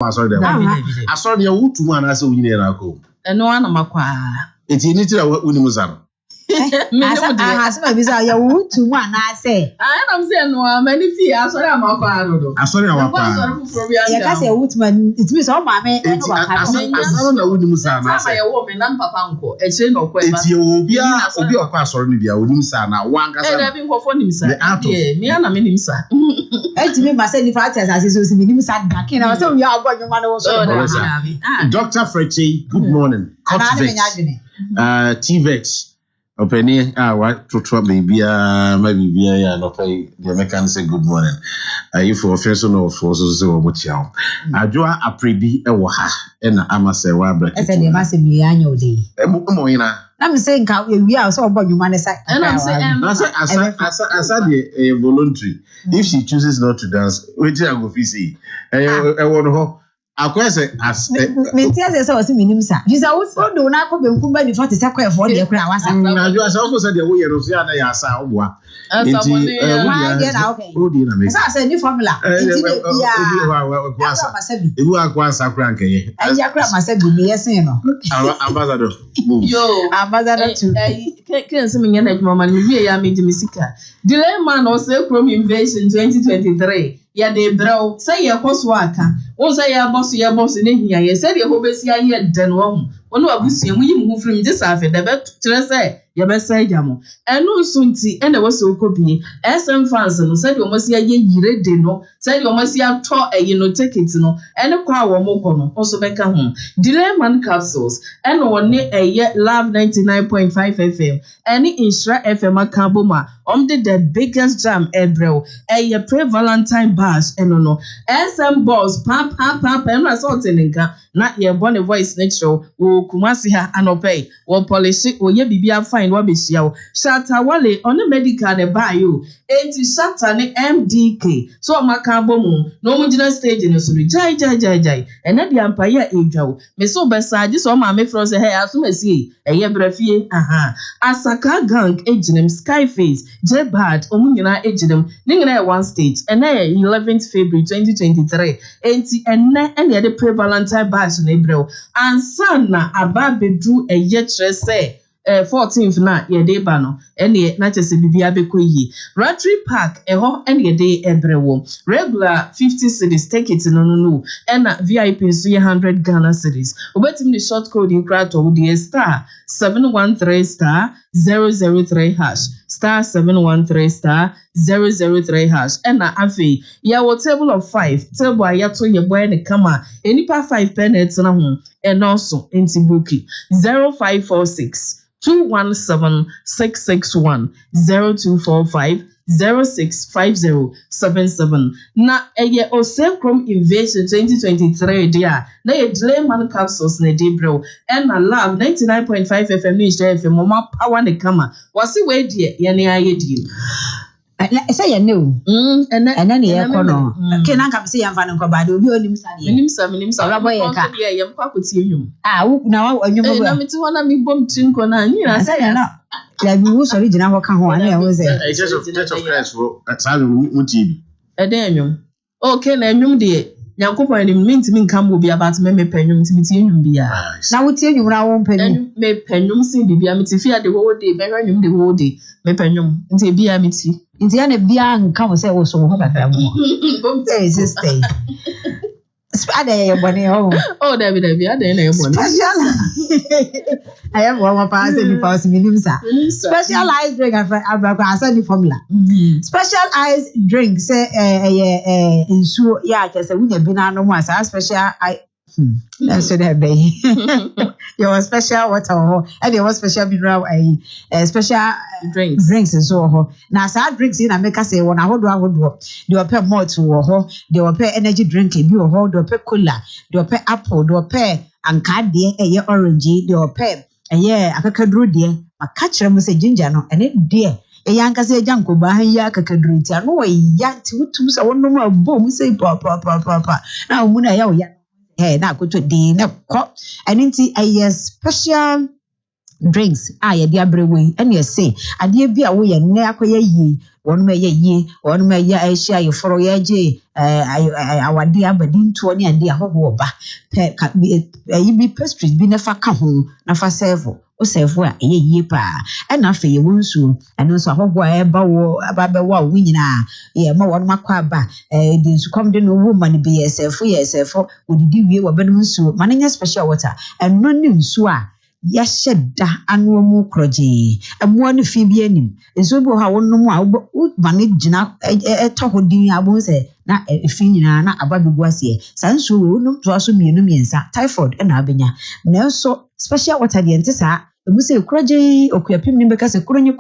I saw the wood one as a winner. And no one am a it's in it. Unimuzano. I to one, I say. I am saying no, many feet. I saw I'm a car. I saw a woodman. It means all my men. I don't know Unimuzano. I a woman, and Papa uncle. It's in no question. It's you be a class or media. Unimuzana. One guy having for him, sir. Me and a minimum, sir. To me, myself, if I tell us, it was a minimum sat back in. I was telling you, I've got your mother. Dr. Frechi, good morning. TVEX. Openi what to try maybe no pay the American say good morning. If for offensive no for so much young. Ajua apredi e wo ha e na amase wa break. I said you must be annual day. I'm saying we are so about human side. And I'm saying as a voluntary. If she chooses not to dance, which I go see. I say as Mentias was minimum. You also do not come and come for the sacred for the crowd. You also said the way you see a Yasa. I said new formula. You are quite sacrank. I myself be yes, Ambassador. Yo, Ambassador too. Can't see me in that moment. We are meeting Missika. Delay man also from invasion 2023. Ya de bro, say ya koswaka. Won say ya boss ne hia. Ye said ya hobesi aye den wo. Onu abusu emu yim hu frim this afi de be kire say ya be say jamo. Enu sunti ene wo so kobi. SM fans no said o mosi aye yire de no. Said o mosi ato no ticket no. Ene kwa wo mo no. Also be ka ho. Delay man capsules. Ene woni eye Love 99.5 FM. Ene Instra FM akaboma. Did the biggest jam ever. A pre-Valentine bash and no SM boss pam and assaulting inca. Not your bonny voice natural. O Kumasi ha anopay. O polish o ye bibia fine wabishio. Shatta wale on the medical de bayou. 80 shatta ne MDK. So makabomu. No mujina stage in the suri. Jai. And at the empire age. Me so beside this on my me froze hair as soon as ye. A ye brefie. Aha. Asaka gang agent Skyface. Jebad, Omunyana Ejidem, Ningana one stage, and 11th February 2023, and the pre-Valentine bash in April, and Sana Ababe drew a yetre say. 14th na ye day bano ene na chese bibia bekoyi Rotary Park eho ene day ebrewo regular 50 cedis take it no and VIP so 100 Ghana cedis obetim the short code in krato with the star 713 star 003 hash star 713 star 003 hash and na afi ya wo table of 5 table ayato ye boy ne kama enipa 5 penets na ho and also intibuki 0546 217-661 0245 065077 na eye Osecrom invasion 2023 dia na ye delay man capsules na debro and na Love 99.5 FM Ministerial FM mama power ne kama wasi we die ye ne aye die say you know and then ye kono ke na kam say yamfa nko ba de obi onim sa de nim sa rabo ye ka ye yam kwa kwoti enwum na wa enwum ba na meti wona mi bom tinko na ni na say na la bi wo sori gina ho ka ho ana ye wo say just of Christ wo sa mu TV den enwum okay na enwum de Yankopon ni mintimi nkan bo bia bat me penwum timiti enwum bia na wo tie enwum na wo penwum me penwum sin bibia miti fia de wo de be enwum de wo de me penwum nti bia miti nti ya na bia nka wo say wo so ho kakra mo say sister Ada ya bone oh David ada na ya bone special I have one pass the pass minimum sa specialized drink abra asa the formula specialized drink say insuo ya just wunya bi na no mo asa special that's what that be your special water and your special mineral special drinks so ho na sa drinks na make say won ahodo they will pay malt ho they will pay energy drink bi ho they will pay cola they will pay apple they will pay anka de orange they will pay akakaduru de aka kire mo say ginger no ene de yanka say janko ba han ya akakaduru ti ano ya ti wutum sa wonno ma bo mu say pa na mu na ya na go to the na ko and into a special drinks yɛde abrɛwei ɛne ɛse adeɛ bi a woyɛ nnɛ akɔyɛ yie wɔnom ɛyɛ yie wɔnom ɛyɛ ahyia yɛforo yɛgye awade abadi ntoɔ ne ade ahoho ɔba ɛyi bi pastries bi nafa ka ho nafa serve o serve a ɛyɛ yie paa ɛna afei yɛwɔ nsuo ɛno nso ahoho a ɛba wɔ ababɛwɔ a wo nyinaa yɛma wɔnom akɔ aba de nsukɔm de no wo ma no bi yɛ serve wɔdidi wie wɔbɛnom nsuo ma no nyɛ special water ɛno ne nsuo a yɛhyɛ da ano mu krɔgye ɛmoa no fi bi anim nsuo bi wɔ hɔ a wonom a ma no gyina ɛtɔ hɔ din abon sɛ na efi nyinaa na aba bi gu aseɛ saa nsuo wɔ wonom toa so mmienu mmiɛnsa typhoid ɛna abenya nanso special water deɛ nte saa emu sɛ krɔgye okuapim ne bɛka sɛ kronye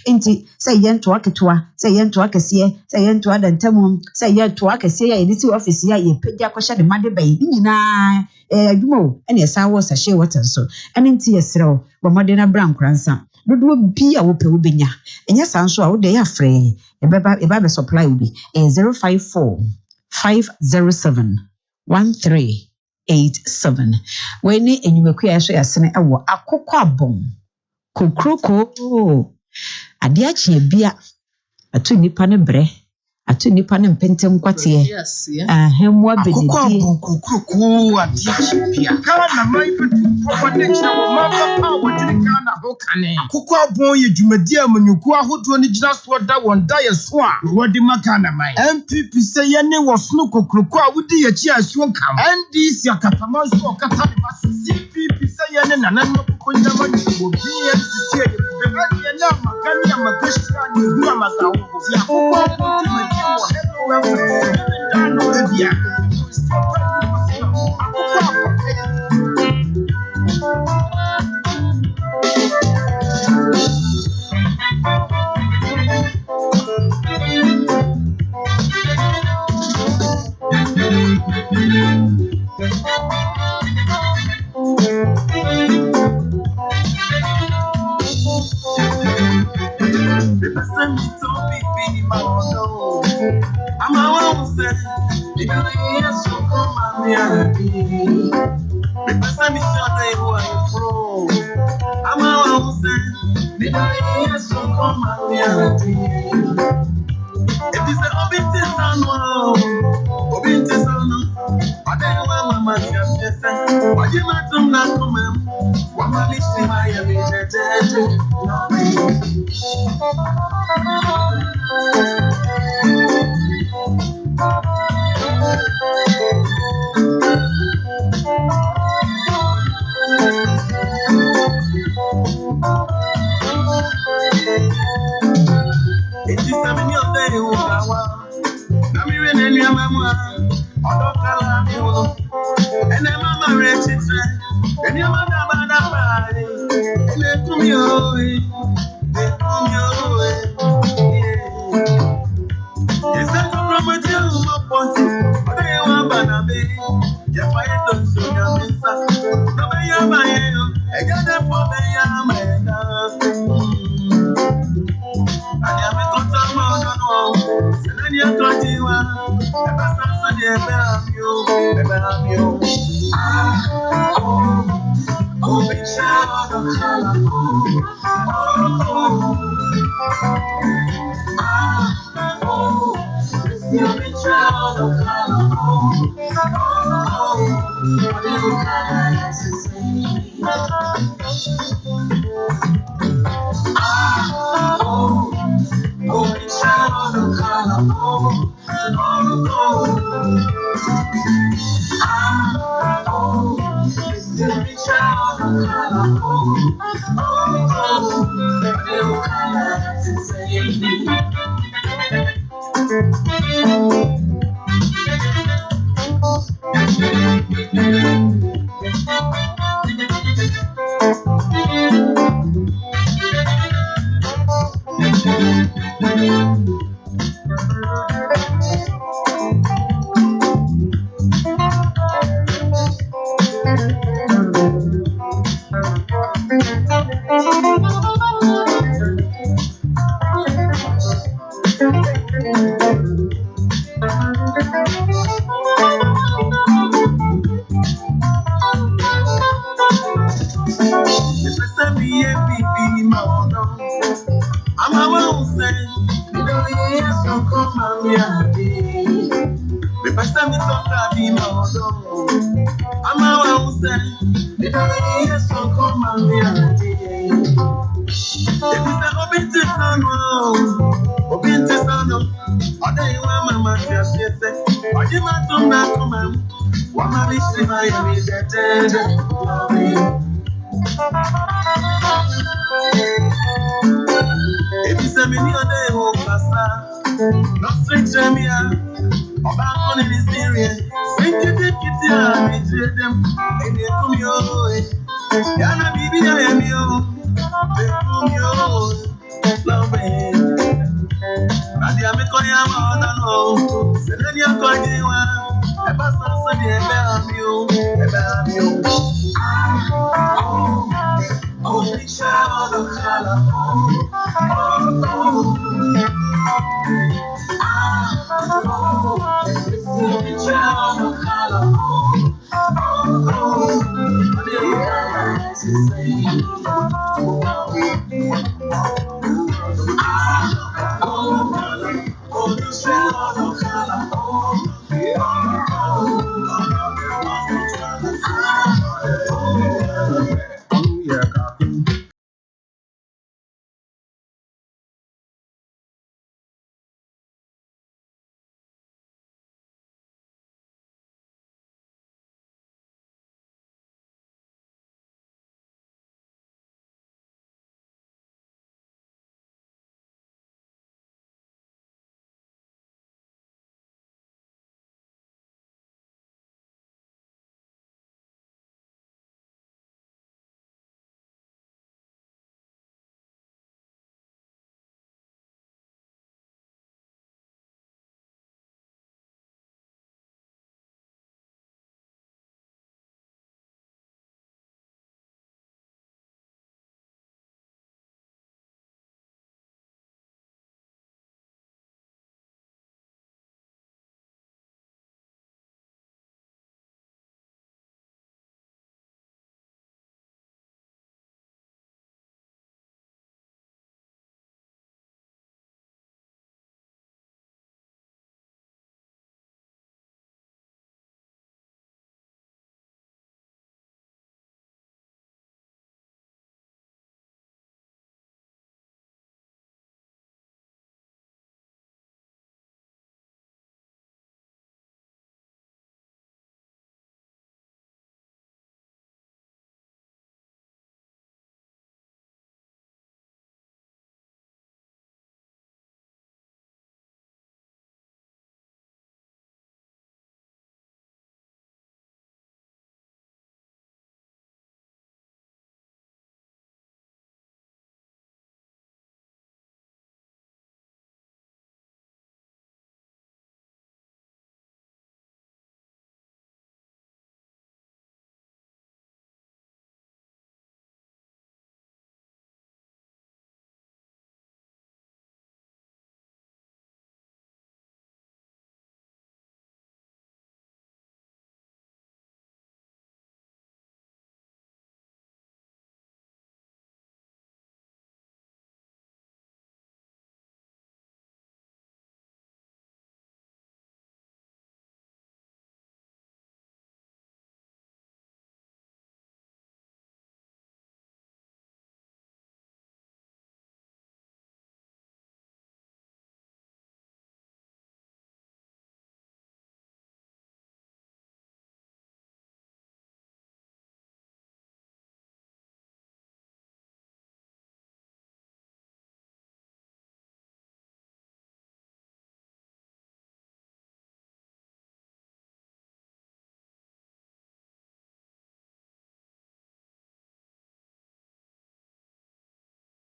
nti sɛ yɛ ntoa ketewa sɛ yɛ ntoa kɛseɛ sɛ yɛ ntoa dantamu sɛ yɛ ntoa kɛseɛ a yɛde si office a yɛpagya kɔhyɛ de made bɛyi ne nyinaa adwuma o ɛne ɛsa wɔ sachet water so ɛne nti yɛserɛw bɔ mmɔden na bra nkransa dodoɔ bi a wopɛ wobɛnya ɛnyɛ saa nso a wode yɛ afrɛ ɛba bɛ supply wo bi 054 507 1387 wei ne enyumaku a ɛso yɛsene ɛwɔ Akoko Abon kokroko adeɛ akye bia ato nipa ne brɛ ato nipa ne mpentem kwateɛ ahemwa bedidi Akoko kokroko adeɛ akye bia kana mai petu pɔpɔde kyerɛ wɔ mama pa wɔgyere kana ho kane Akoko Abon yɛ dwumadi amanyuku ahodoɔ ne gyina so da wɔn da yɛ so a wɔde maka na mai MPP sɛ yɛne wɔ sono kokroko a wodi yɛkyi asuo nkam NDC akatama nso ɔkata ne maso CPP sɛ yɛne nananom konyama ne obi NCC yɛ bɛbɛne na makane amagashia ne hu amazawo bi Akoko Abon dwumadi wɔ HELLO101.5FM I'm a woman, you know, yes, so come on, yeah. Because I'm sure they were from. I'm a woman, you know, yes, so come on, yeah. It is a obedience on obedience on. But then, Mamma, yes, why you not to not come in? What my listening, I am in it is a mini of day, and your mamma, and then Mamma Rachel, and your mother, and then come your way, Is that a property of Ponty? But they want Banabe, Jaffa, so Yamisa, Nabayamayo, I got them for the Yamana. I am a total man, and you're 21, and that's not the you. Oh, be child of you're the child of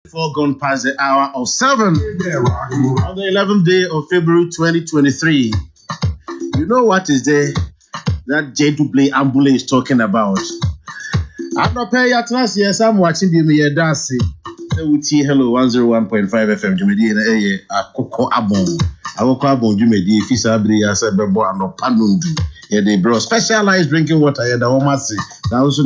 Before gone past the hour of 7 on the 11th day of February 2023. You know what is there that J2 Ambule is talking about? I'm not paying attention. Yes, I'm watching the dancing. Hello 101.5 FM. Jumedi Akoko Abon. Akoko Abon Jumedi Fisabri Asabebo and Panundu. they bro specialized drinking water yeah the almost now also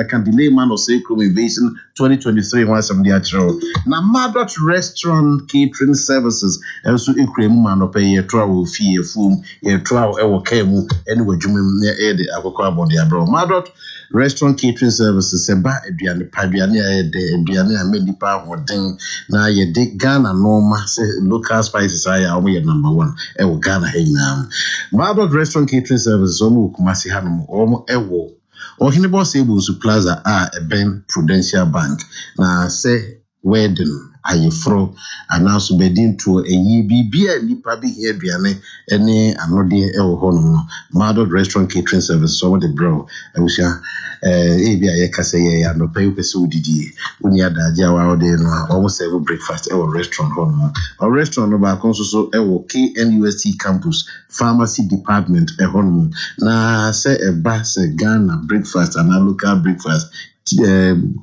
can delay man or sacrum invasion 2023 once some dia chiro na Madot restaurant catering services and so ekrem man no pay ye travel fee fum ye travel e wo kemu anyway dwumem na e de Akoko Abon dia bro Madot restaurant catering services seba aduane paduane de aduane amedipa hoden na ye de Ghana normal say local spices aya omo ye number 1 e wo Ghana hina Madot restaurant catering services omo Kumasi hanom omo e wo Ohine boss able to plaza a ben Prudential Bank na say wedding ayefro announce bedin to a bibia nipa bi here aduane ene anode e wo hono no Madot restaurant catering service so the bro abusha bia ye kase ye ya no pay pese udidi uni adaje awa ode no almost every breakfast e wo restaurant hono or restaurant no ba konso so e wo KNUST campus pharmacy department e hono na say e ba say Ghana breakfast and local breakfast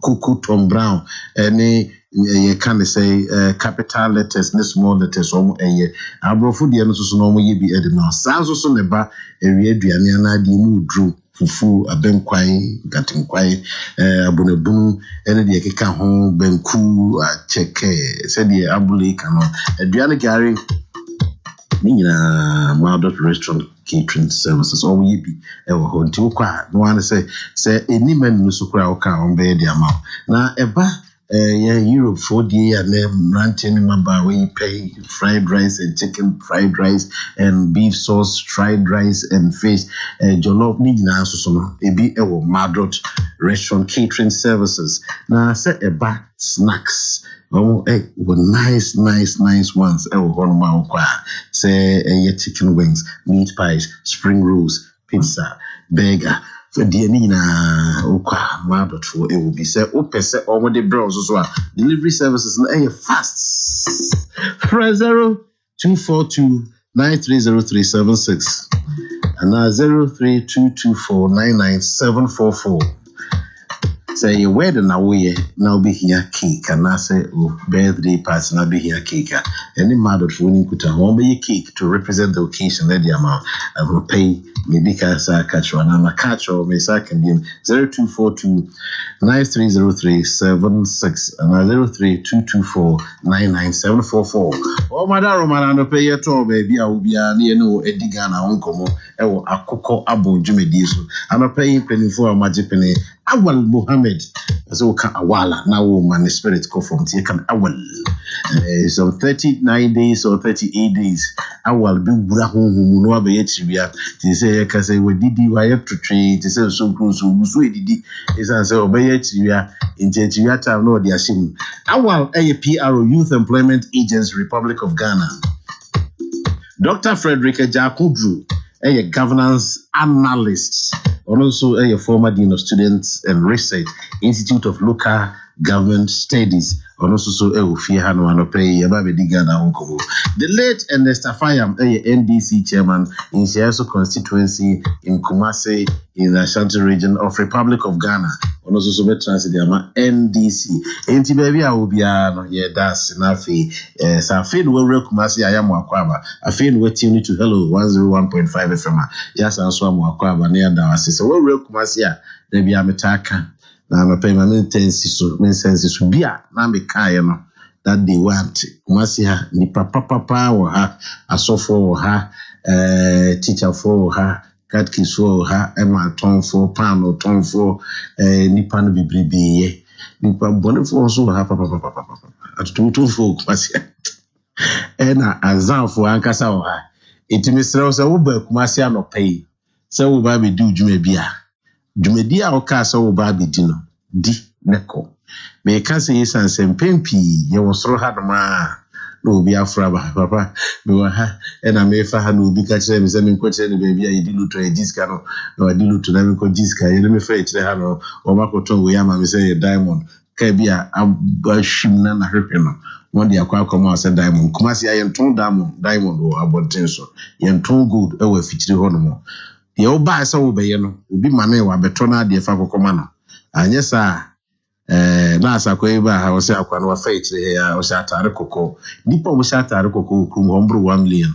Coco Tom Brown any you can say capital letters and small letters or abrofo de no so no mo ye bi ede no sanso so ne ba ewie aduane na de mu dru fufu abenkwai gatenkwai abonabunu ene de keka ho banku cheke se de abule ka no aduane gari Nina Madot restaurant catering services or we be ever home to qua no one say any man no so kra oka on be the amount na eba Europe 4D and then ranting number we pay fried rice and chicken fried rice and beef sauce fried rice and fish jollof ni na so no e bi ewo Madot restaurant catering services na say eba snacks nice ones. Say chicken wings, meat pies, spring rolls, pizza, burger. For Dianina, Madot for it will be said, say all the bros as well. Delivery services fast. 0242 930376 and now 0322499744. Say your wedding now be here cake and I say birthday party now be here cake. Any Madot for winning kuta won't be a cake to represent the occasion that the amount I will pay maybe catch one and a catch or may second be 0242 930376 and 0322499744. Oh madam Roman and pay your tour baby I will be near no Edigana uncle Akoko Abon Jumediso. I'm paying penny for a magic penny. Awal Muhammad so ka awala na woman spirit go from tie kan awal so 39 days or 38 days awal bi bura honhom no abaye chibia ti say ka say wadidi wa yet to train ti say so close so edidi isa say obaye chibia inchechibia time no dia sim awal PRO Youth Employment Agents Republic of Ghana Dr. Frederick Jakudru governance analyst also a former dean of students and research Institute of Local Government Studies also so the late Ernest Afayam NDC chairman in Siaso constituency in Kumasi in the Ashanti region of Republic of Ghana also so be transit NDC enti baby a will be that's enough Safin will Kumasi ayam akwaba afin we tune to HELLO101.5FM yes answer mo akwaba near that so we Kumasi a there be ametaka na no pay my intensi so bia na me kai no that they want Kumasi ha ni papa wo ha asofo wo ha teacher for ha catechist for ha ema ton for pan or ton for nipa no bibribe nipa bonefo so ha papa atutu for Kumasi na azan for ankasa wo ha etimisre so wo ba Kumasi anopay se wo ba be du dwuma bia dwumadi a oka so wo ba be di no di neko me ka se yesan sempempi ye wo soro hadoma no obi afra ba papa me wa ha na me fa ha no obi ka kire me se me nko kire ne baby a ye di luto e diska no no di luto na me ko diska ye me fa kire ha no o ba ko ton we ama me se ye diamond ka bia abashim na hwepe no one dia kwa akoma se diamond Kumasi aye ton diamond o abonten so ye ton gold e wa fikiri ho no mo ye oba se wo be ye no obi mane wa beto na de fa kokoma no anye sa na asakwa ba ha wose akwa no fa ichire ya wose atare koko nipa mo sha atare koko krum hombro 1 million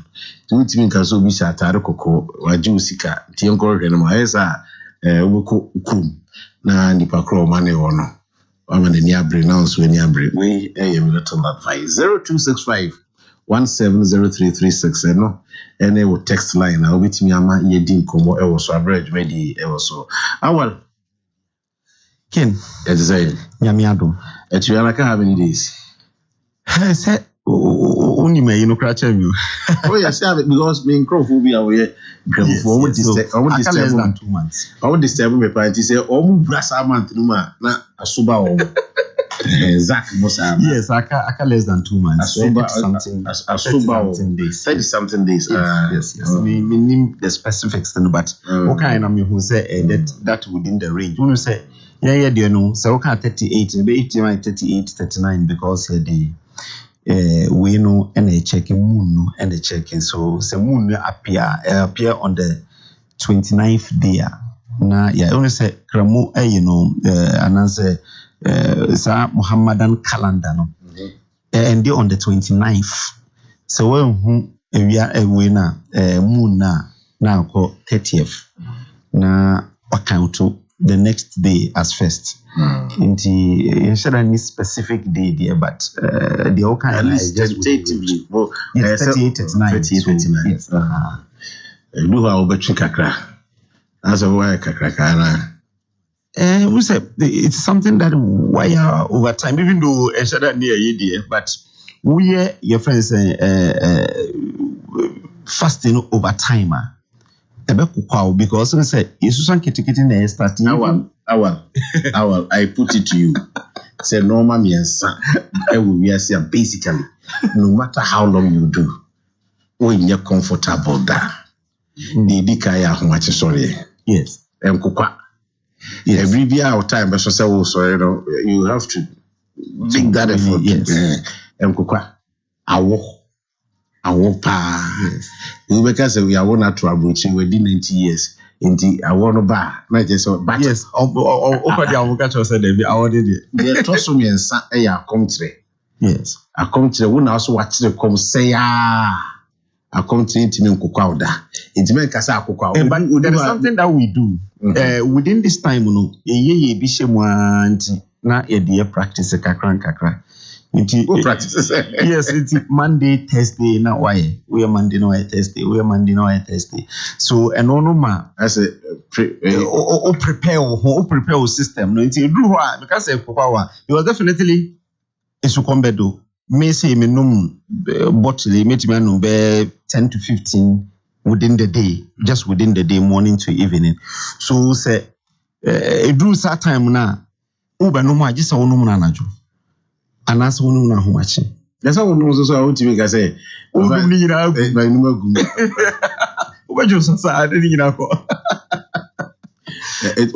timi nka so bi sha atare koko waji usika tie nkorhwe no ma yesa obuko krum na nipa kro ma ne wono ama ne ni abre na so ni abre we mi little advice 0265 170336 no ene wo text line na obitimi ama yedi nkomo e wo so average ready e wo so awal Ken, exactly. Yamiado. You how many days? I said, only may you know, crash you. Oh, yes, because being crowphobia, we less than 2 months. I would disturb me, but he said, oh, brass a month, na a suba. Exactly, yes, I can less than 2 months. Something days. 30 something days. Yes. We name the specifics, but what kind of who say that within the range? When you say, yeah, do you know? So okay, 38, maybe 38, 39, because the we know and a checking moon and a checking. So the moon will appear on the 29th day. Now, yeah, only say Kramo, and answer Muhammadan calendar, no, and they on the 29th. So when we are a winner, moon now called 30th. Now, account to the next day as first. You should have any specific day there, but the all kind of just tentatively. Well, yes, 38, 39. Yes. Do how about kakra? As a why kakra? We say it's something that wire over time, even though I should have near idea, but we your friends fasting over time. Because we say it's something starting. Awal, I put it to you. Say normal means I will be as basically no matter how long you do, when you're comfortable there, the dikaya how much sorry. Yes. Yes. Every year our time, but so you have to make that effort. Yes. Awo pa. Yes. Because we are one to approach within 90 years. Indeed, I want to buy. Not just but yes. Over the avocado said they awarded it. They trust me and say a country. Yes. A country one also watch the come say a country to me kukwauda. It make us a kukwa. But there is something that we do within this time. No, ye bishemwanti na ye practice kakra. Practice. Yes, it's Monday, Thursday. Now why? We are Monday, no Thursday. We are Monday, no Thursday. So and no ma. I say prepare system. No, it's do what because it was definitely it's a combedo. May say me no bottle. Me no be 10 to 15 within the day, just within the day, morning to evening. So say it do that time now. Uber no ma just a no manager. And that's one who know much. That's how one knows. So I want to make I say, by number good. What you say? I didn't know.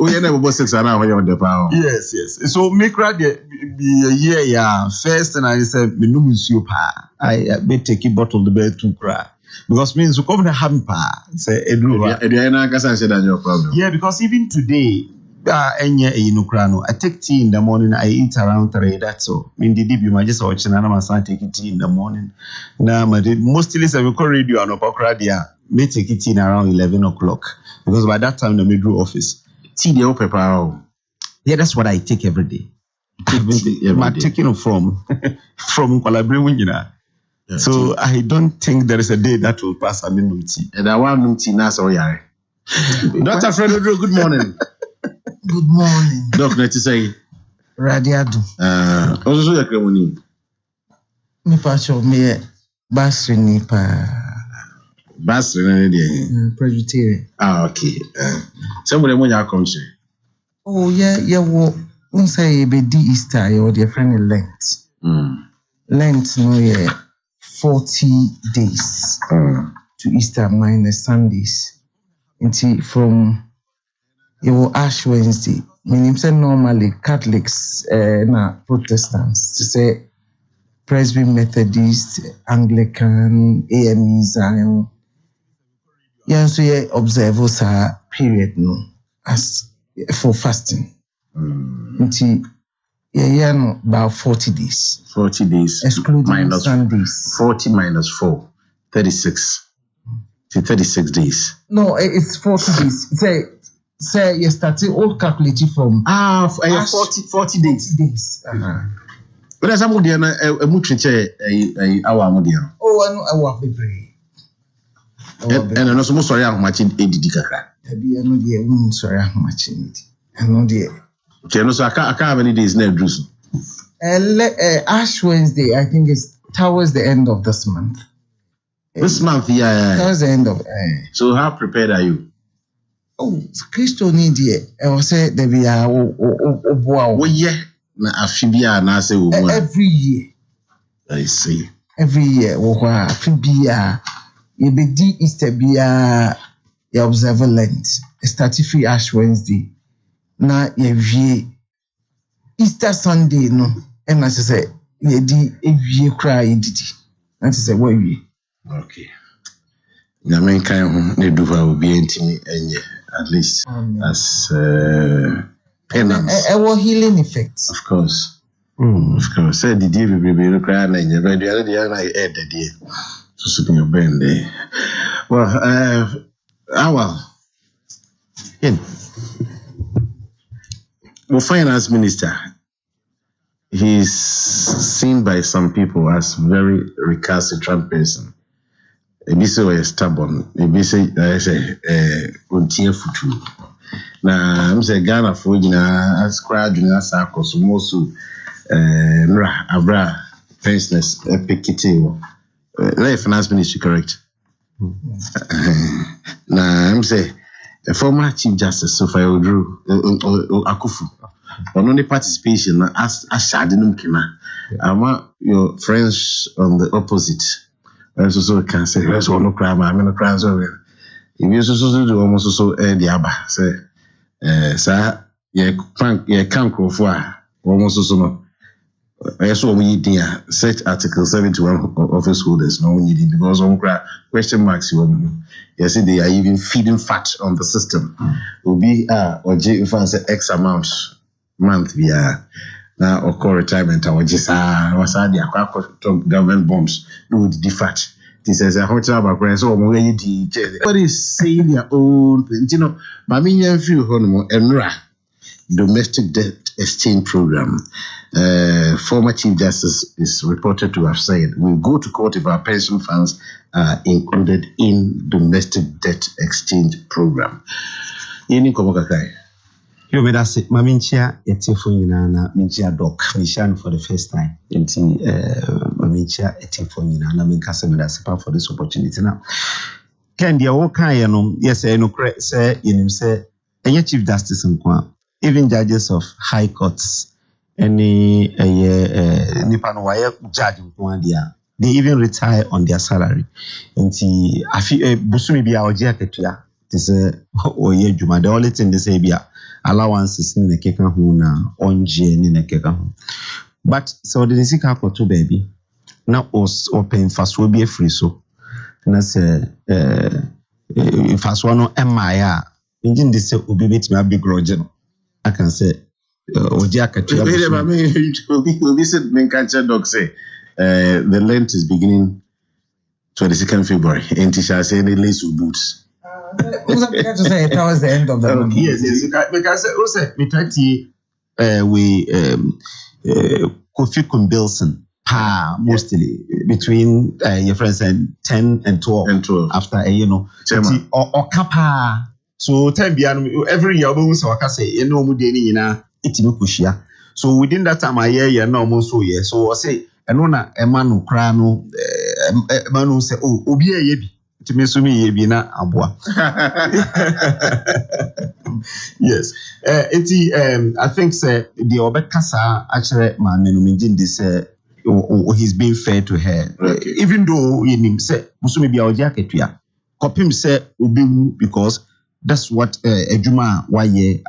We never bought 6 hours when you're on the power. Yes. So make right be a year, yeah. First, and I said, me no monsieur pa. I be take a bottle the bed to cry because means you come to have pa. Say your problem. Yeah, because even today. I take tea in the morning. I eat around 3. That's all. In the deep, you might just watch and I'm taking tea in the morning. Now, mostly I will call radio and opera. May take it in around 11 o'clock because by that time, the middle office. Tea, the open power. Yeah, that's what I take every day. I'm taking from collaborating, Yeah, so tea. I don't think there is a day that will pass. I mean, no tea. And I want no tea now, so yeah. Dr. Frederick, good morning. Good morning. Doc, let's say. Radiado. Also, you're coming. Me pacho me basri ni pa. Basri ni Presbyterian. Okay. Somebody when you come to. Oh yeah. Wo say be di Easter your dear friend Lent. Lent no yeah 40 days to Easter minus Sundays. Until from it will Ash Wednesday. Meaning say normally Catholics na Protestants to say Presbyterian, Methodist, Anglican, AME Zion. Yeah, so you observe a period no as for fasting. Until Yeah, no, about 40 days. 40 days. Excluding minus Sundays. 40 minus 4. 36. 36 days. No, it's 40 days. Say you started all calculating from 40 days. 40 days. But there's some of the a much our modian. Oh, I want baby. And also most sorry how much in ADD kakra. Maybe I know the woman sorry how much in it. I know the Okay, no, so I can't have any days near Drusen. Ash Wednesday, I think it's towards the end of this month. This month, yeah. Towards the end of. So how prepared are you? Oh, Christo need it. I will say there be a oh yeah. Na afibia na say wo every year. I see. Every year, afibia. You be di Easter bia. You observe Lent. Start free Ash Wednesday. Na ye Easter Sunday no. And as I say, ye di every cry didi. And I say what we. Okay. Na men kan ho ne do fa obi antimi enye at least as penance. Our healing effects. Of course. Of course. Say the day we cry na enye but the other day na e dey. So be your bend there. Well, our finance minister, he's seen by some people as very recalcitrant person. Ebi say we stubborn. Ebi say untie futu. Na I'm say Ghana for nyina as crowd nyina sa kosomo so nra abra business epikiti wo. The finance ministry correct. Na I'm say the former chief justice Sophia Odru Akufu on only participation as shadinum kina. Ama your friends on the opposite. So so can say let's no crime. I'm in a crime so if you so do almost so the aba say sir ye can go for almost so no so we dia set article 71 office holders no need it because on question marks you see they are even feeding fat on the system will be or if I say x amount month via now or retirement or just was the government bonds no would defat. This is a hotel about friends or more. What is saying their own thing, you know? But I mean, few NRA domestic debt exchange program. Former Chief Justice is reported to have said we'll go to court if our pension funds are included in domestic debt exchange program. Yeni komokakai. You better say, Maminchia, it's a phone na Minchia doc, Mishan for the first time. Inti Maminchia, it's a phone na Minkasa for this opportunity now. Can the Oka, yes, I know, say, say, any Chief Justice and even judges of high courts, any Nipan wire judge they even retire on their salary. Inti, I feel Busumi be our jacket. This Juma, the only thing they say be allowances in the keka na onje ni na keka hu. But so the nisika to baby na os open fast will be free so na say fast one no emaya engine this say obi betimi abi grudge no I can say oji akatua obi said men cancer dog say the Lent is beginning 22nd February and shall say the lace of boots. To say it was the end of the month. Yes, because also we Kofi Kumbilson mostly between your friends and 10 and 12 after or kapa so 10 every year we say itimi so within that time a year no almost so year so I say eno na emanu kra no emanu say obi eye bi itimi bi na aboa. Yes, I think say the obekasa actually ma menumijin this he's being fair to her. Okay. Even though him say musumi bia oji aketua kopim say obi because that's what ejuma waye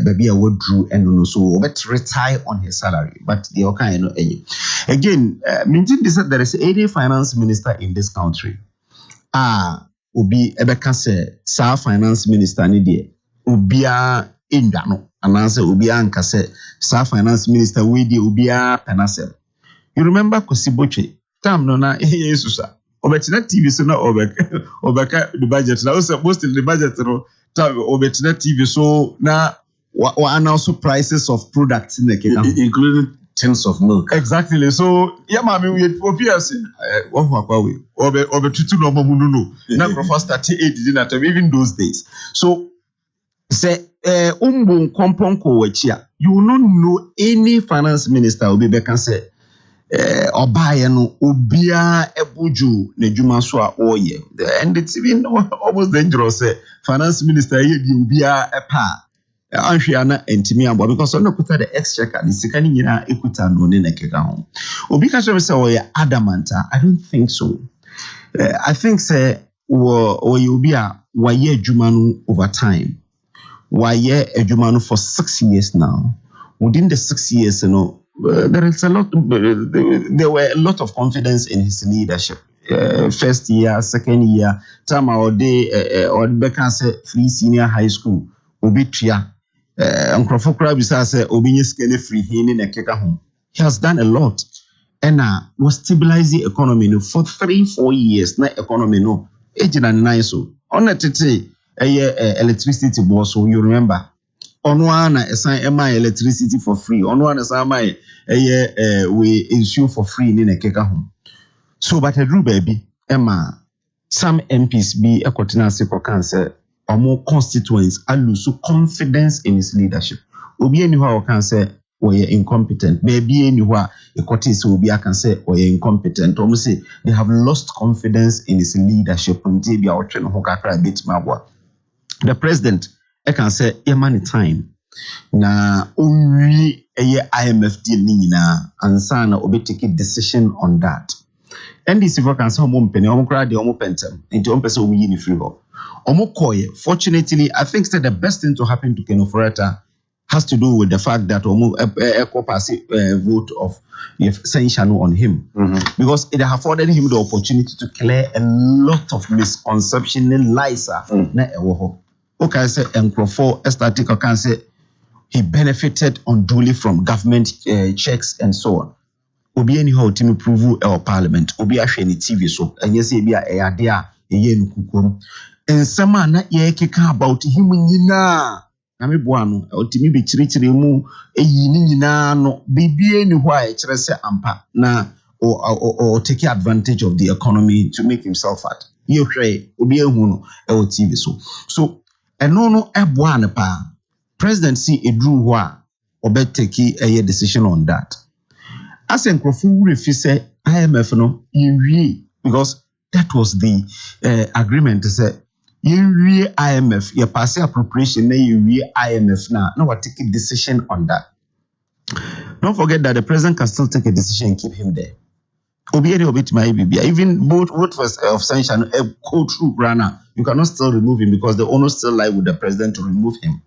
baby a withdrew and no so but retire on his salary but the okay no again mention this there is any finance minister in this country obi ebeka say sa finance minister ni de obia endwa no announce Ubia and Cassette, Sa Finance Minister Widi Ubia Panasel. You remember Kosiboche? Tam no na Yesusa. Obetina TV so na obeka the budget. Now supposed to the budget no tam Obetina TV so na wa announce prices of products in the kingdom, including tins of milk. Exactly. So yeah, mami we obvious obe tutu no no na first 38 dinner time even those days. So say umbo komponko wachia, you will not know any finance minister will be back and say obaye no obia ebuju na djuma so a oye, and it's even almost dangerous say finance minister ye di obia epa anhwiana entimi abo because on kuta the exchequer the sika ni nyina ekuta no ne nekeka ho obi ka say oye adamant. I don't think so. I think say oye obi a waye adwuma no over time. Waye adwuma no for 6 years now. Within the 6 years, you know, there were a lot of confidence in his leadership. First year, second year, time or day or say free senior high school, obitria. Nkrofokra bisa say obinye skene free hini na keka home. He has done a lot. And was stabilizing economy for 3-4 years. Na economy no. Ejina nine so. On a tete electricity board, so you remember. On one assign my electricity for free. On one assign my we issue for free in a keka home. So but a drew baby, Emma, some MPs be a continency for cancer or more constituents are lose confidence in his leadership. Obi anyhow can say or you're incompetent. Maybe anywhere a cotis will be I can say or you're incompetent. Almost say they have lost confidence in his leadership. The president, I can say, money time. Na only a IMF deal nina and sana obi take a decision on that. And this if I can say penny, crowd the pentem into person we in free ho. Fortunately, I think that the best thing to happen to Kenofureta has to do with the fact that a passive vote of sanction on him, because it afforded him the opportunity to clear a lot of misconception and lies. Okay, say Nkrofo static can say he benefited unduly from government checks and so on. Obi anyhow to prove our parliament. Obi asheni TV so and yes be a idea ye nukukum. And some na ye keka about him nyina. Na me boano otimi be chirichiri mu eyi nyina no bibie ni hwa e kire se ampa na or take advantage of the economy to make himself fat. Ye hwe obi ehu no e o TV so and no eboane pa presidency edru ho a obeteki a decision on that. As Nkrofo refi say IMF no yinwie because that was the agreement say yinwie IMF ye pass appropriation na yinwie IMF na what take a decision on that. Don't forget that the president can still take a decision and keep him there. Even vote of sanction a code through Brana, you cannot still remove him because the owner still lie with the president to remove him.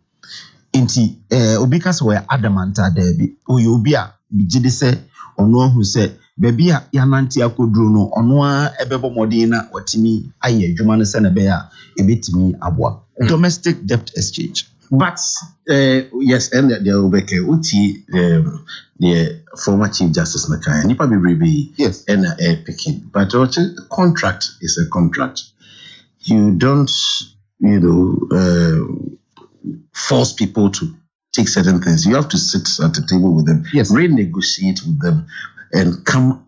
Inti Obikas were adamant there be Oyobia Bijidi say or no who said baby yananti akodruno onwa ebebo modina watimi aye jumane senebea ebetimi abwa. Domestic debt exchange. But yes, and the Obeke Uti, the former Chief Justice Nakaya, Nipa Bibi, yes, and picking. But a contract is a contract. You don't, force people to take certain things. You have to sit at the table with them, yes, renegotiate with them, and come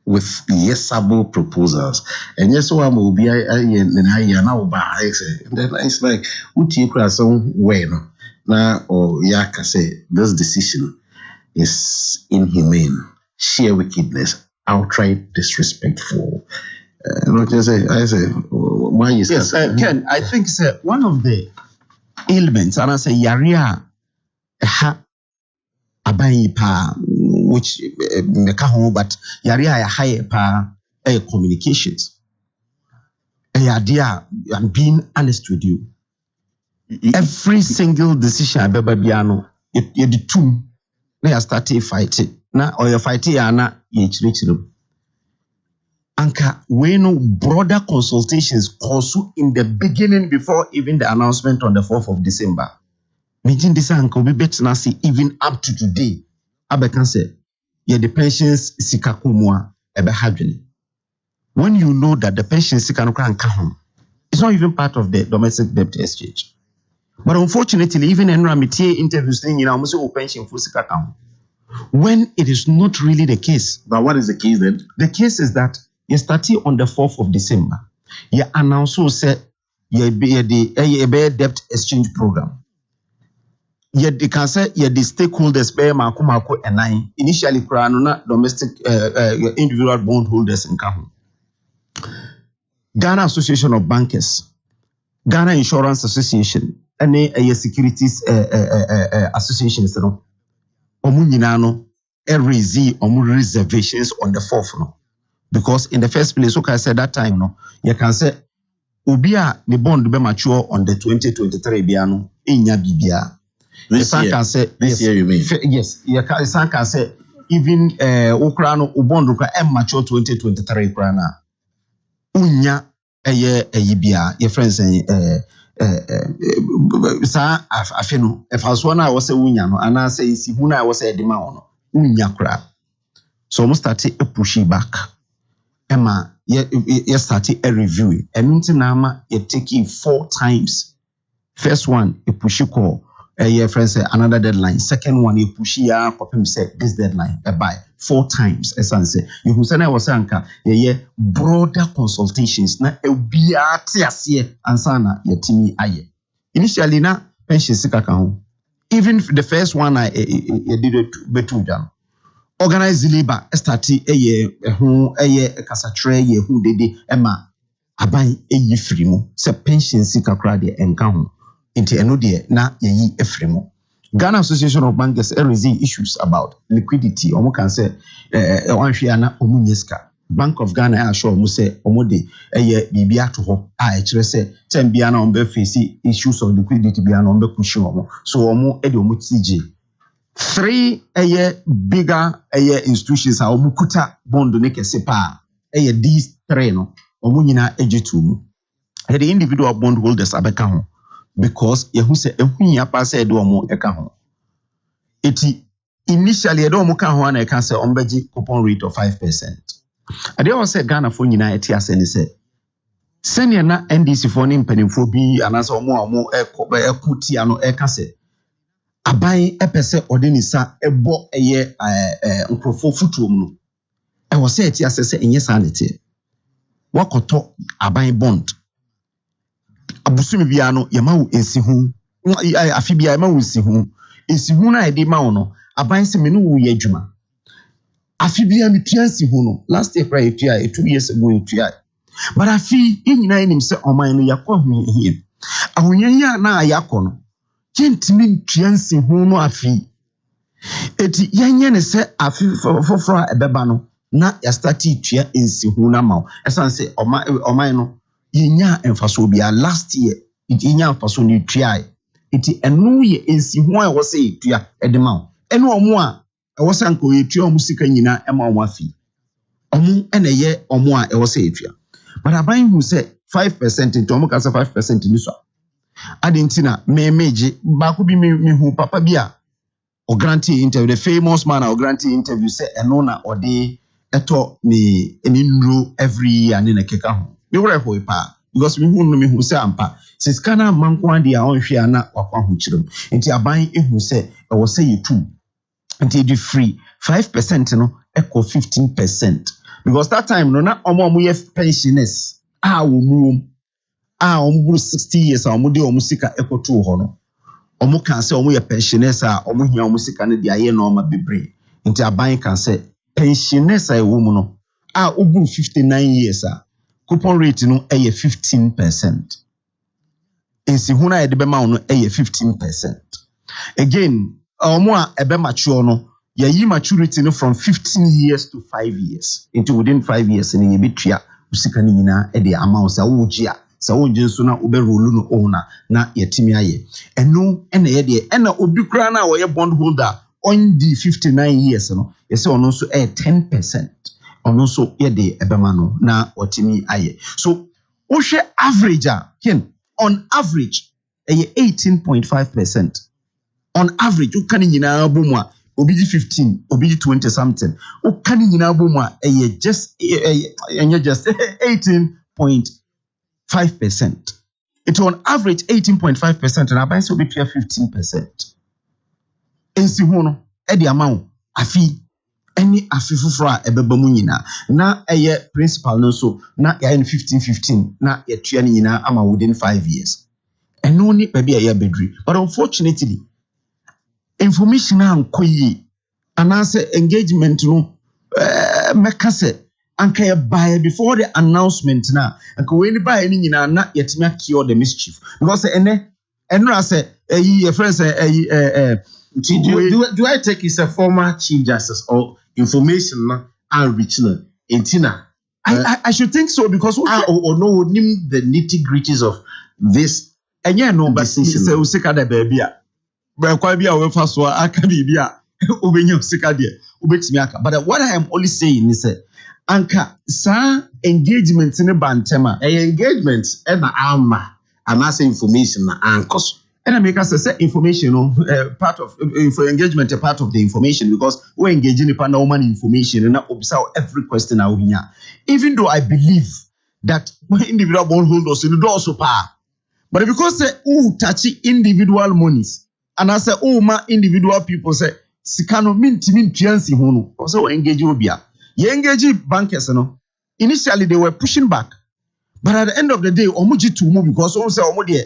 with yesable proposals. And yes, so I'm will be then it's like uti some way now or yaka say this decision is inhumane, sheer wickedness, outright disrespectful. I say why is yes, Ken, I think one of the elements, and I say yaria abayi pa which but yaria high pa communications. Idea, I'm being honest with you. Every single decision I ever biano, you the two. Now you start fighting. Now or you fighting na you chirichiru. Anka we no broader consultations also in the beginning before even the announcement on the 4th of December. Mention this uncle be better na say even up to today. Abeka say, yeah, the pensions sikakumwa ebe hadwene. When you know that the pensions sikanokra nka ho, it's not even part of the domestic debt exchange. But unfortunately, even in Ramitie interviews saying, almost all pension for sikakam. When it is not really the case. But what is the case then? The case is that you start on the 4th of December. You announce say you be the debt exchange program. You can say you the stakeholders be mako and nine. Initially, na domestic individual bondholders in Kahu. Ghana Association of Bankers, Ghana Insurance Association, and a securities associations. Omunyinano raise reservations on the 4th no, because in the first place, okay, I said that time no, you can say ubia the bond be mature on the 2023 biano inya bibia. This year you mean? Yes, you can say even ukrano ubond mature 2023 krana unya bia your friends sa afeno if I was one I was say unya no and I say si huna I was say the man unya kra. So almost started a pushing back. Emma you started a review and until now you taking 4 times. First one a push call your friends say another deadline. Second one you push ya copy say this deadline by 4 times as I say you who say I was anka broader consultations na ebia tiasie ansana yetimi aye. Initially na pension sikaka ho. Even the first one I did it betu jam. Organized labor started kasatre ye hu dede ema aban free mu se pension sikakra de enka ho. Into eno na yeyi efremo. Ghana Association of Bankers raising issues about liquidity. Omo can say na omunyeska. Bank of Ghana assure omo say omo de bibia to ho kire say tem bia na ombe face issues of liquidity bia na ombe push omo. So omo de omo TJ 3 bigger institutions a omo kuta bond ne kese pa these 3 no omo nyina ejitu mu. The individual bond holders abeka ho. Because yehu se ehunya pa se do omo eka ho. Eti initially do omo ka ho na eka se ombeji coupon rate of 5%. Ade o se Ghana fo nyina eti ase ne se senior na NDC fo ni mpanimfo bi anase omo ekuti ano eka se aban epese odenisa ebo nkrofo futuom no. E wo se eti ase se enye sanity. Wakoto aban bond abusumi bia no yema wo ensihu afibia yema wo ensihu na ede ma wo no aban se me no wo ye adwuma afibia metua ensihu no last year cry etua 2 years ago etua but afi nyina enim se oman no yakọ hu hie ahonyan na yakọ no gentimi ntua ensihu no afi eti yenye ne se afi foforo ebeba no na ya start etua ensihu na ma esan se oman no yenya emfaso bia last year yenya emfaso ni tua iti enu ye ensihu a wo se tua edema enu omo a wo se anko ye tua omo sika nyina ema omo afi omo ena ye omo a wo se tua but aban hu se 5% into omo ka se 5% ni so adentina meje ba ko bi me hu papa bia o grantee interview the famous man o grantee interview say eno na ode eto ni nro every year ne keka ho me were ho pa because me hu say ampa se skana manko ade a onhwe ana wakwa ho kirem enti aban ehu say e wo say yetu enti di free 5% no equal 15% because that time no na omo ye pensioners wo mu omo 60 years omo de omo sika ekoto ho no omo kan say omo ye pensioners omo hia omo sika ne de aye na omo bebre enti aban kan say pensioners wo mu no obu 59 years coupon rate no 15%. Ensi huna de be ma no 15%. Again, omo ebe mature no yi maturity no from 15 years to 5 years. Into within 5 years ni yebetua usika ni nyina de amount sa wo gia sa wo nje so na obe rolu no owner na yetimi aye. Eno ena ye de ena obi kra na wo ye bond holder on the 59 years no yese ono so 10%. Ono so ye de ebema no na otimi aye. So wo hwe average on average 18.5%. On average, you can in Aboma, obidi 15, obidi 20 something. You can in Aboma, just 18.5%. It's on average 18.5%, and I buy so be 15%. In Sihono, the amount, afi, any afifufra ebebamu nyina. Na principal no so, na ya in 15, na ya tuani nyina ama within 5 years. And no need maybe a year bedri. But unfortunately, information and koyi and answer engagement no mekase anka buy before the announcement na anka we ni buy ni nyina na yetime cure the mischief because enra say your friend say do I take is a former chief justice or information and original intina I should think so because or no name the nitty-gritties of this and no but say usika da baby a kwa bia we fa so aka bibia obenya usika de obetimi aka but what I am only saying is anka sa engagement ne bantema engagement and ama and as information na ankos and I make us say information part of engagement a part of the information because we engage in the woman information and observe every question I hear even though I believe that individual bondholders in the door so power. But because say touch individual monies and I say ma individual people say sikano minti piansi hono also engage obia ye engage bankers no initially they were pushing back but at the end of the day omuji to move because o say omo de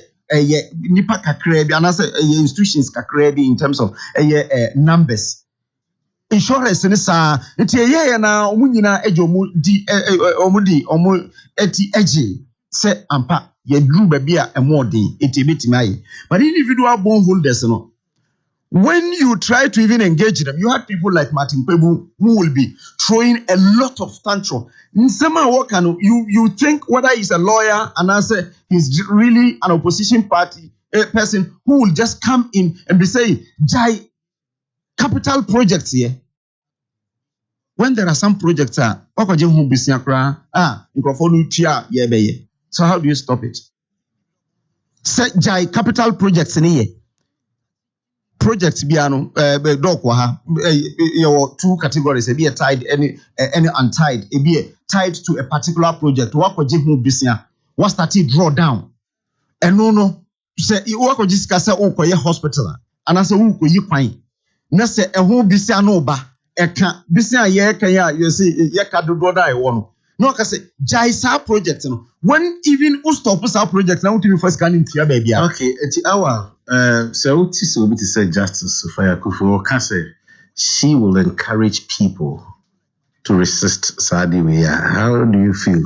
nipa kakra bi and I say institutions kakra bi in terms of numbers insurance ni sa nti ye na omu nyina ejomu di omu eti eje say ampa ye drew baby a more day but individual bondholders no when you try to even engage them you have people like Martin Pebu who will be throwing a lot of tantrum you think whether he's a lawyer and I say he's really an opposition party person who will just come in and be saying Jai capital projects here when there are some projects so how do you stop it? Set Jai capital projects in here. Projects biano your two categories be tied any untied be tied to a particular project what started draw down and no say work just say hospital and I say yi kwan na say ehun bisia no ba eka bisia ye kan ya you see ye ka dodo da e wo no no ka say Jai sa project no when even who stop sa project na we first can in tia baby okay eti our so what is so bit say justice for Akoko can say she will encourage people to resist Saudi way. How do you feel?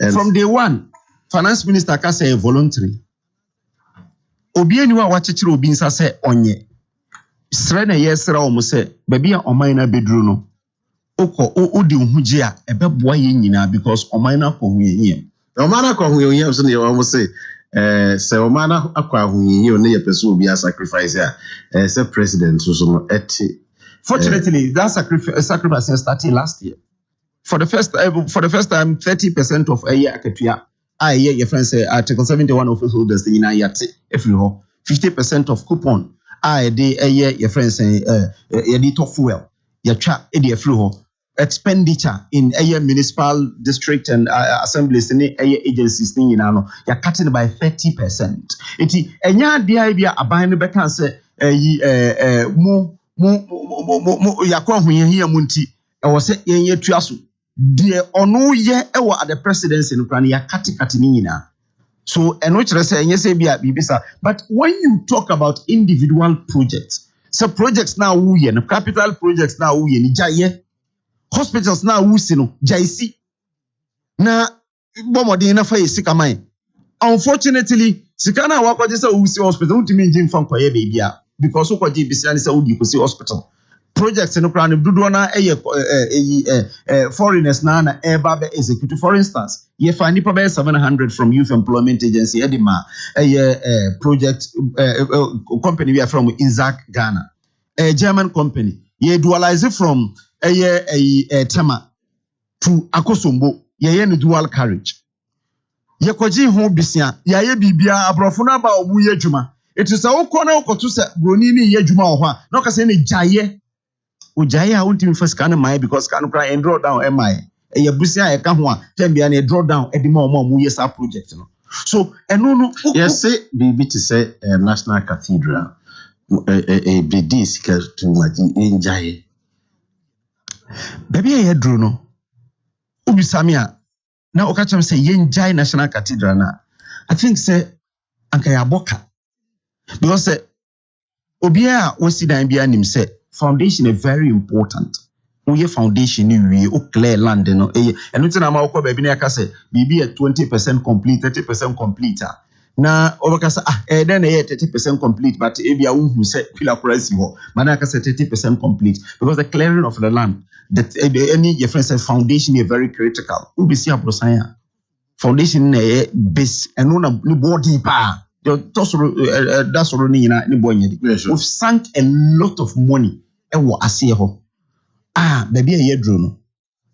And from day one finance minister can say voluntary obi eniwa wa chechire obi nsa say onye sre na yesra o mo say baby a oman na bedru no okọ odi huji a ebeboa ye nyina because oman na ko hu ye oman na ko hu ye so na o say say oman na akwa hu ye ne ye person obi a sacrifice a say president so no eti fortunately that sacrifice started last year for the first time 30% of a year akatua your friend say article 71 office holders the nyina yate every ho 50% of coupon your friend say ye to fuel ya twa e de free ho expenditure in municipal district and assemblies in agencies ni nyina no ya cutting by 30%. Iti enya dia bia aban no beka say mo yakwa hoyehia mu nti e wo say yenye tuaso de ono ye e wo at the presidency no plan ya katikati ni nyina so eno kire say enye say bia bibisa but when you talk about individual projects so projects now wo ye no capital projects now wo ye ni jaye hospitals now wo si no jaisi na bomodin na fa yesi kaman unfortunately sikana wakoje say wo si hospital utimi njin fa kwaye bebia because ukoje bisia ni say wo di ko si hospital projects no plan dodo na foreigners na eba be execute for instance ye find nipa be 700 from youth employment agency edima project company we are from Inzac Ghana a German company ye dualize from Tema to Akosombo ye ne dual carriage ye kwaji ho bisia ye bibia abrofo na ba omu ye dwuma it is a corner to say Bronini Yajuma, no Casani Jaye. Ujaya won't even first can my because can cry and draw down MI. A Yabusia Kamwa, Tembian draw down at the moment years our project. So, and no, yes, say, be to say, National Cathedral, a BD to my Jaye. Baby, I drew no. Ubi Samia. Now, Okacham say, Yen Jai National Cathedral. Na. I think, say, Ankaya Boka. Because, say, Obia was the Ibian him say, foundation is very important. We foundation, we clear land, and it's a Mako baby, I say, be at 20% complete, 30% complete. Now, Overcast, then 30% complete, but Abia who said Pillar Price, Manaka said 30% complete because the clearing of the land. That any your friends say foundation is very critical. Ubisi Abrosaya foundation base and no body pa. That's already we've sunk a lot of money. Ewo asiyeho. Baby a year drone.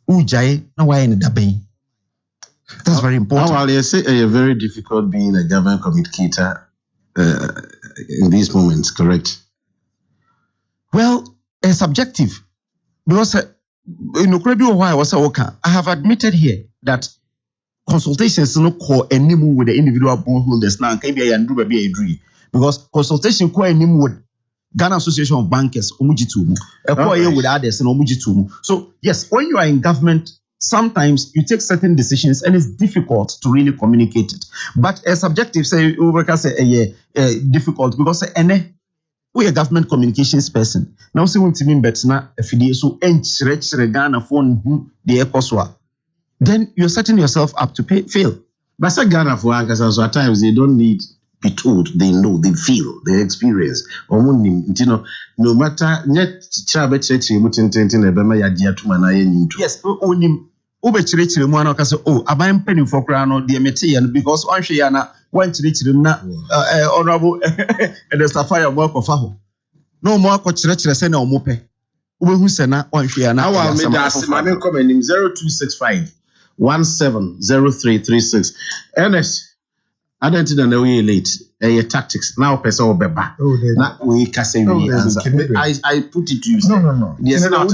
Ujai na why in the That's very important. While you say it's very difficult being a government communicator in these moments, correct? Well, it's subjective because. In I have admitted here that consultations no call any move with the individual bondholders now because consultation call any with Ghana Association of Bankers with others and so yes, when you are in government, sometimes you take certain decisions and it's difficult to really communicate it. But a subjective say difficult because we a government communications person. Now see what mean but na afidie so enchire Ghana phone the ekoswa. Then you're setting yourself up to fail. But say Ghana for ankasa so at times they don't need be told, they know, they feel, they experience. No matter net chabe church mutintin ebema ya dia tuma na ye nyinto. Yes, onim obechirechire mu ana kase aban mpani for kra no de mete ya because onhwe ya na wan chirechire na honorable the safari work of aho no mo akọchirechire se na omope obehu se na onhwe ya na awa me da asema come nim 0265 170336 ns identity na we late tactics now person obeba na we kase we answer I put it to you no yes now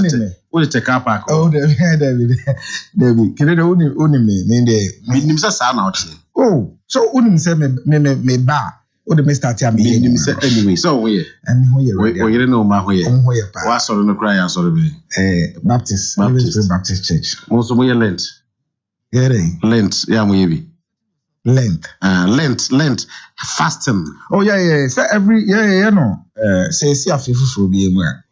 we take up back David kene uni me nim say sa na oche so uni say me ba o de me start am be nim say anyway so we we no ma ho ye wa sorry no cry and sorry be Baptist Church most we Lent Lent ya mo ye bi Lent fasting. Oh yeah. So every no. Say see afifu bi emu a.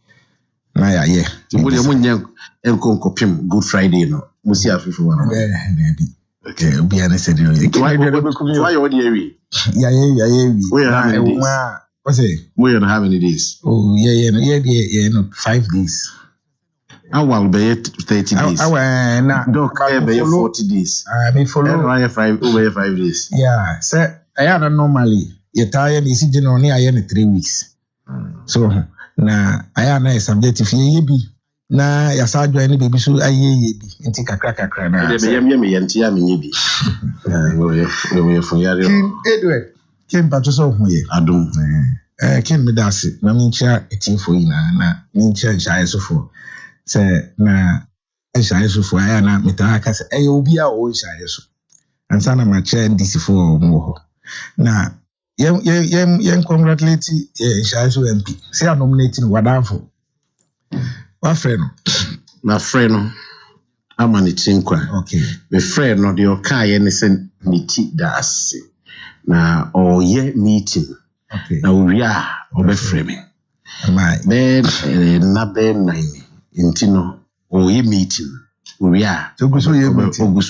Na ya. Mo de mo nya enkonkopim Good Friday no. Mo see afifu wa no. Okay, obi an say dey. Why you dey wi? Yeah. We are how many days? What say? We are how many days? Oh yeah, 5 days. I will be 30 days. Doc, I be 40 days. Me follow. I 5 days. Yeah, so I am normally. You tired? You see, only I am 3 weeks. So na I am na subjective. Ye be na ya sa join the baby so I ye be. Inti kakra na. Me yanti ya me ye be. We for yare. Edward. Ken pa to so hu ye. Adum. Ken me da se. Na me ncha etin for yi na me ncha ncha so for. Say na enshaye so for aya na metaka say obi a o enshaye so ansa na ma chair ndisi for mo na yen congratulate enshaye so MP say nominate no wadanfo wa friend na friend no amani chinkwa okay me friend no de okaye ne se miti dasi na oye meeting okay na we are obe framing my then na be 9 intino oye meeting we are oguso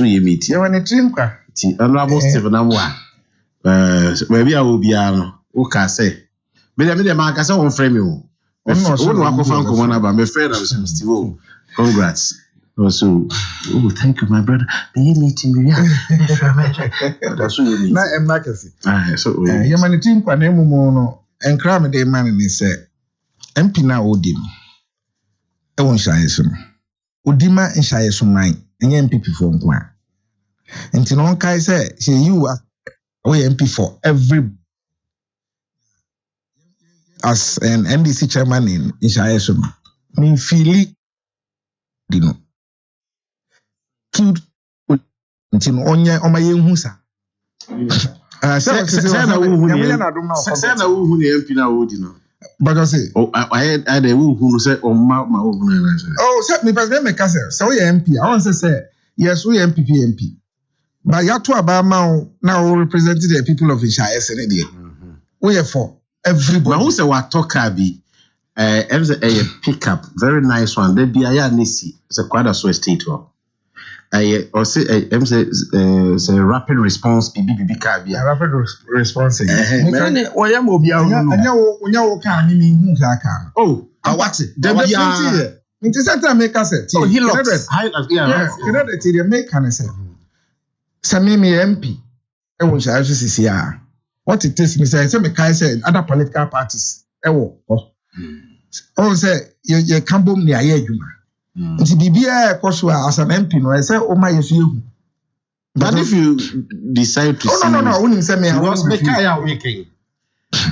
ye meeting ya wane trinkwa ti honorable Stephen Amwa maybe I will be no o ka say me dey ma ka say won frame o no akofa nkomo na ba me friend am Steve congrats also thank you my brother the meeting we are that's what you mean na emakasi so ya mane trinkwa na emumu no enkra me dey man ni say MP na odim ewon nshaye so odima nshaye so man enye MP for nkwa enti no kai say she you are MP for every as an NDC chairman in Ishayesuma, me feel killed until onye omaye husa. But I say, I had a who said, "Oh, my oh, set me past them, so we MP. I want to say, yes, we MP. But you two about now representing the people of Ishaya We are for everybody. But who say what talk be? A pickup, very nice one. There be a nisi. It's a quite a sweet state. Or say a rapid response. BBB car be a rapid response. Oh, what's it? It is that I make us say. Oh, he loves. Yeah, make can say. Samimi MP. What it is, Mr. Mekai said, other political parties. Oh, say, you can't boom near you. It's BBA as an MP, no, I say, oh, my, you. But if you decide to no, I wouldn't say me. I was Mekai making.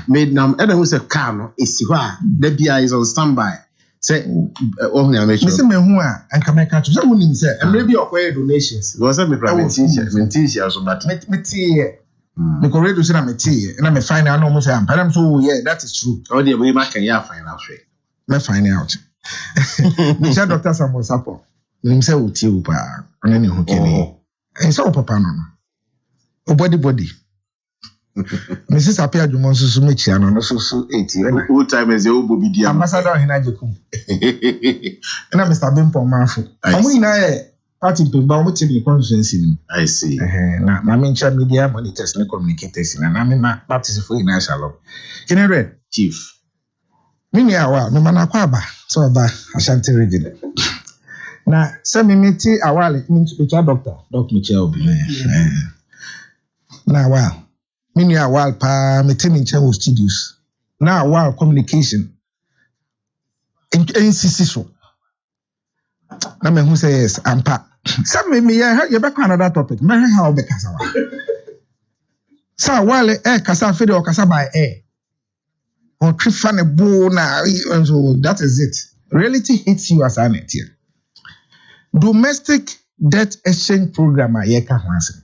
Made nam, and was a car, is the BI is on standby. Say, only I make sure. Mr. Mehua and can make a choice. I wouldn't say, and maybe acquire donations. Was that me private teacher, but me. Because radio said I'm a tea, and I'm a fine out almost. But I'm so yeah, that is true. Oh, dear, we might can find out. Me find out. Mr. Doctor Samuel Sapo. Himself with you, pa. And then who can and so papa no. Oh, body. Mrs. Apia Jumonsu Sumichiano, no so 80. What time is the old Bobby Ambassador Hinajakum? And I'm Mr. Bimpo Mafu. I'm in a party to Baumuti constituency. I see. Now, media monitors and communicators, and I'm in my parties for national. Can I read? Chief. Mini hour, no man aquaba, so about Ashanti region. Now, send me tea a while, Doctor Michel. Now, wow. Many a while pa maintaining channel studios. Now while communication. NCC so. Na me who say yes, ampa. Some me you back another topic. Me how be kasa wa. Sa while kasa fe de kasa by or trifa ne bo na so that is it. Reality hits you as an here. Domestic debt exchange program a ye ka ho ase.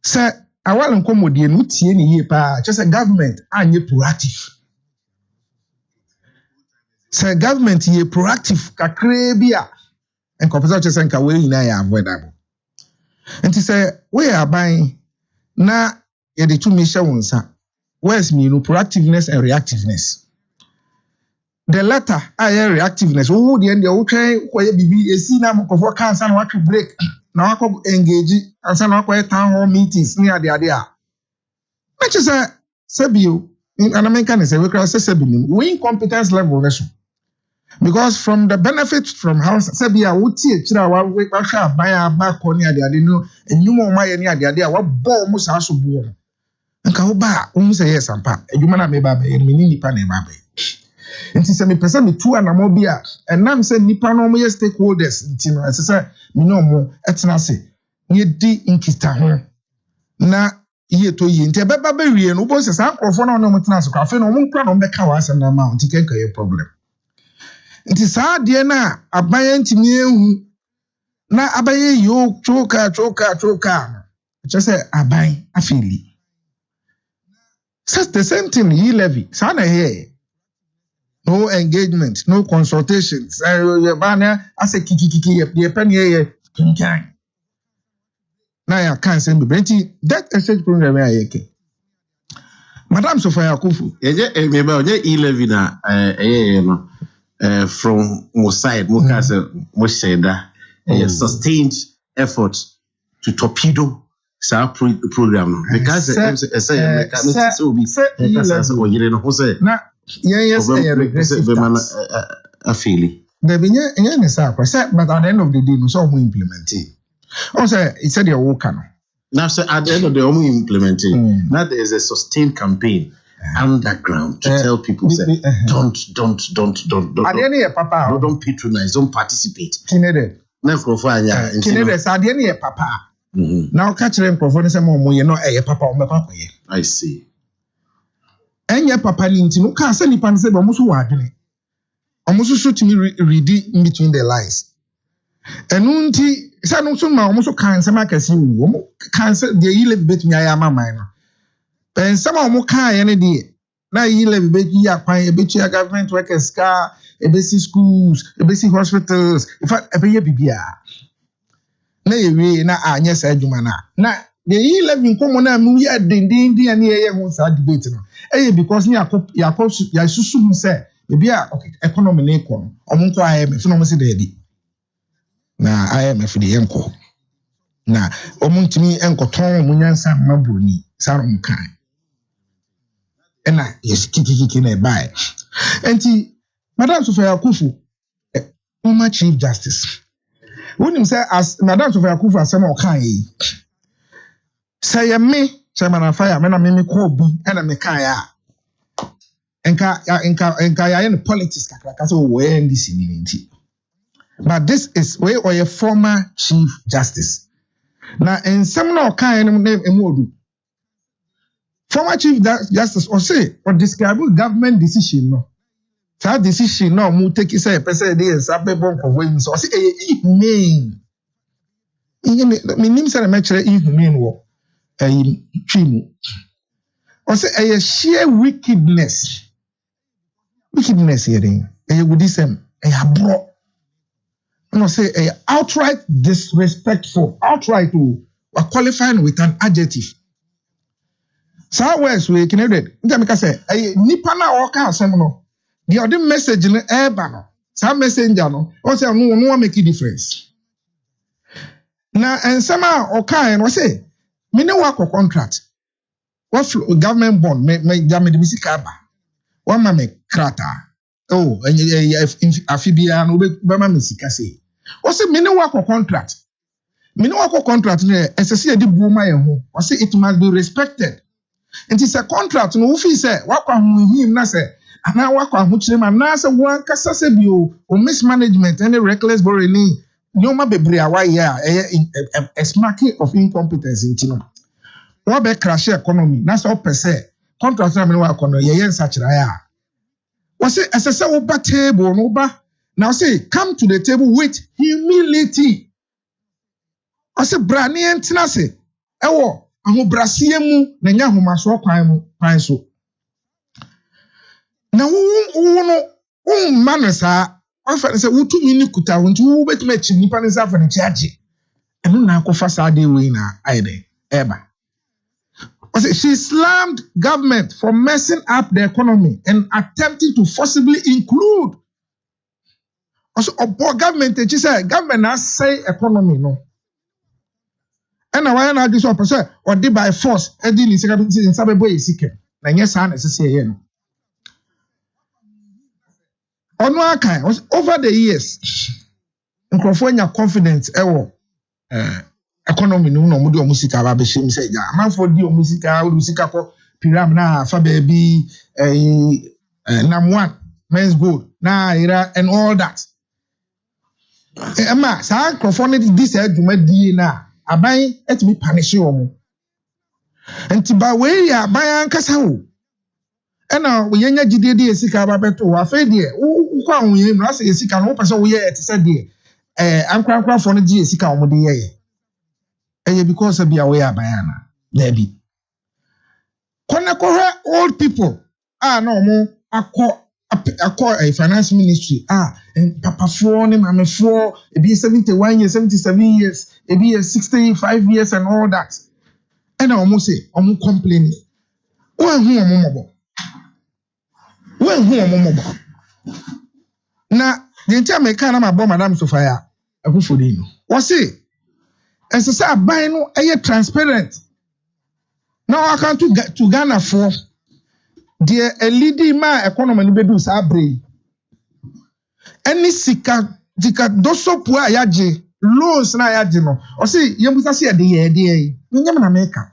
Sa awal nkomodie no tie ne yie pa just a government anye proactive. Say government ye proactive kakra bia enkoposa che senka we nyina ya avoidable. Enti say we are buying na ye de tumi hye wonsa. Where's me no proactiveness and reactiveness. The latter aye reactiveness wo de end wo twen koye bibi esi na mkofo cancer na what break na wako engage ansa na wako town hall meetings ni ade a which is a sebio in American say we cross sebinim we incompetence level nation because from the benefits from house sebia wuti ekira wa hwa aban aba ko ni ade no enyumo ma ye ni ade a wa bo mu sa so bo nka wo ba wo say yes ampa edwuma na me ba ba ye me ni nipa na ba ba nti se me pese me tu anamo bia enam se nipa no mo ye stakeholders nti no se se me no mo etena se ye di inkista ho na ye to ye nti beba ba wie no bo se sa nkrofo na no mo tena se kwa fe no mo nkra no beka wa asem na ma nti kenka ye problem nti sa de na abaye ntimi ehu na abaye yo choka just say abaye afili the same thing ye levy sa na here. No engagement, no consultations. Banner as a kiki, the penny here. Now I can't send me. That exchange program where Madame Sophia Kufu. From Mossad, Mosada, a sustained effort to torpedo our program because yes, regressive tax. There be any sacrifice, but at the end of the day, no so we implement it. Also, it said your work now, so at the end of the day, we implement it. Now there is a sustained campaign underground to tell people say, don't. At the end of papa, don't patronize, don't participate. Kinede. Kinede. At the end of papa. Now catch them performance more. You know, papa, I see. Enye papa ni nti no ka say nipa say bo mo so wa adwene. Omo so to me read in between the lines. Enu nti say no so ma omo so kan say makasi wu. Omo kan say de yi live bet me ayama man no. Ben sama omo kan ye ne de na yi live bet yi akwan e bet government workers ka e besi schools, e besi hospitals, in fact e be ye bibia. Na ye we na anya sa adwuma na the 11 komo na mu ya dendin ani ye ho sa debate no because ni ya susu mu say bia economy na ekọ omo nko IMF no mo se dey na IMF de enko na omo ntimi enkoton omo nyansa mabuni sa no kan na yes kiki na buy enti Madam Sofia Akufo former chief justice wonim say as Madam Sofia Akufo asem o kan yi say me chairman afire me na me call bi na me kan ya enka ya in politics kakra so we NDC ni nti but this is we or a former chief justice na ensem na o kan no emu odu former chief justice or say or describe government decision no that decision no mu take say person dey sabe bon for we so say inhumane me nim say na me kire inhumane wo trimu or say a sheer wickedness here a goodism a bro no say a outright disrespectful outright to qualifying with an adjective so words we connected nta say a nipa na o ka asem no the other message no eba no some messenger no o say no make a difference na ensema o ka no say me ne wa contract what government bond me jam de bisika ba one ma me krata oh afibia no be ma me sika say o say me ne wa contract ne esese de bu ma ye ho o say it must be respected and it's a contract no fi say wakwa ho him na say ana wakwa ho kire ma na say wan kasa say bi o mismanagement any reckless borrowing nyoma bebre awa ye a smacking of incompetence intino what be crash economy na so per se contract na me wa kono ye nsa kira ya what say asese wo ba table no ba now say come to the table with humility I say brani entina say ewo ahobrasie mu na nya homaso kwan so na wo manasa ofa say wo tumi ni kuta wo nti wo betuma chi nipa ne sa fa ne chiaje enu na akofa sa de we na aide eba she slammed government for messing up the economy and attempting to forcibly include also government she said government has say economy no and why na this one say or did by force e di ni sika in sabebo yesike na nya sa na sese ye no onu akan over the years nkrofo nya confidence ewo economy no mo de o musika ba be shim say ja amanfo di o musika o musika ko piram na fa ba bi nam one men's gold na ira and all that ema sa nkrofo ne this adwuma die na aban etimi punish wo enti ba we ya aban ankasa wo ena wo yenya gidie de esika ba beto wa fe de wo kwa wo yen no ase esika no wo pese wo ye etese de ankra fo no die esika wo de ye because be away abayana there be kona old people no mo akọ a finance ministry papa for ne mama for e be 71 years 77 years e be 65 years and all that and omo say omo complain when hu omo mobo na the ntia me kan na ma bo Madam Sofia Akufo dey no what say and so say aban no transparent now I can to Ghana for the leading ma economy no bedu sa abre any sika dika doso po ayaje loans na ayaje no o say yemusa say de nyam na meka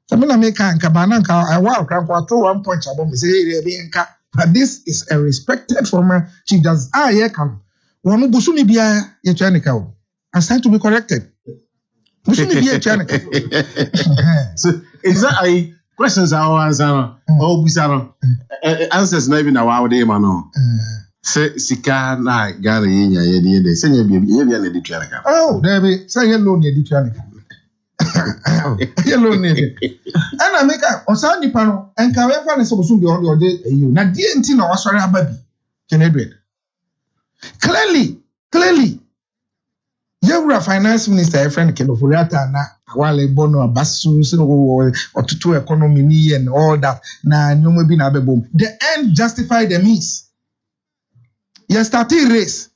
so me na meka nka ba na nka awa kranko to 1 point abom say be nka but this is a respected former chief justice ye kan wonu busumi bia ye twanika o and stand to be corrected. So is that questions are answer. Oh, Busano. Answers maybe now our day, man. Say, Sika, na Gary, ye send you be an editor. Oh, there be say hello near the training. Hello near. And I make a Osani panel and can ever find some soon the day you. Now, dear Tina was sorry, baby. Can I do it? Clearly. You are finance minister, a friend Keno Furiata, na Wale Bono, Basu, or to economy and all that. Na Nyomo bin Abebo. The end justify the means. You start a race.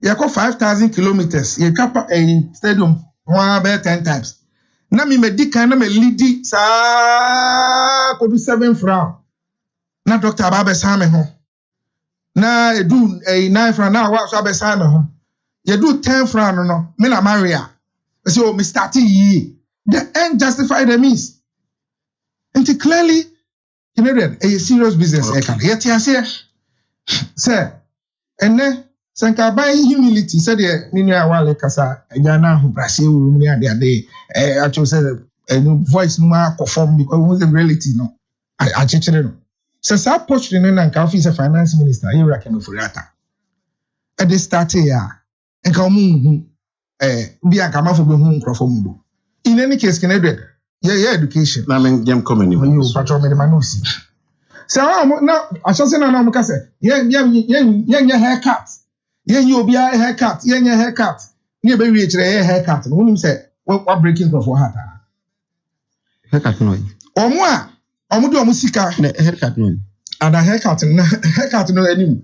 You go 5,000 kilometers. You cap a stadium 10 times. Na me medica na me lidi sa ko do 7 francs. Na Dr. Ababe Same ho. Na do a 9 francs na wa so Ababe Same ho. You do 10 francs no. Me na Maria. So me starting ye. The end justify the means. And clearly, you know that a serious business. Yet you say, and then Sanka by humility said, Nina Wale Casa, and Yana who Brazil, the day, actually said a voice no perform because it was a reality. No, I checked it. So, South Portugal and Coffee is a finance minister, you reckon of Furiata. At the start here, and come be a come for home performable. In any case, can I do it? Yeah, education. I mean, them coming in. You patrol me the manusi. So now, I shall say, no, I'm going to say, yeah, haircut. Yeah, you'll be a haircut. Yeah, haircut. Near be reach a haircut. And when you say, what breaking for her? Haircut no. Or more. Or more do a musica. Haircut no. And a haircut no any.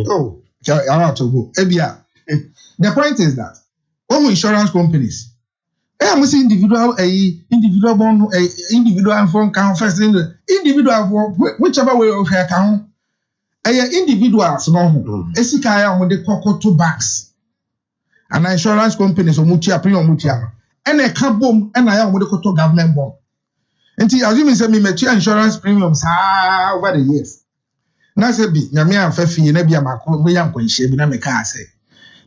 Oh, I have to go. Ebia. The point is that all insurance companies, I must say individual bond, individual phone count first, individual whichever way of hair count. Individuals no. Esikaya on the cocoa to banks. And insurance companies or mutia premium mutia. And a cabom and I am with the cocoa government bond. And assuming say me met insurance premiums over the years. Now say be Yamia Fefi and Ebia Mako, William Quinche, Binamica say.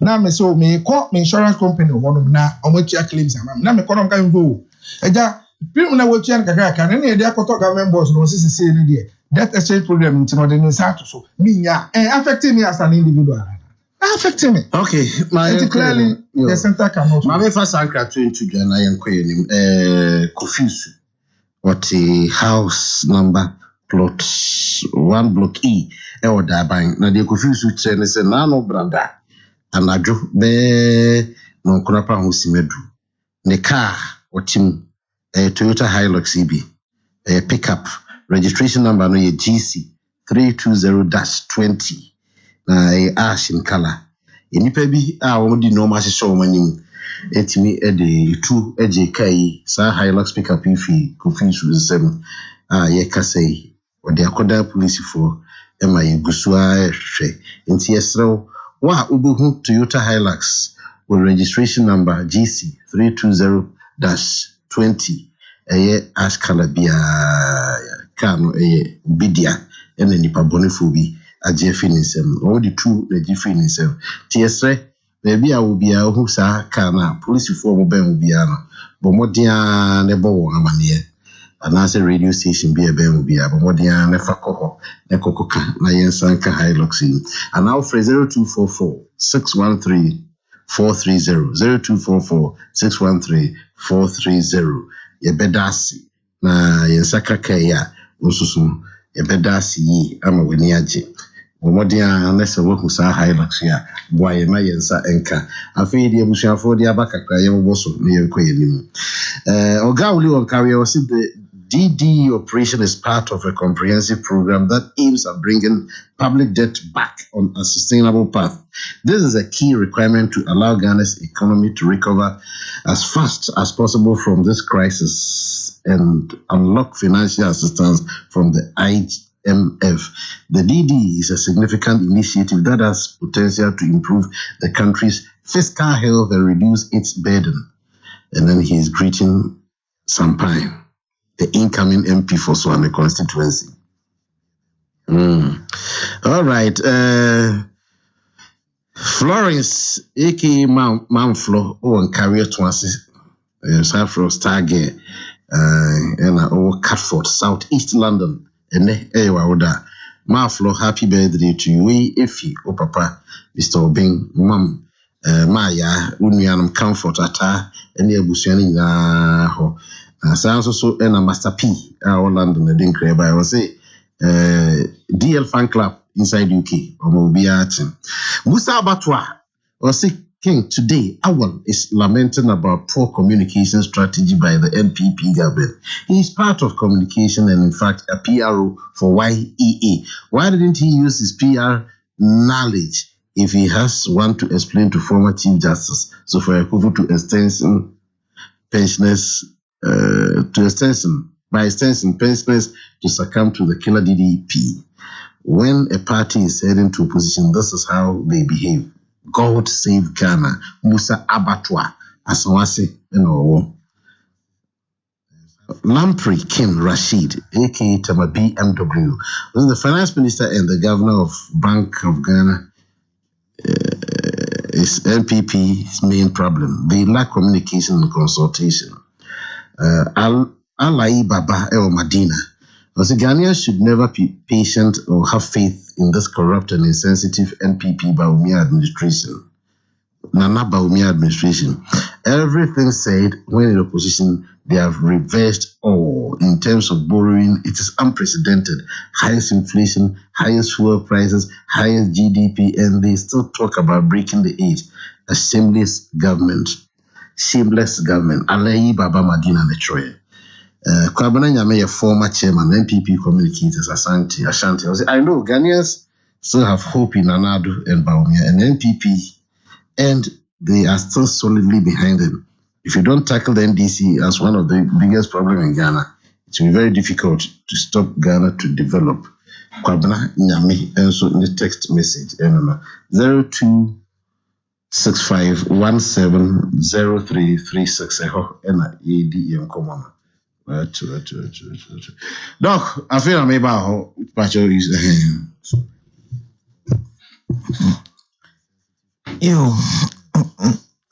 Now me so me call me insurance company one of na omotia claims am. Now me call them can go. Eja people na wo tia nkaka kan na e dey akoto government boss no sisi say ni dey. That exchange program in no dey no start so. Me nya affecting me as an individual. Affecting me. Okay, my clearly the center cannot. My first anchor to into Ghana and Queen confuse what the house number plot 1 block E or da bank. Now they confuse with say na no branda. Anadwo be no kunapa ho simedu ne car otim Toyota Hilux EB pickup registration number no ye GC 320-20 na ash in color enipa bi a wo di no ma hyehyɛ wo manim etimi de tu eje kai sa Hilux pickup ifi confuse nsem ye kasai wo de akoda police for ema ye gusua hwehwe enti yesrew wa ubuhu Toyota Hilux with registration number GC 320-20 ash color bia kano bidia ene nipa bonifo bi agye finisem o di two na gi finisem tiesre baby a obi a hu sa kana police for mo ben obi a no bo modia ne bo wo amane anase radio station bi ebe obi a bo modia ne fa koho ne kokoka na yensanka Hilux and now for 0244-613-430 0244-613-430 yebedasi na yensaka kaya osusu yebedasi yi ama wani aje momodia na se wo husa Hilux ya boa ye ma yensa enka afei de abusuafo de abakakra ye boso ne yenkoyenim oga uli on carry o see the DD operation is part of a comprehensive program that aims at bringing public debt back on a sustainable path. This is a key requirement to allow Ghana's economy to recover as fast as possible from this crisis and unlock financial assistance from the IMF. The DD is a significant initiative that has potential to improve the country's fiscal health and reduce its burden. And then he's greeting Sampaio, the incoming MP for Swami constituency. All right. Florence, aka Manflo, on career twice. Safro Stargate. and over Catford, South East London, and Ewa Maflo, happy birthday to you, Effie, O Papa, Mr. Obing, Mum, Maya, Unianum Comfort Ata, and the Busiani ho. Sounds also and a Master P, our London, I didn't crave. I was say, DL fan club inside UK, or Mobiatin. Musa Batwa, or say, King, today, Abon is lamenting about poor communication strategy by the NPP government. He is part of communication and, in fact, a PRO for YEA. Why didn't he use his PR knowledge if he has one to explain to former Chief Justice? So, for Akoko to extension, pensioners, by extension, pensioners to succumb to the killer DDP. When a party is heading to opposition, this is how they behave. God save Ghana. Musa Abatwa Asawase Enowo. Lamprey Kim Rashid, aka Tama BMW, was the finance minister and the governor of Bank of Ghana. Is NPP's main problem. They lack communication and consultation. Alai Baba El Madina. Also, Ghanaians should never be patient or have faith in this corrupt and insensitive NPP Bawumia administration. Nana Bawumia administration. Everything said when in opposition, they have reversed all. In terms of borrowing, it is unprecedented. Highest inflation, highest fuel prices, highest GDP, and they still talk about breaking the age. A shameless government. Shameless government. Alai Baba Madina Netroye. Kwabena Nyame, a former chairman, NPP communicators, Ashanti. I know Ghanaians still have hope in Nanado and Bawumia and NPP, and they are still solidly behind them. If you don't tackle the NDC as one of the biggest problems in Ghana, it will be very difficult to stop Ghana to develop. Kwabena Nyame, also in the text message, 0265170336. And ADM common. Doc, I feel I'm able to use Yo,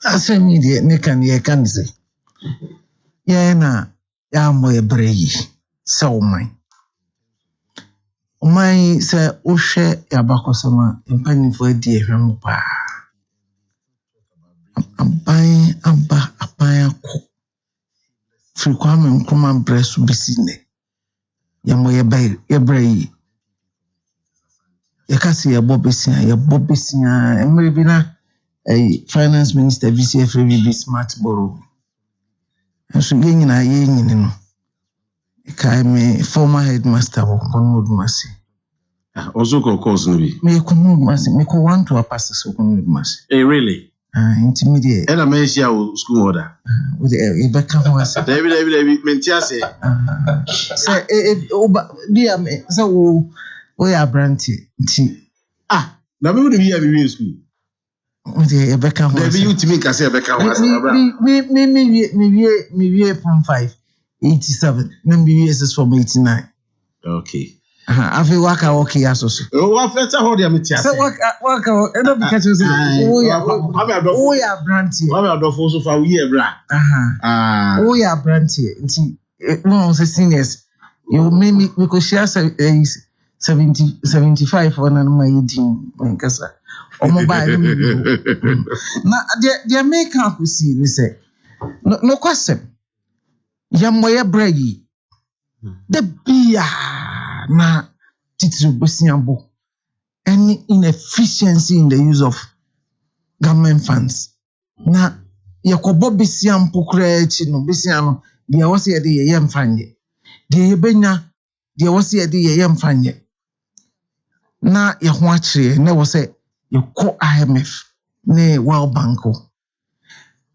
I say media, Nikan, ye can say. Yana, Yamoy Bray, so mine. My say, Ushe Yabakosama, and penny for a dear Rampa. I'm buying a buying cook. Frequent common breast to be seen. Yamoy Bray. You can see a Bobbesia, and maybe not a finance minister, VCF be smart borrow. And so, yin and I, you know, a former headmaster of Conwood Massey. Also, cause me. Me Conwood Massey, me go one to a pastor so Conwood Massey. Eh, really? Intermediate. And I may see our school order. With the Rebecca was David, Mentiase. Say, dear me, so we are brandy. Ah, now we would be in school. With the Rebecca was. Maybe you to make us say Rebecca was. Me from 587. Maybe years from 89. Okay. I feel work okay as also. Oh, what better hold you with So work and not because you say, oh, yeah, brandy. What about the force of our year, bra? Oh, yeah, brandy. No, the seniors. You made me because she has 75 for my eating. Or mobile. Now, their makeup we see, they say, no question. Yamoya Bragi. The beer. Na titiri besiambo any inefficiency in the use of government funds na yakobo besiampo krechi no besiano dia wose ye de ye mfanye dia yebenya dia wose ye de ye mfanye na ye ho akire na wose ye ko IMF ne World Bank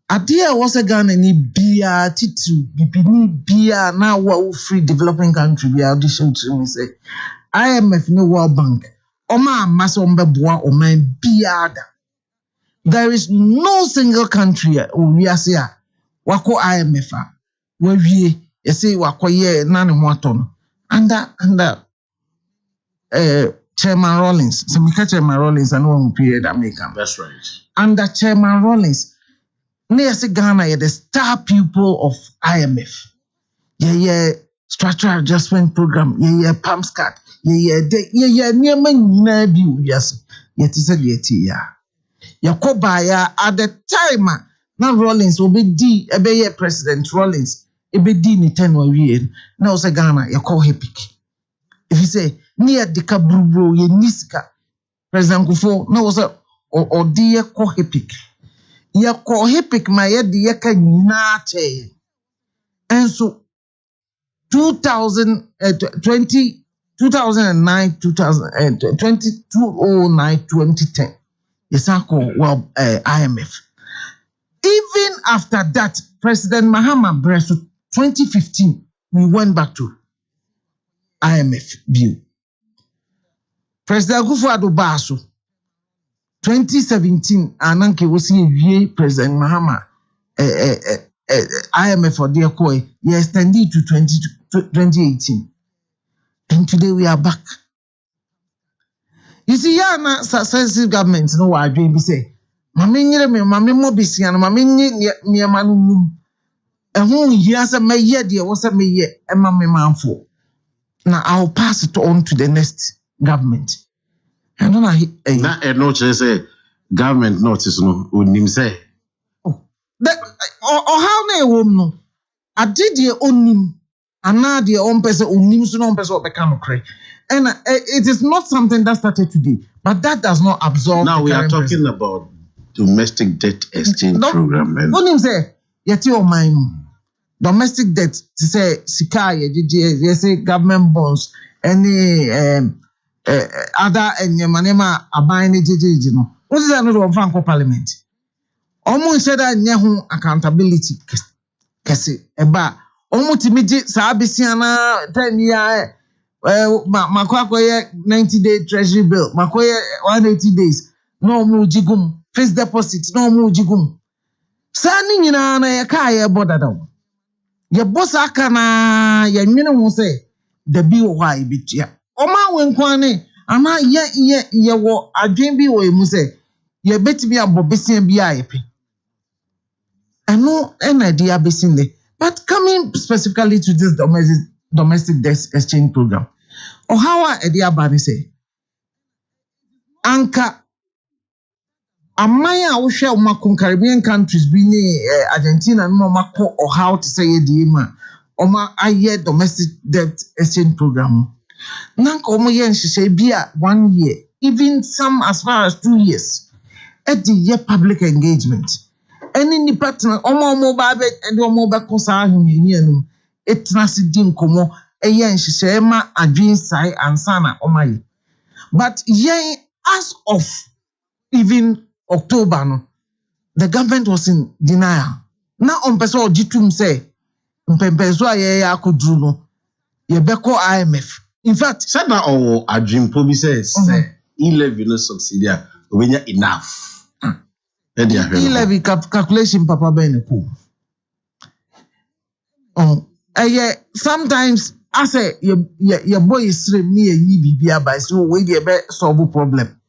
Adia was a Ghana ni bia titu bibini bia na wa free developing country bia audition to me say IMF no World Bank oma masa ombeboa oma bia da. There is no single country we are say wako IMF we wie you say wako ye na ne ho ato under Chairman Rawlings. So me catch Chairman Rawlings and one period American. That's right. Under Chairman Rawlings Near Ghana, you're the star pupil of IMF. structural adjustment program, PAMS card, nearma nyina bi wiase. Yet is a yeti ya. Yakobaya at the time na Rollins obedi ebeye President Rollins ebedi ni 10 wawie na o se Ghana yako hepic. If you say near the kaburo ye niska President Kufo na o se odi yako hepic. Yako hepic ma ye de yaka nyina che. And so 2009 2010 yes IMF. Even after that, President Mahama Bresu 2015 we went back to IMF view. President Akufo-Addo Baso 2017 ananke wosi President Mahama IMF for their koi extended to 2018. And today we are back. You see, na successive government no wa adwen bi say, mame nyere me mame mo bisia no mame nye manu num. Ehun hia say meye de wo say meye e mame manfo. Now I'll pass it on to the next government. And then I na no say government notice no onim say. Oh, that or how na wom no. Ade de onim ana de on person onim so no person obeka no kre. And it is not something that started today, but that does not absolve. Now we are talking about domestic debt exchange program. Onim say yeti o man domestic debt to say sika ye say government bonds any other manema aban ni jeje no. What is that no do fan parliament? Omo say that nye ho accountability kese eba omo timiji sa abisia na 10 year makoye 90-day treasury bill makoye 180 days no mu jigum fixed deposit no mu jigum sani nyina na ye ka ye bodada ye boss aka na ye nwene ho se da bi wo ha ibitia oma wenkwan ne ama ye wo adwen bi wo emu se ye betimi abobesia bi ayepe eno na dia besinde. But coming specifically to this domestic debt exchange program, or how Edia Bani say, Anka Amaya Osha Makun Caribbean countries being Argentina and Momako or how to say Edima, Oma Aye domestic debt exchange program. Nanka Omoyen she say bia 1 year, even some as far as 2 years, at the year public engagement. Any partner omo babe and omo ba kosa ahunye no etnasi din komo eyen hihye ma adwen sai ansana omaye. But yen as of even October no the government was in denial. Na on person ojitum say mpempezo aye akoduru no ye beko IMF. In fact said na o adwen po bi says e-levy no subsidy obenya enough. E-levy calculation papa ben ko. Sometimes I say your boy is stream me yi bibia by so we dey be solve problem.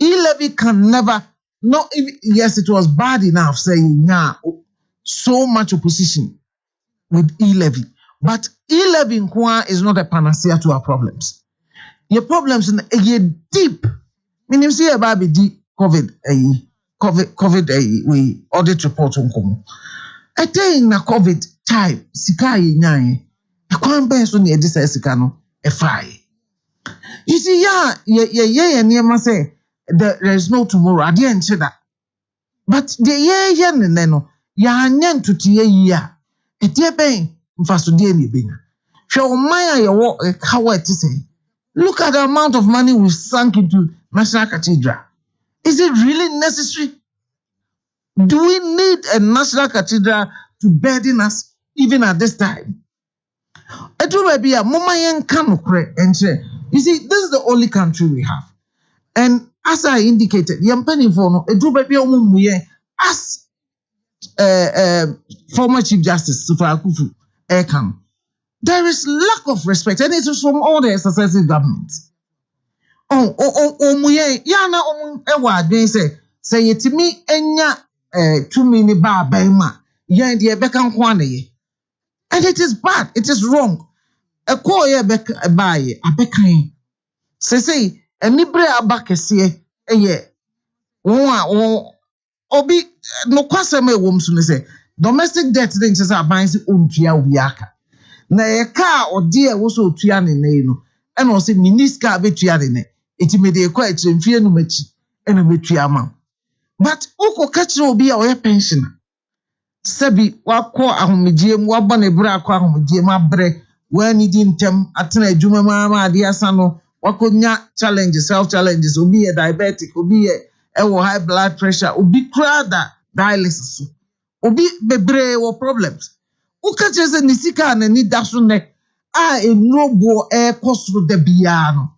E-levy can never not even, yes it was bad enough saying so much opposition with e-levy, but e-levy is not a panacea to our problems. Your problems in deep. Meaning see about the COVID we audit report on komo. I tell na COVID time sika ye nyan. E kwan ben so na e disa sika no e fry. You see ye niema say there is no tomorrow. I didn't say that. But the ye no ya nyan tutie yi a e tie ben mfaso de ni benya. Hwe o man ya wo how it say. Look at the amount of money we've sunk into National Cathedral. Is it really necessary? Do we need a National Cathedral to burden us even at this time? You see, this is the only country we have. And as I indicated, as former Chief Justice Sufa Akufu Ekam, there is lack of respect, and it is from all the successive governments. Say yetimi enya 2 mini ba ma yen de beka nkwa na ye And it is bad. It is wrong. A call ye buy a bekan. Say, a nibre abakese, a ye. Obi, no kwaseme womsun say, domestic debt things is a binds untia wiaka. Na ye car or dear was so triani no, and also miniska betriane. It may be quite fear no mechi and a metriama. But Oko catch will be our pensioner. Sebi wako ahomediem wabane bra akwa ahomediem abre when intem atena adwuma mama ade asano wakonya challenges self challenges obi a diabetic obi a high blood pressure obi krada dialysis obi bebre wo problems uka cheze nisika na ni daso ne a enobo kosoro da bia no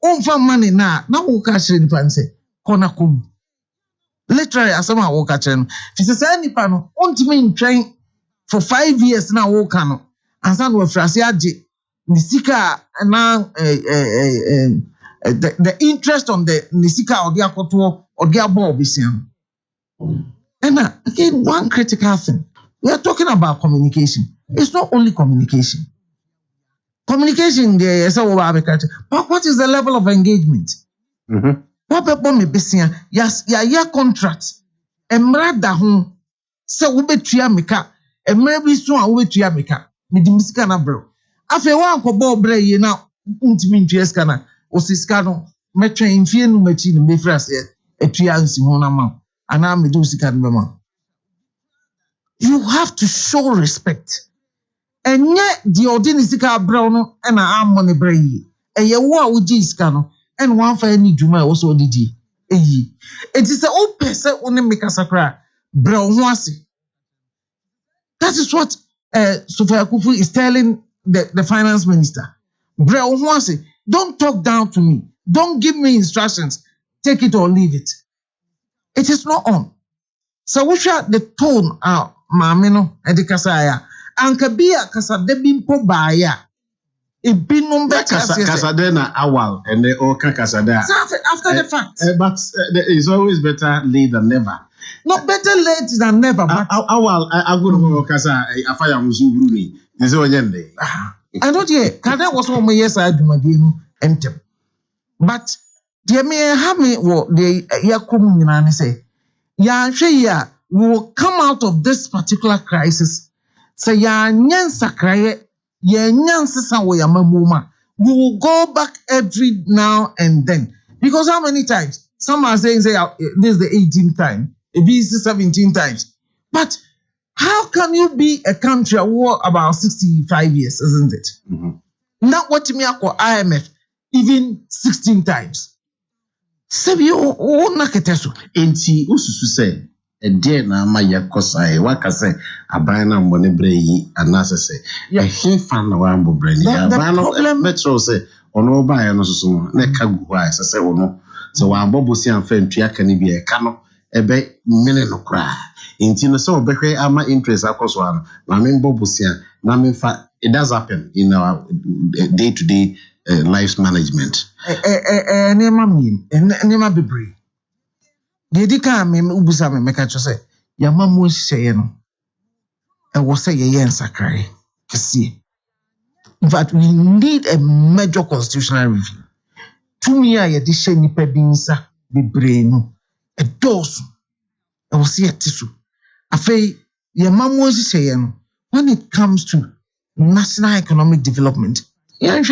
onfa mane na uka chire nipa nse kona kom literally asama woka chire no fi se nipa no ontimi ntwen for 5 years na woka no ansa no afrase age nisika na the interest on the nisika odi akoto odi abo obisian. And again, one critical thing, we are talking about communication. It's not only communication. Communication there is all about agriculture, but what is the level of engagement? What people may be saying, yes, yeah, contract. Emrada home, so we be triamika, and maybe soon we triamika, with the Miskana bro. After one kobo bre, now, intimate Tiescana, or Siscano, Metro in Fienu Machine, Mefras, a trians in one amount. And I'm a you have to show respect. And yet, the ordinary sika brown and I'm money bray. And ye wa uji scano, and one for any juma also did ye. It is the old person only make us a cry. Brown wasi. That is what Sophia Kufu is telling the finance minister. Brown wasi, don't talk down to me. Don't give me instructions. Take it or leave it. It is not on. So we shall the tone out, mamino, and the kasaya. And kabia kasadebi mpo baya. Ibinombe kasadena awal and the oka kasada. After the fact. But it's always better late than never. Not better late than never. But awal aguno kasa afaya muzuruni. This is oyende. I don't hear. Kada was one more years I do my game entem. But dear me have me what the yakum yinani say. Ya ya we will come out of this particular crisis. Say ya nyansa kraye ya nyansa sa we yamamuma. We will go back every now and then. Because how many times? Some are saying this is the 18th time, it is 17 times. But how can you be a country war about 65 years, isn't it? Not what me call IMF, even 16 times. Sebi o naketeso enti ususu se ede na ma yakosai wakase aban na mbone breyi anase se he fan na wa mbo breni aban no metro se ono ba ya no susu na ka gu ha se wono se wa mbo si anfa ntua ka ni bi e ka no ebe mene no kra enti no se obehwe ama interest akoso ano na me mbo bosi an na me fa it does happen in our day to day life management. Nema mean, nema bebre. Dedika me ubusa me meka cho say, ya mamu hye no. E wo say ye nsakrai. Kesi. In fact, we need a major constitutional review. To me a ye de hye nipa bi nsa bebre no. E dosu. E wo say etisu. Afei ya mamu hye no. When it comes to national economic development, next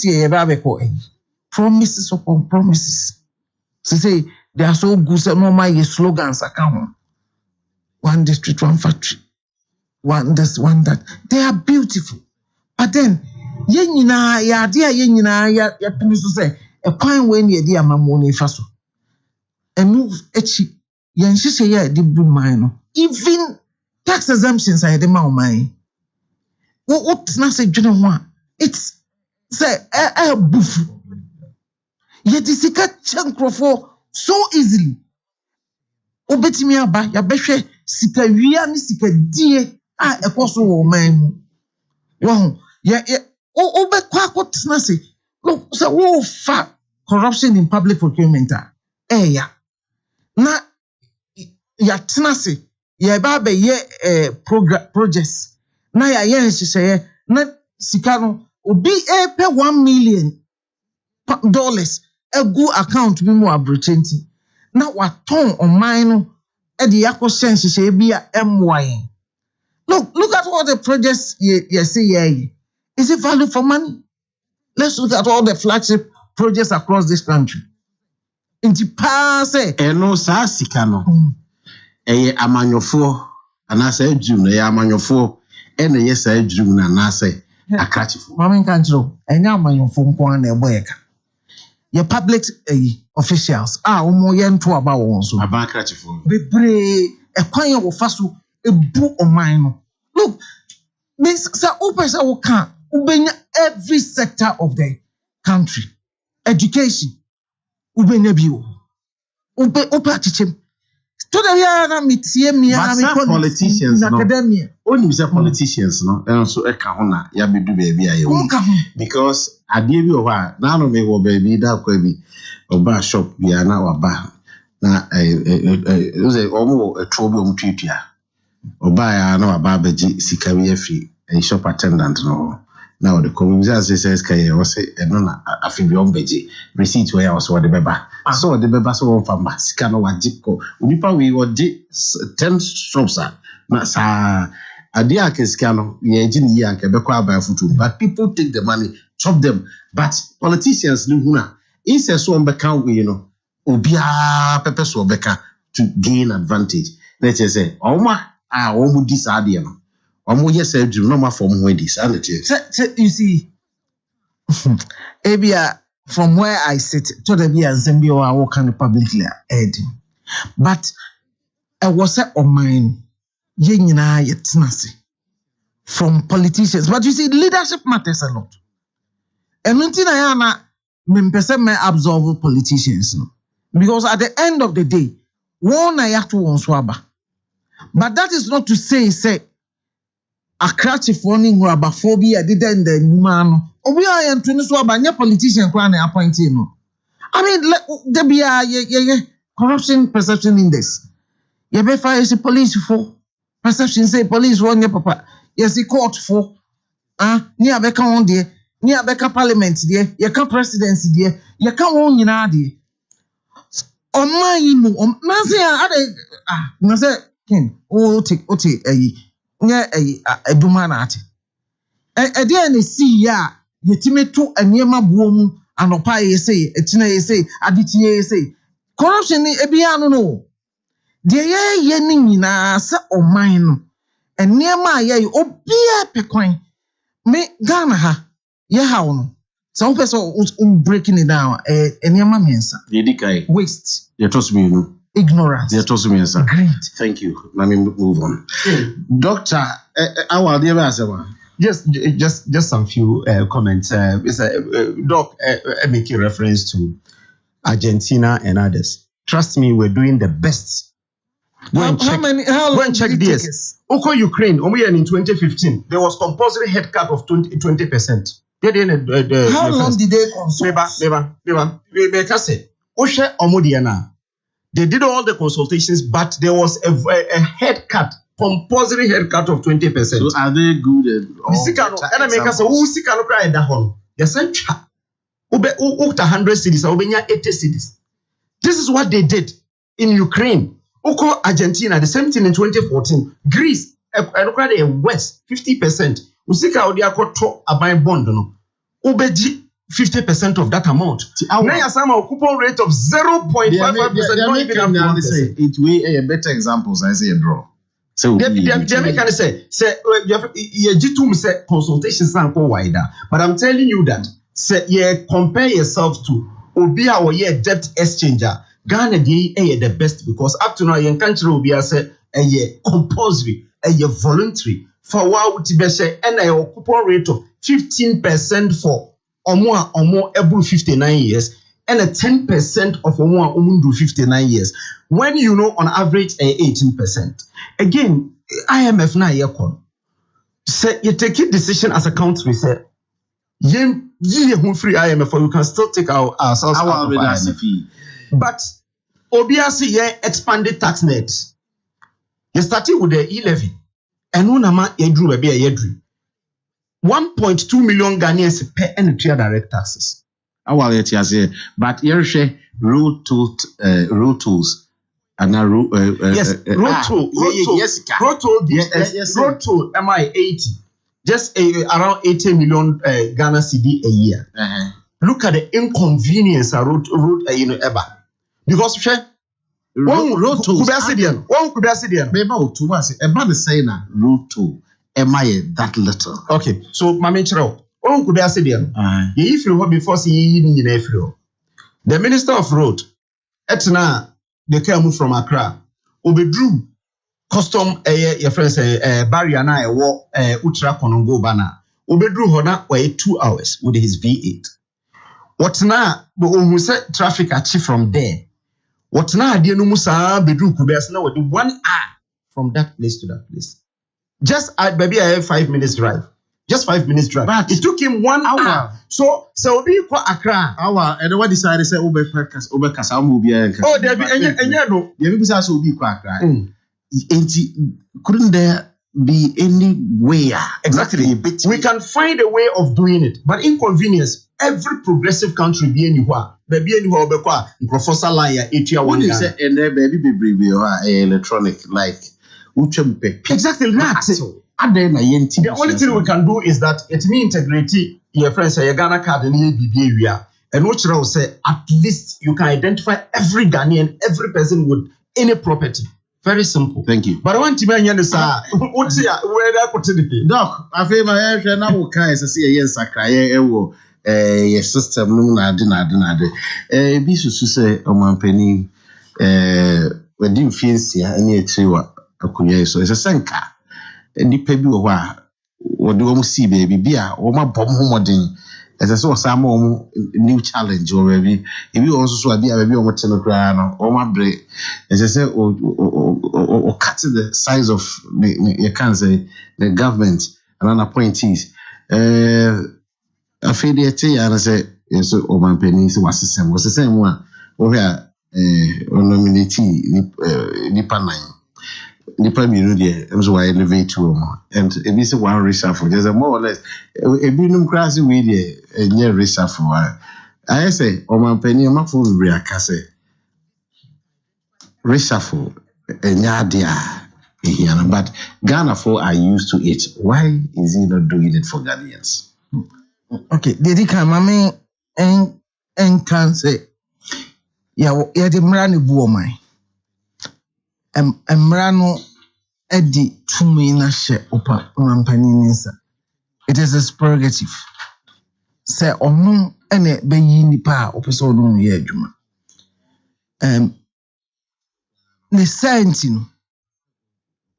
year promises upon promises. So say they are so good that normal slogans account. One district, one factory, one this, one that. They are beautiful. But then ya pinisu say a coin when ye dear mamoni faso. And move echi yen shise ya di bu mine. Even tax exemptions are the man. What's not say general one? It's say a boof. Yet is a chunk for so easily. Obetimi aba ya behwe sika wia ni sika die a ekoso man. Wow, ya obekwa kwotna say look say wo fa corruption in public procurement ya. Na yɛatena yɛba bɛyɛ projects na yɛayɛ nhyehyɛeɛ na sika no obi pay $1 million egu account bi mu abrɔkyɛ nti na watɔn ɔman no de yakɔhyɛ nhyehyɛeɛ bi a ɛmmoa yɛn. Look at all the projects you see here. Is it value for money? Let's look at all the flagship projects across this country. Inti pa say eno saa sika no amanyofo anasa adwum na amanyofo ene ye saa adwum na anasa akrachifo. Mama nkanchiro enya amanyofo nko na ebo yeka. Ye public officials omo ye nto aba won so. Aba akrachifo. Bebre ekwan ye wo fa so ebu oman no. Look, this opesa wo kan ubenya every sector of the country. Education ubenya biwo. Ope achichem. To the na mitie mi politicians no academia. Only say politicians no and so eka ho na ya bedu baby aye. Because ade bi o ha na no me wo baby da kwa bi oba shop bi na waba na say omo etro bi omtwetwa oba ya na waba beji sika bi afi shop attendant no. Now the community says kay o say eno na afi bi ombeji receipt where was what the beba so the beba so from sika no wajiko unipa we oje 10 shops na sa ade akesika no ye ji ni ya ke be kwa buy food but people take the money chop them but politicians no huna inse so on beka we obia pepe so beka to gain advantage let's say oma omu di sa ade no omo yes dream no ma form when this sanity. You see, Abia, from where I sit, to the Bia and Zambia, I walk on publicly, but I was on mine, yena yet nasi from politicians. But you see, leadership matters a lot. And until I may absorb politicians, no? Because at the end of the day, one I have to one swaba. But that is not to say, akrachifo ni ngurabaphobia didn't the man obi aye ntuni so abanya politician kwa na appointee no. I mean there be a corruption perception index. You be fire is police for perception say police run your papa. Yes court for ni abeka on there ni abeka parliament there you can presidency there you can won nyina there. Oman yi mu na say na say ken o take nye eduma na ate ede na si ya yetime to aniema buomu anopa yese etina yese aditie yese corruption ni ebia no de ye ni nyina sa oman no aniema ye obia pekwan me Ghana ha ye ha no so person breaking it down aniema mensa yedikai waste you trust me no ignorance. Great. Thank you. Let me move on. Doctor, just some few comments. Doc, making reference to Argentina and others. Trust me, we're doing the best. Go and check this. Oko Ukraine, in 2015, there was compulsory head cut of 20%. How long did they consult? They did all the consultations, but there was a head cut, compulsory head cut of 20%. So are they good at 100 cities, 80 cities. This is what they did in Ukraine. Oko Argentina, the same thing in 2014. Greece, West, 50%. Usika odiako to abay bond no. Ubeji 50% of that amount. Now you have a coupon rate of 0.55%. It will a better examples. I say a draw. So they can say you say consultations are wider. But I'm telling you that say compare yourself to Obia or debt exchanger. Ghana the best because up to now your country will be say compulsory, voluntary for what be say and a coupon rate of 15% for or more every 59 years and a 10% of do 59 years. When you know on average 18%. Again, IMF na yekon. Say you take a decision as a country, say ye free IMF or you can still take ourselves out of IMF. But obviously, expanded tax net. You started with the E11. And one ama yedru baby yedru. 1.2 million Ghanaians pay any direct taxes. Our but here road tools and road yes, road toll. Yes, road toll. MI 80, just around 80 million Ghana cedi a year. Look at the inconvenience a road ever because one road toll. One could be accident. Maybe to us about the saying road toll. MI that little. Okay, so Mami Chiro, one could be accident. If you before seeing in April, the Minister of Road, Etna. They came from Accra. Obedru custom your friends barrier na walk Ultra Konongo bana. Obedru hona way 2 hours with his V8. What na who said traffic achieve from there? What na dear no musa bedru kubes na with 1 hour from that place to that place. Just maybe I have 5 minutes drive. Just 5 minutes drive. But it took him 1 hour. So we go Accra. Hour and what decided to say Obekas Mubia. Oh, there be any no. There be also be Accra. Couldn't there be any way? Exactly. We can find a way of doing it. But inconvenience, every progressive country be anywhere. Baby anywhere Obekwa, Professor Laya, 81. You say and there baby electronic like Uchempe. Exactly that. The only thing we can do is that it means integrity. Your friends say Ghana card and BBA. And what you say, at least you can identify every Ghanaian, every person with any property. Very simple. Thank you. But I want to mention this. What's here? Where that opportunity? Doc, I feel my hair now. Okay, so see a yes, I cry. Your system, no, I didn't. Be so say, my penny. We didn't fancy any tree. So it's a senka. Nipa bi wo hɔ a wɔde wɔn si baabi bi a wɔn abɔ ho modern ɛsɛ sɛ wɔsan ma wɔn new challenge wɔ baabi ebi wɔn nso so abi a baabi a wɔn te no koraa no wɔn abrɛ ɛsɛ sɛ o cut the size of you can say the government and an appointees afei deɛ ɛte yɛ ana sɛ yɛsɛ ɔman panin sɛ wasesɛm mu a wɔhwɛ a ɔnominate nipa 9 nipa mienu de em so why elevate to and e be say one reshuffle just more or less e be num class we de enye reshuffle I say o man pani ma fo we aka say reshuffle enya de a but Ghana for are used to it. Why is he not doing it for Ghanaians? Okay, did come mama and can say ya de mra ne bu o man Emrano edi tumi na she opa mampani nisa. It is a prerogative. Say onu ene beyi nipa opeso onu ye adwuma. Ne sentino.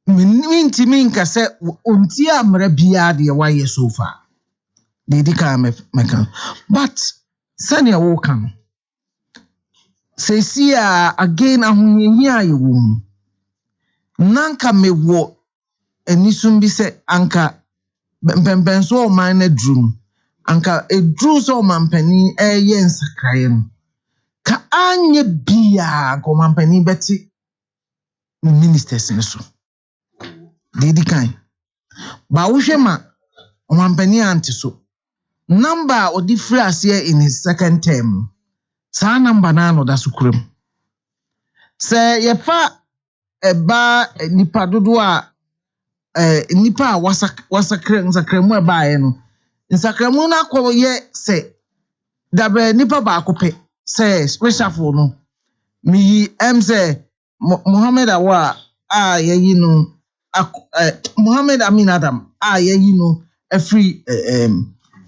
Minti nka se onti amra bia de waye so far. De dika meka. But sanya wo kan. Say see again ahunhia ye wo. Nanka me wo enisum bi se anka bembenso o man na drum anka edru so mampani eye nsakraye no ka anye bia ko mampani beti ministers ne so dedi kan ba wo hwema o mampani anti so number o difference here in his second term sa number na no da so kurem se ye fa eba nipa dodo a nipa wasakremu eba ye no nsakremu na akọ ye se dabre nipa ba akọpe se special no mi say Muhammad Awa ye yi no Muhammad Amin Adam ye yi no free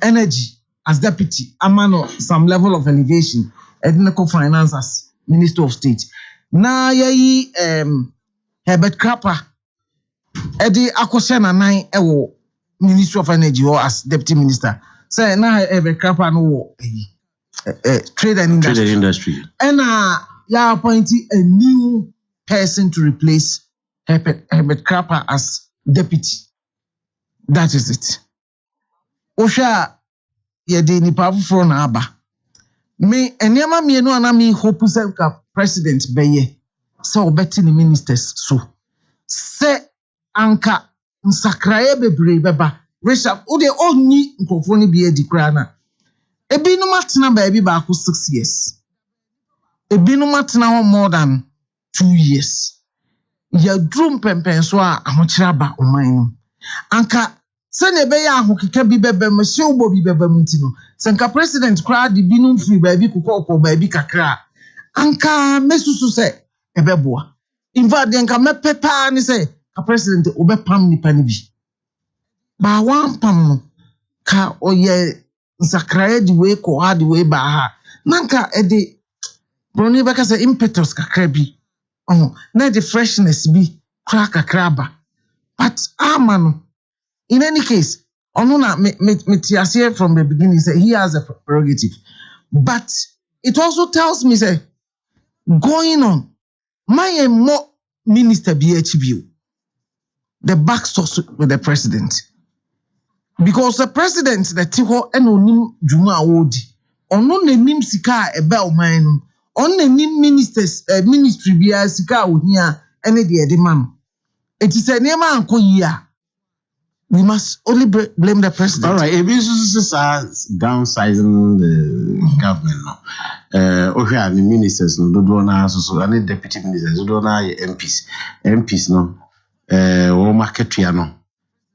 energy as deputy amano some level of elevation ethnical finance as Minister of State na ye yi Herbert Krapper edi akoshe na 9 ewo Ministry of Energy or as Deputy Minister. Say na Herbert Krapper no wo trade and industry. And ya appointing a new person to replace Herbert Krapper as deputy. That is it. Osha ye de nipa fufuro na aba. Me eniama mienu ana mi hope say president beye. So betting the ministers so se anka nsakraye bebre beba Richard o de onni nkofo ni bi edi kra na ebinom atena ba ebi ba ko 6 years ebinom atena ho more than 2 years ya drum pempen so a ahokyera ba oman no anka se ne be ya ahokeka bi beba ma hye ubo bi beba mutino se nka president kra de binum free ba bi kokoko ba bi kakra anka mesusu se ebeboa in fact nka mepepa ni se ka president obepam nipa ni bi ba wan pam no ka oye nsakraye di we ko ha di we ba ha nanka ede broni beka se impetus kakra bi na the freshness bi kakra ba but amano in any case ono na me tiase from the beginning say he has a prerogative but it also tells me say going on my more minister BHB the backstops with the president because the president the tiho enonim juma awodi ono nanim sika ebe oman no ono nanim ministers ministry bia sika ohia ene de ede man it is a name anko yia we must only blame the president. All right, if this is downsizing the government no ohia the ministers no do na so and deputy ministers do na MPs no wo marketia no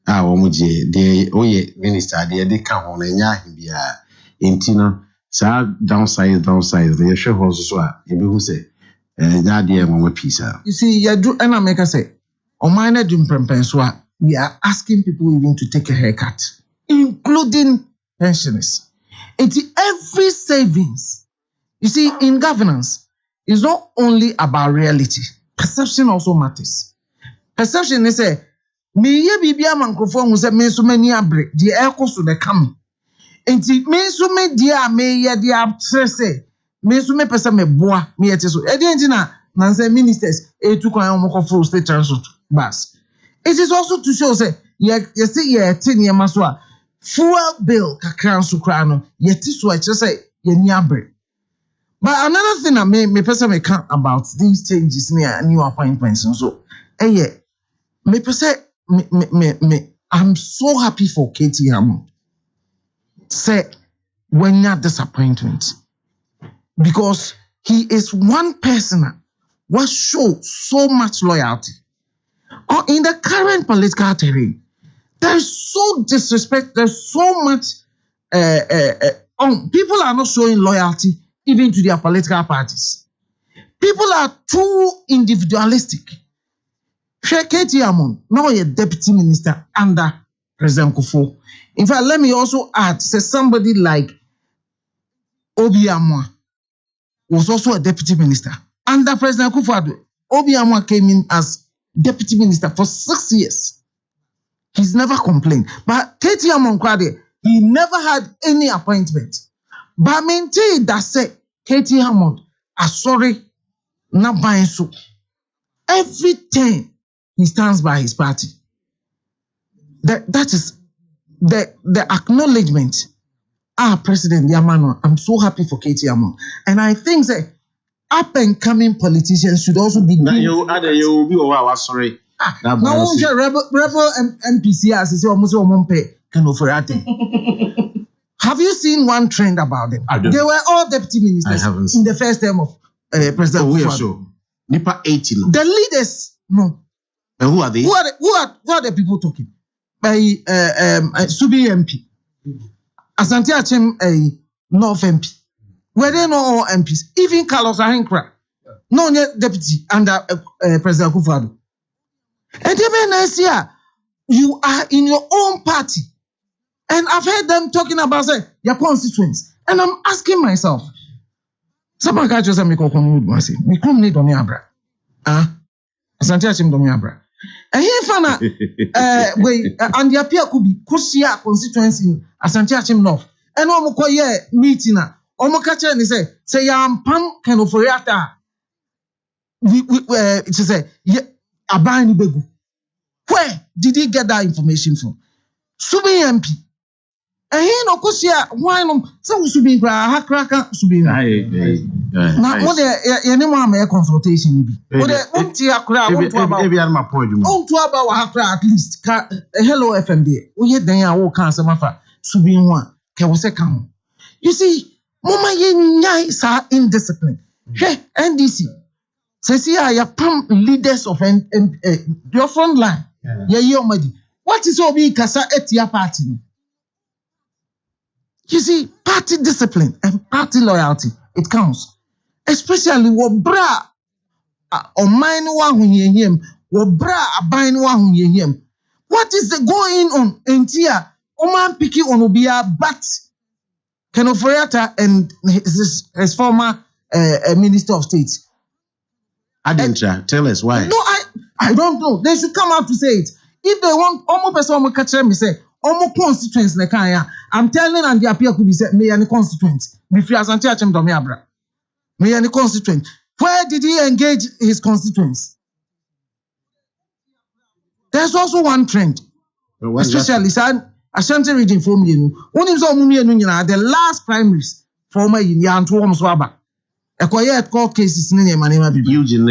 wo muje de oye minister de ka ho na nya bia enti no sa downsize the share ho so a e be hu say nya de mo pisa. You see you do and America say o minor dum prempen so a we are asking people even to take a haircut including pensioners. It's every savings. You see in governance it's not only about reality, perception also matters. Perception is say me ye bibia mankofo hu se me so mani abre de ekoso de kam enti me so me de a me ye de abse me so me pese me boa me yete so e de enti na say ministers etu kwan omokofo state transport bus. It is also to show say ye say ye tin ye maso a fuel bill kakran so kra no yete so a kire say ye ni abre. But another thing that me pese me can about these changes near new appointments and so me pese I'm so happy for Katie Hammond. Say when not disappointment because he is one person what shows so much loyalty. Or in the current political terrain, there's so disrespect. There's so much. People are not showing loyalty even to their political parties. People are too individualistic. Katie Hammond, now a deputy minister under President Kufuor. In fact, let me also add, say somebody like Obi Amwa was also a deputy minister under President Kufuor. Obi Amwa came in as deputy minister for 6 years. He's never complained. But Katie Hammond, he never had any appointment. But maintain that say Katie Hammond, sorry, not buying so. Every time he stands by his party. That is the acknowledgement. President Yamano, I'm so happy for Katie Hammond. And I think that up and coming politicians should also be. Now you be sorry. Now rebel MPC as say almost can offer. Have you seen one trend about them? They were all deputy ministers in the first term of President Kufuor. Nipa 18. The leaders, no. And who are they? Who are the people talking? By Subi MP. Asante Achim North MP. Were they not all MPs? Even Carlos Ahenkra. No deputy under President Kufuor. And even next year, you are in your own party. And I've heard them talking about your constituents. And I'm asking myself, someone can just make a comment. We come need on Yabra. Asante Achim Domi Abra. And here, Fana, and the appear could be Kusia constituency in Asante Achim North. And Omokoye meeting. Omokacha and say, I'm Pam can offer it is a Abani Begu. Where did he get that information from? Subi MP. no kosia why no say we should be hakraka should be na what the any more my consultation be what the unti akra want to about e my point want to about hakra at least hello FM dey we hear dan ya wo kan say mafa should be one ke wo say kan you see mama ye nyai sa indiscipline NDC say see ya pam leaders of your front line yeah omadi what is obi kasa etia party. You see, party discipline and party loyalty, it counts. Especially what bra or mine one who him, what bra a bine one who him. What is the going on in here? Oman Piki Onubia, but Kenoforiata and his former Minister of State. Adintra, tell us why. No, I don't know. They should come out to say it. If they want, almost person will catch them, say, almost constituents like I'm telling and the appeal could be said, me and the constituents. If you are Santiago Domiabra, me and the constituent. Where did he engage his constituents? There's also one trend, especially Ashanti reading from you. The last primaries for my Yan to Swaba. A quiet court cases in the Manema Eugene.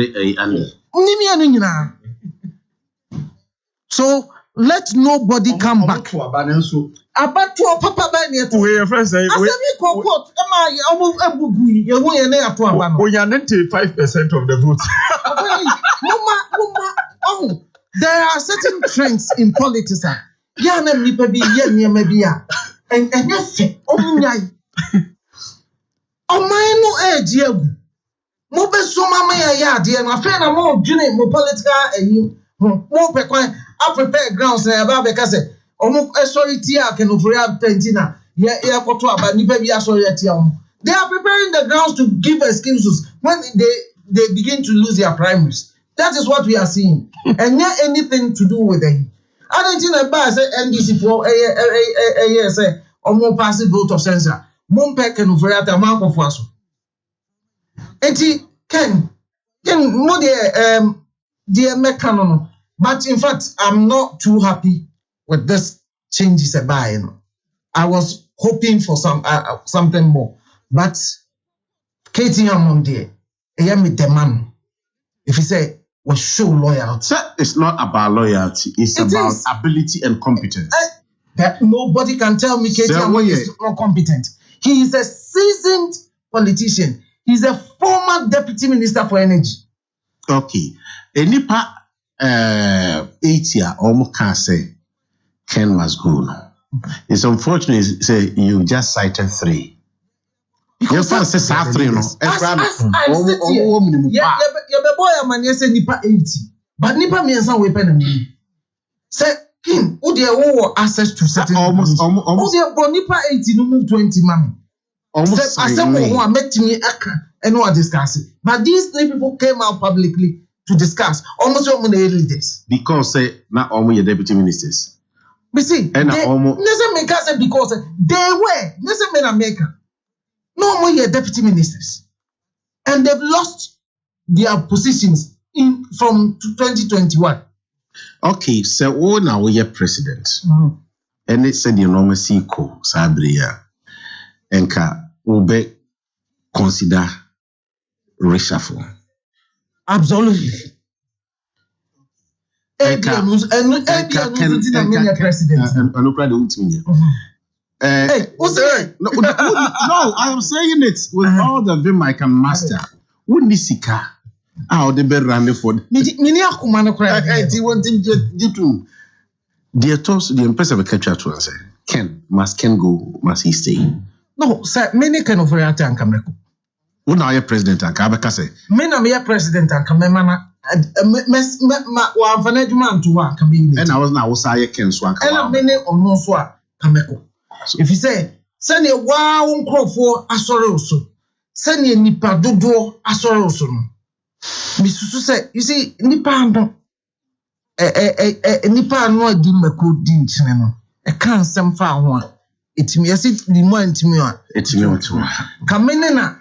So let nobody come back. About to Papa Banya to We are friends. I said, you 5% of the vote. Oh, there are certain trends in politics. Yeah, maybe, and yes, oh, my no edge, you. Mobe so mama ya dear, my friend, I'm more doing more political and you more pequine. I prepare grounds and about because almost a sorry tia can over pentina. Yeah, but ni baby sorry tia. They are preparing the grounds to give excuses when they begin to lose their primaries. That is what we are seeing. And not anything to do with them. I don't think about say NDC for say almost passive vote of censure. Mumpe can over at a mark of us. Eti Ken more dear mechanical. But in fact, I'm not too happy with this changes about. I was hoping for something more. But Katie Hammond there, I am with the man. If he say was show loyalty. Sir, it's not about loyalty, it's about ability and competence. That nobody can tell me Katie Hammond is not competent. He is a seasoned politician. He's a former deputy minister for energy. Okay. Enipa 8 year almost can't say Ken must go now. It's unfortunate say you just cited 3. You can't say 3 no. Boy man say nipa 80. But nipa me san we pen me. Say him who dey access to certain almost who dey nipa 80 no move 20 mami. Almost I said who are met me and what discuss it. But these 3 people came out publicly to discuss almost all the leaders. Because say not all your deputy ministers. But see, and almost make us say because they were men America. No more your deputy ministers. And they've lost their positions from 2021. Okay, so now we are president. And it said you know Siko Sabria Enka Ube consider reshuffle. Absolutely. President. No, I am saying it with all the vim I can master. Wouldn't this sika? How the bed running for dear toss the impressive capture to answer. Ken go, must he stay? No, sir, many can over at Ankameko. Who now your president and Kabaka? Men are president and Kamemana. And I was now Osaya Ken Swank. And many or no swap Kameko. If you say, send a wow crop for Asoroso, send a nipa dodo Asoroso. Mr. Say, you see, Nipa no dimako din chineno. A can't some far one. It's me, I said, the more intimate. It's me too. Kamenena.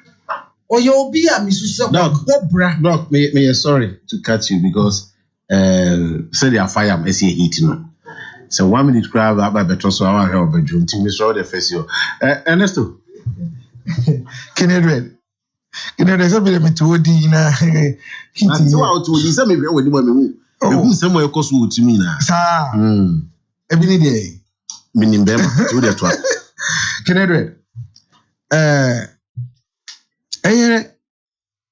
Or you'll be a Mrs. Doc, may sorry to cut you because say they are fire, I see heat. So 1 minute crowd about better so I help a dream team is all the face you. Ernesto. Kennedy, there's a bit of me to Odina. So out to this, maybe when you who somewhere cost to me now. Sir, every day. Meaning them to the twat. Kennedy,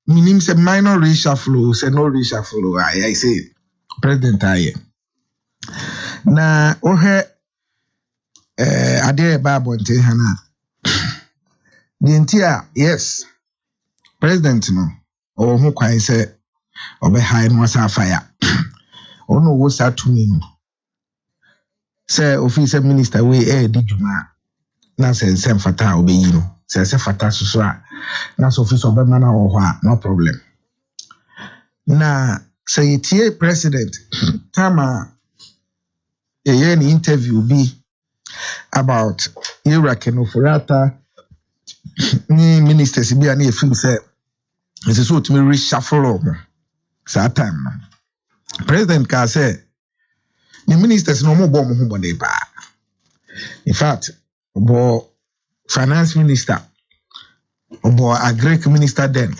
meaning a minor reshuffle, say no reshuffle. I say, President Aye. Na ohe ade Abon te hana. The entire yes, President no or who kwan say obe high no sa fire. Ono wo sa tumi no. Say officer minister we di juma na say nsem fata obeyi no. Say fata so a na so officer obe mana ho no problem. Na say tie president tama an interview be about Iraq and Unauthorized ministers be an feel say it's so to me reshuffle that time. President can say the ministers no more bomb who in fact, about finance minister, about agri minister then,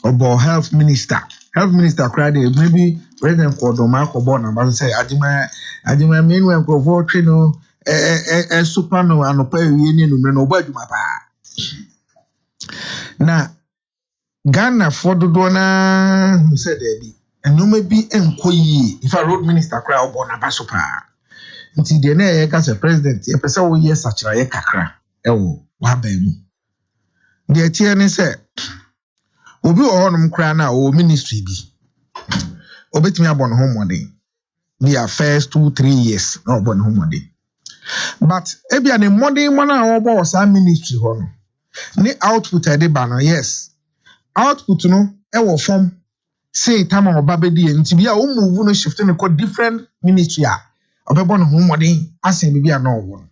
about health minister cried maybe President Kodoma Kobona but say Adima mean when provoke no super no and pay union no baduma pa. Na Ghana for the dona who said there be and no maybe enkoyi if a road minister cry obona basopa. Nti de na ye ka say president ye pese wo ye sachira ye kakra ewo wa ba mu. De tie ne say obi ohonum kra na o ministry bi obetimi abon ho money be a first 2-3 years no abon ho money but ebia ne money man a obo sa ministry ho no ni output e de ba no yes output no e wo form say time oba be di nti bia o move no shift no ko different ministry a obebon ho money asen bibia no wo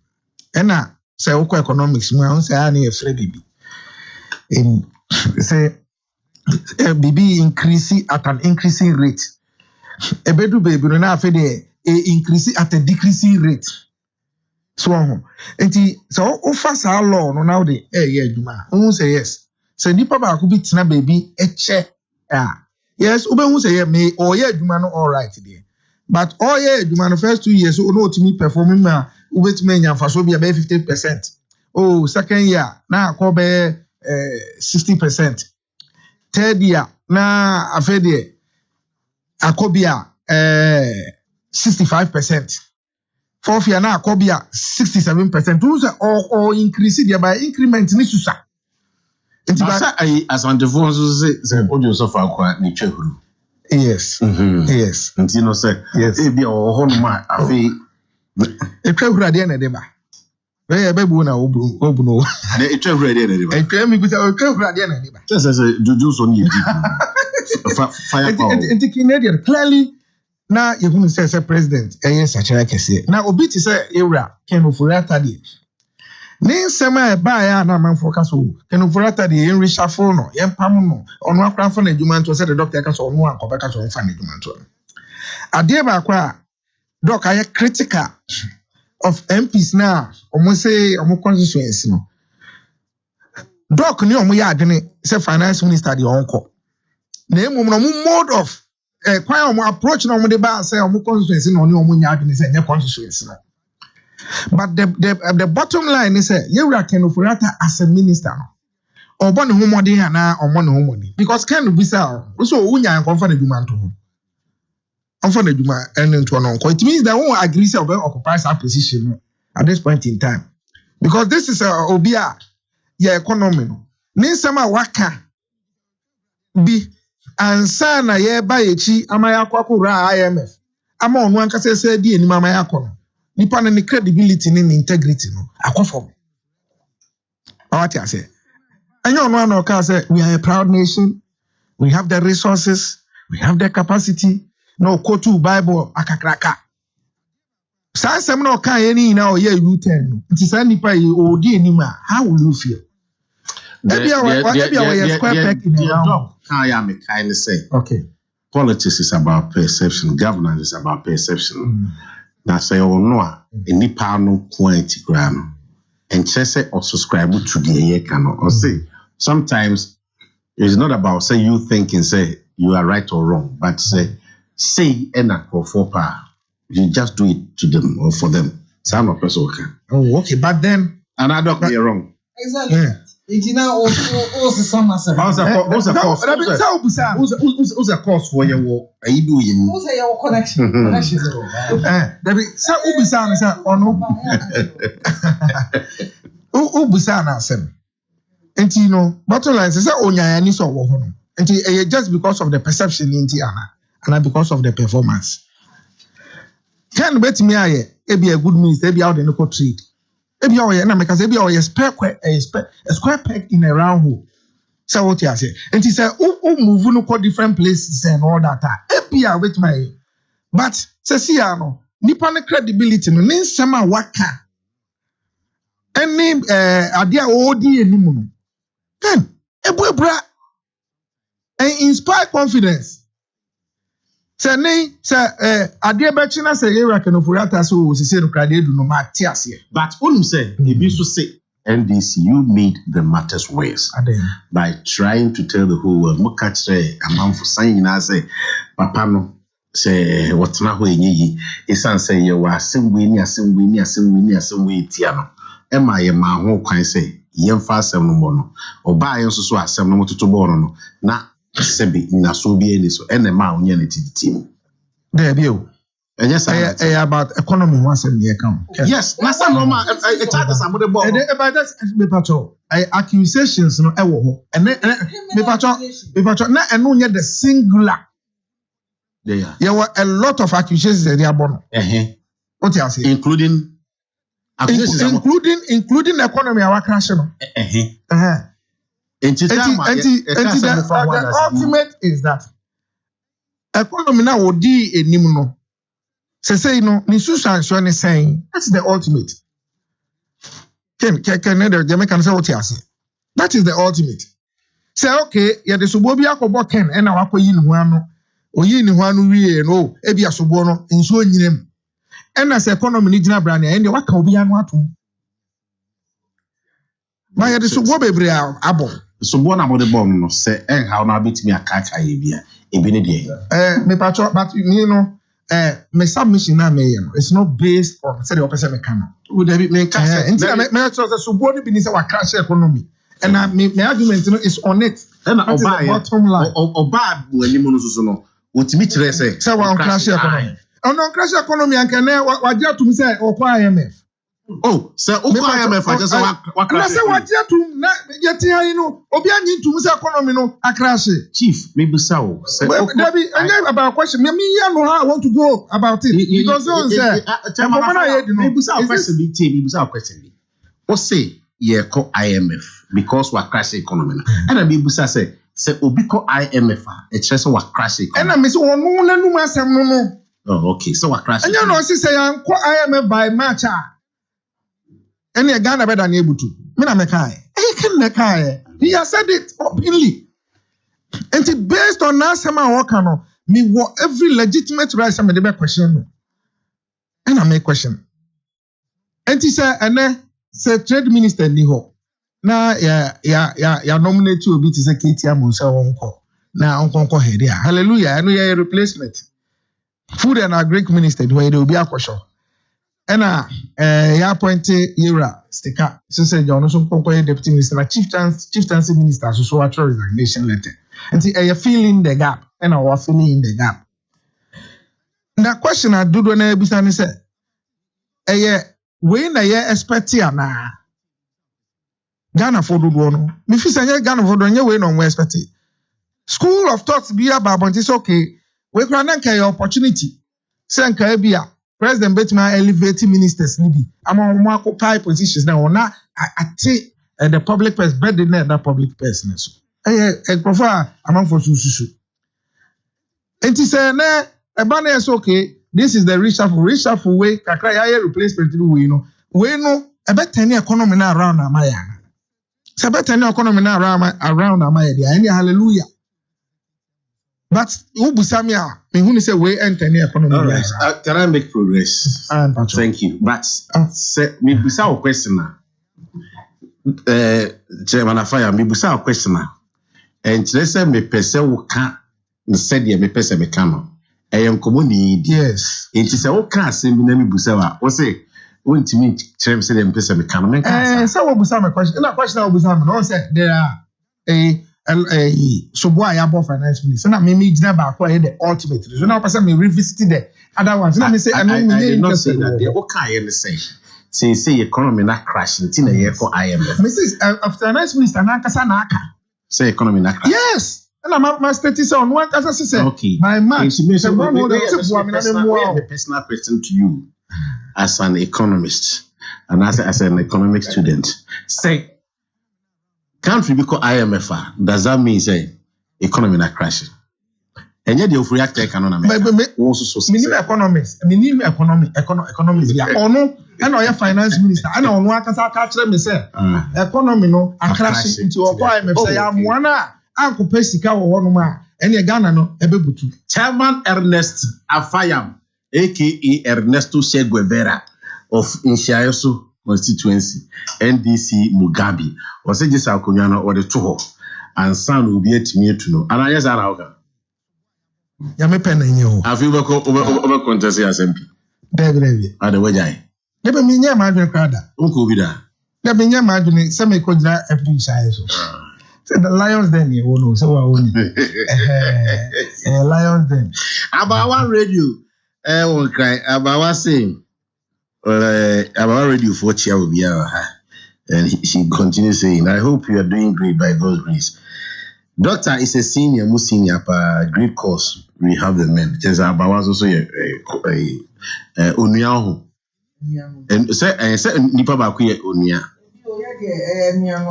e na say wo economics mu an say na e free bibi in say BB increasing at an increasing rate. A bedu baby no na afi de increasing at a decreasing rate. So enti so offer sa law no now de yeah adwuma. Who say yes. So nipa ba ko bi tena baby eche yes obe who say yeah me or yeah adwuma no all right there. But all yeah adwuma no first 2 years so no to me performing ma ubetime nya faso bi about 50%. Oh second year na ko be 60%. Third year na afede akobia 65%. Fourth year na akobia 67%. Those or increase there by increment ni susa. Enti ba as on the phone say audio so far kwa ni chehuru. Yes. Yes. Enti no say yes e bia o hono ma afi e chehuru ade na de ba. Where baby na obu no. Na e chehuru ade na de ba. E chehuru mi kuta o chehuru ade na de ba. Say juju so ni fire power. Enti Canadian clearly na you say president yes achara kese. Na obi ti say ewra Ken Unauthorized de. Ni nsema e ba ya na manfo ka so Ken Unauthorized de en reshuffle no yen pam no ono akra fa na adwuma nto say the doctor ka so ono anko ka so on fa na adwuma nto. Ade ba akwa doc aye critical of MPs now omo say omo constituency no. Doc ni omo ya adwene say finance minister de onko. Na emu no mode of kwan omo approach na omo de ba say omo constituency no ni omo nya adwene say nya constituency no. But the bottom line is say you Ken Unauthorized as a minister no. Obo ne ho modern ana omo ne ho money because Ken be say so unya nkonfa na dwuma nto ho. Onfa na dwuma ene nto no nko. It means that won agree say obo occupy that position no at this point in time. Because this is obia your economy no. Ni nsema waka bi ansa na ye ba yechi amaya kwakura IMF ama onu anka se di enim amaya kono nipa na ni credibility ni integrity no akofom awati ase anya onu ana ka say we are a proud nation, we have the resources, we have the capacity no go to Bible akakraka san sem na ka ye ni na o ye U10 no nti san nipa ye o di enim a how will you feel? Maybe I square peg in the round. I am a kindly say. Okay. Politics is about perception. Governance is about perception. na say no a nipa no quantity gra no and say or subscribe to the ye can or say sometimes it's not about say you thinking say you are right or wrong, but say and for power. You just do it to them or for them. Some of us okay. Oh, okay, but then another be wrong. Exactly. Yeah. It's now also some massive. Who's a course for your work? Are you doing? Who's your connection? Connection. There be some ubisa say ono. Ubisa na asem. Enti you know, bottom line say onyanya ni so wo ho no. Enti just because of the perception enti ana and because of the performance. Can bet me aye e be a good means e be out the no trade. E be oye na make say e be oye a square peg in a round hole. So what you say? And he said move no ko different places and all that. E be a with my but say see no nipa ne credibility no nin sama waka. Any ade a odi anim no. Then ebuebra and inspire confidence. Say ade be chi na say area kan ofurata so say no krade du no ma ti ase. But only say ebi so say NDC, you made the matters worse by trying to tell the whole world. Mo catch say amount for saying na say papa no say what na ho enyi isan say you were assembly tia no. Emma ye ma ho kwan say yemfa asem no mo no. Oba yen so asem no mototo bo no na sebi na so bi eni so ene ma onye na titim. There be o. And yes, about economy once in the account. Yes, that's normal. It's hard to somebody about that. Me patrol. Accusations no ewo and me patrol. Na eno nye the singular. Yeah. There were a lot of accusations that they are born. What you say? Including economy our crash no. The ultimate is that economy na odi enim no. Say no, ni susan is saying that's the ultimate. Can Jamaican say what you say? That is the ultimate. Say okay, ya the subo bi akobo ken e na wakoyi ni ho ano. Oyi ni ho ano wie no, e bi asobo no nso nyinem. E na say economy ni gina bra na e waka obi ano atom. Ma ya the subo bebre abon. Subo na body bomb no say how na betimi akaka ye bia. E bi ne de. Me patcho but you know my submission na me it's not based on say the person me can. Would there be me can say me so the subordinate be say wa crash economy and my argument is on it. And bottom line oba wani mo no so no wotimi kire say wa crash economy. On crash economy and can wa dia to me say okwa IMF. Oh, say okwa IMF I just wa crash. Say wa dia to na yeti ha no obi anyi to me say economy no a crash. Chief me busa o say Debbie about question me know how I want to go about it because don't say me busa question bi what say ye call IMF because we crash economy and me busa say obi call IMF e chere say we crash economy and me say won no nanu asem no. Oh okay, so we crash and you know say yan call IMF by March and you Ghana better than able to me na me kai can me kai he has said it openly. And based on that, some work no, me what every legitimate right some the question no. And I make question. And he say say trade minister ni ho. Na ya nominate you obi to say KTM mo say onko. Na onko head ya. Hallelujah. I know ya replacement. Food and agri minister do dey obi akosho. And ya appoint Yera sticker. So say John so onko deputy minister na chieftaincy minister so actual resignation letter. And see, you're filling the gap, and I was filling in the gap. That question I do when I be say, when I expect here na Ghana for do no. Me fi say Ghana for do we no expect it. School of thoughts be about but it's okay. We can na opportunity. Say nka be President Betman elevate ministers ni bi. Ama occupy positions now na at the public person better than that public person so. Profa among for susu. And he said, "Ne, a banner is okay. This is the reshuffle way. Kakra ya replacement we know. We know a better economy now around Amaya. So better economy now around Amaya. Any hallelujah. But Ubusami, who say we enter the economy. All right. Can I make progress? Thank you. But me busa o question na. Chairman Afaya, me busa o question na. And say me pese wo ka said ye me pese me ka no. Eyam komoni. Yes. It is o ka asem bi na me busa wa. O say wontimi kyerem say me pese me ka no. Say wo busa me question. Na question wo busa me no say there are so boy I have finance minister. So now me jina ba ko the ultimate. So now person me revisit the other ones. Now me say I did not say that. They what can you say? Say economy na crash. Ntina ye ko IMF. Me say after finance minister na kasa na aka. Say economy na crash. Yes. And my status on one kasa say. Okay. My man. Personal question to you as an economist and as an economic student. Say country because IMF does that mean say economy not crashing? And yet the react economy. Minimum economists. Yeah. Or no, and our finance minister. I know one can catch them and say economy no a crashing into a IMF. Say I'm one. Uncle Pesica or one more. And your Ghana no ebebutu. Chairman Ernest Afayam, aka Ernesto Che Guevara of Inshayoso constituency NDC Mugabe was it just Alconiano or the Toho and son will be at me to know. And I just are Yame pen in you. Have you over contest as MP? Baby, at the way I never mean your margin crowder. Uncle Vida. Never mean your margin, some may call that a big size. Said the Lions then you know, so I own Lions then. About one radio, I will cry about what saying. I'm already for chair will be and she continues saying, I hope you are doing great by God's grace. Doctor is a senior, most senior, great course. We have the men. There's about also a Uniahu. And say Nipa Bakuya Unia.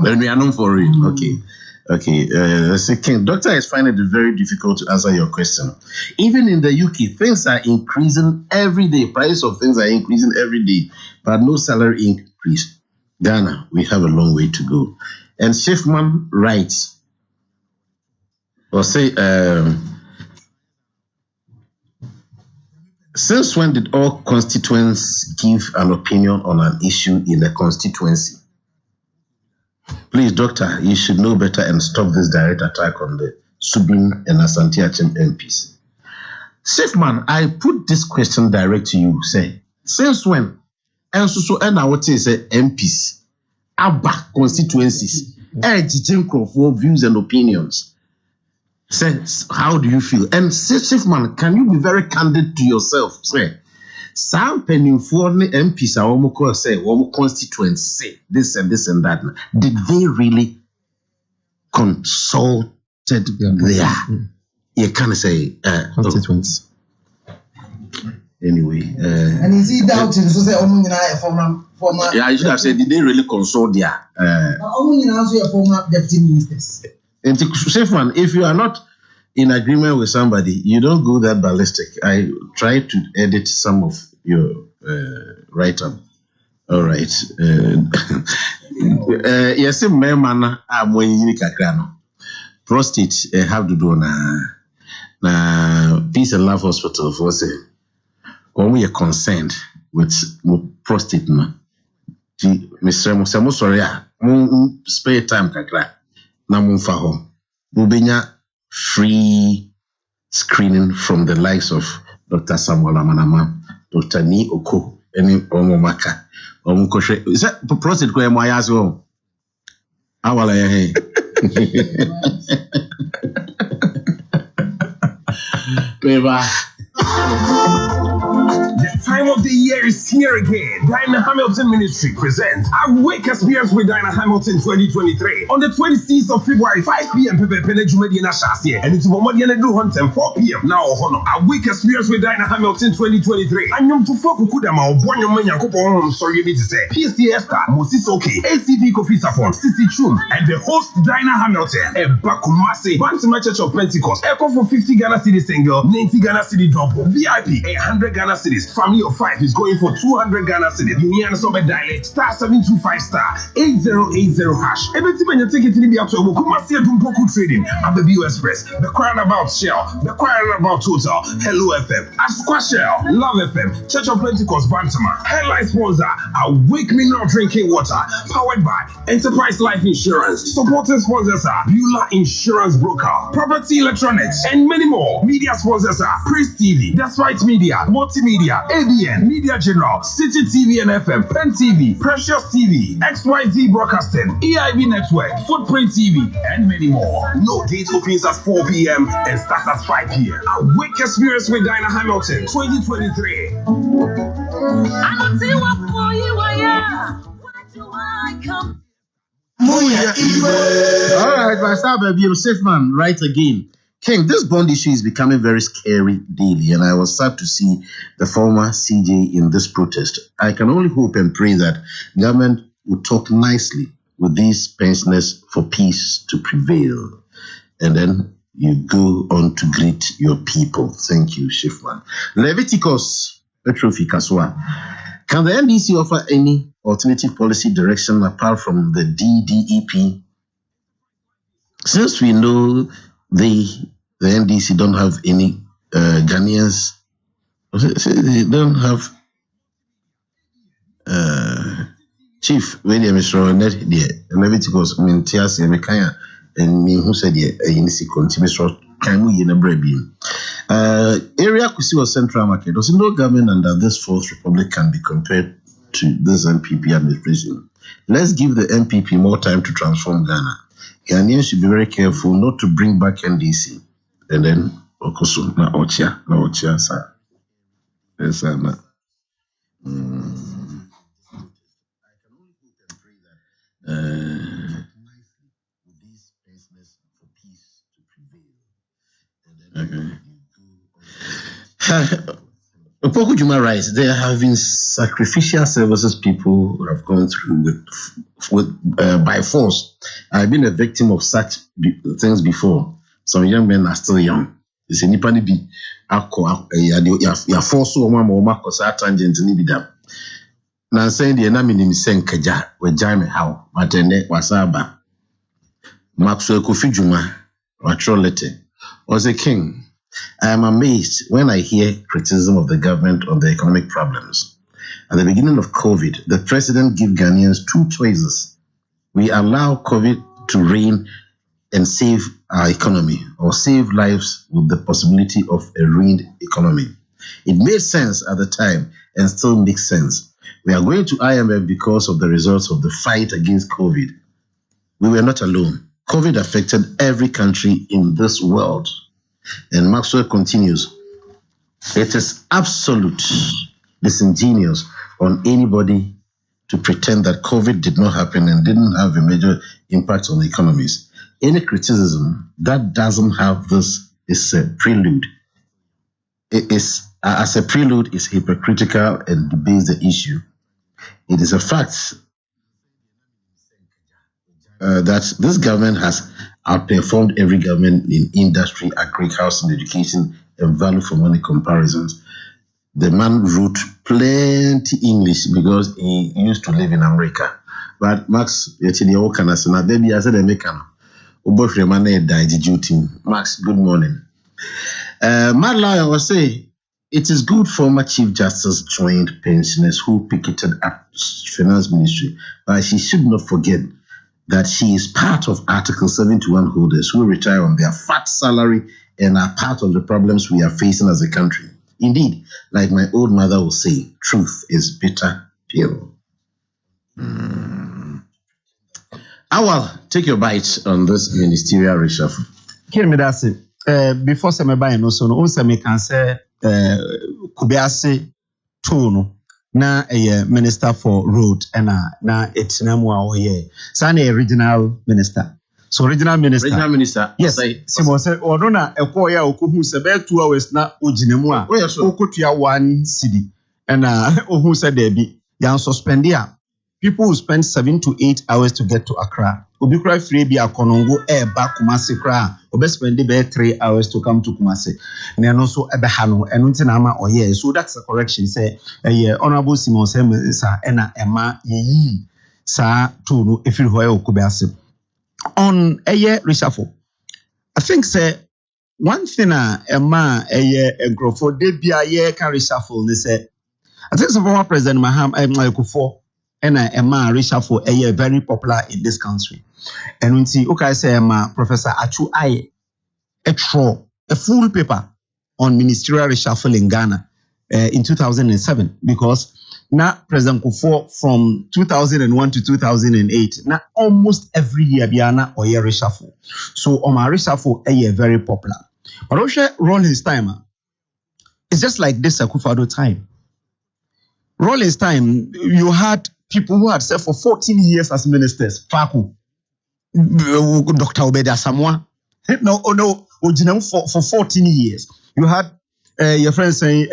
Unianum for it. Okay. Okay, second, doctor is finding it very difficult to answer your question. Even in the UK, things are increasing every day. Price of things are increasing every day, but no salary increase. Ghana, we have a long way to go. And Schiffman writes, or say, since when did all constituents give an opinion on an issue in a constituency? Please, doctor, you should know better and stop this direct attack on the Subin and Asante Achem MPs. Safeman, I put this question direct to you. Say, since when? And so and I would say MPs, ABBA constituencies, for views and opinions. Say, how do you feel? And Safeman, can you be very candid to yourself? Say, some pennyful MPs are almost say, constituents say this and this and that. Did they really consulted their, you can't say, constituents? Anyway. And is he doubting? So say, former. Yeah, I should have said, did they really consult their? Former deputy ministers. And safe one, if you are not in agreement with somebody, you don't go that ballistic. I try to edit some of your write-up. All right. Yes, man, I'm when you prostate have to do na Peace and Love Hospital for say when we are concerned with prostate na. Mr. Sorry, spare time kakra na mumfa ho. Mubenya free screening from the likes of Dr. Samuel Amanama, Dr. Ni Oko, and Omomaka. Omukoshe. Is that prostate ko emo ayazo? Awala ya The time of the year is here again. Dinah Hamilton Ministry presents Awake Experience with Dinah Hamilton 2023 on the 26th of February, 5 p.m. And it's 4 p.m. Now, Awake Experience with Dinah Hamilton 2023. And you to fuck Kudama, one your man, sorry, you need to say PST Esther, Moses Oki, ACP Kofi Sapon, City Chum, and the host Dinah Hamilton, and Bakumasi, Bantima Church of Pentecost, Echo for 50 Ghana City single, 90 Ghana City double, VIP 100 Ghana Cities, family of 5 life is going for 200 Ghana cedis. You need to dialect star 725 star 8080 hash. Everything when you take it in the auto, come see a Dumpoku trading. I'm the BU Express. The crying about Shell. The crying about Total. Hello FM. Asqua Shell. Love FM. Church of Pentecost Bantama. Headline sponsor. Awake Mineral Drinking Water. Powered by Enterprise Life Insurance. Supporting sponsors are Beulah Insurance Broker. Property Electronics. And many more. Media sponsors are Priest TV. Despite Media. Multimedia. ABN. Media General. City TV and FM. Pen TV. Precious TV. XYZ Broadcasting. EIB Network. Footprint TV. And many more. No date opens at 4 p.m. and starts at 5 p.m. Awake Experience with Dinah Hamilton 2023. I don't see what for you I am. Why do I come? All right, my star baby, safe man, right again. King, this bond issue is becoming very scary daily, and I was sad to see the former CJ in this protest. I can only hope and pray that government will talk nicely with these pensioners for peace to prevail. And then you go on to greet your people. Thank you, Shifman. Leviticus, Petrofi Kaswa. Can the NDC offer any alternative policy direction apart from the DDEP? Since we know the NDC don't have any Ghanaians, they don't have Chief William Mr. Leviticus Mintias Emekaya and me who said NDC continues area Kusi was Central Market. There's no government under this fourth republic can be compared to this MPP administration. Let's give the MPP more time to transform Ghana. Ghanaians should be very careful not to bring back NDC. And then Okoso na Ochia sir. Yes, sir. Okay. Opoku Juma writes, there have been sacrificial services people have gone through with by force. I've been a victim of such things before. Some young men are still young. It's a nipani be ya force oma kosa tangent ni bidam. Na saying the enemy ni senkaja we jame how matende wasaba. Maxwell Kofi Juma Watrolete was a king. I am amazed when I hear criticism of the government on the economic problems. At the beginning of COVID, the president gave Ghanaians two choices. We allow COVID to reign and save our economy, or save lives with the possibility of a ruined economy. It made sense at the time and still makes sense. We are going to IMF because of the results of the fight against COVID. We were not alone. COVID affected every country in this world. And Maxwell continues, it is absolute disingenuous on anybody to pretend that COVID did not happen and didn't have a major impact on the economies. Any criticism that doesn't have this is a prelude. It is, as a prelude, is hypocritical and debates the issue. It is a fact that this government has outperformed every government in industry, agriculture, education, and value for money comparisons. The man wrote plenty English because he used to live in America. But Max, Max, good morning. Mad Lion was saying, it is good former Chief Justice joined pensioners who picketed at Finance Ministry, but she should not forget that she is part of Article 71 holders who retire on their fat salary and are part of the problems we are facing as a country. Indeed, like my old mother would say, truth is bitter pill. Awal, take your bite on this ministerial reshuffle. Before some buy no so no unsame can say Kubiase Tono na minister for road and na etinamu a oye sana regional minister. So regional minister. Yes. Simon say odo na ekwo ya okohu se be 2 hours na oginemu a okotua 1 cedi and ohu se there be yan suspend ya people will spend 7 to 8 hours to get to Accra. Obi kura free bi akonongo eba Kumasi kra. Obi spend about 3 hours to come to Kumasi. Ne no so ebe ha no eno nti na ama oye. So that's a correction. Say Honorable Simon say sa ena ema yeyi sa to no efiri ho e okube ase. On reshuffle. I think say one thing ema enkrofo de bia can reshuffle ne say I think some former President Akoko and Emma reshuffle very popular in this country. And when see, okay, I say Professor Achu Aye, a full paper on ministerial reshuffle in Ghana in 2007, because now President Akufo from 2001 to 2008, now almost every year Biana or year reshuffle. So on my reshuffle, very popular. But also Rollins time, it's just like this Akufo-Addo time. Rollins time, you had people who had served for 14 years as ministers. Faku, Dr. Obeda Samoa. For 14 years. You had your friend saying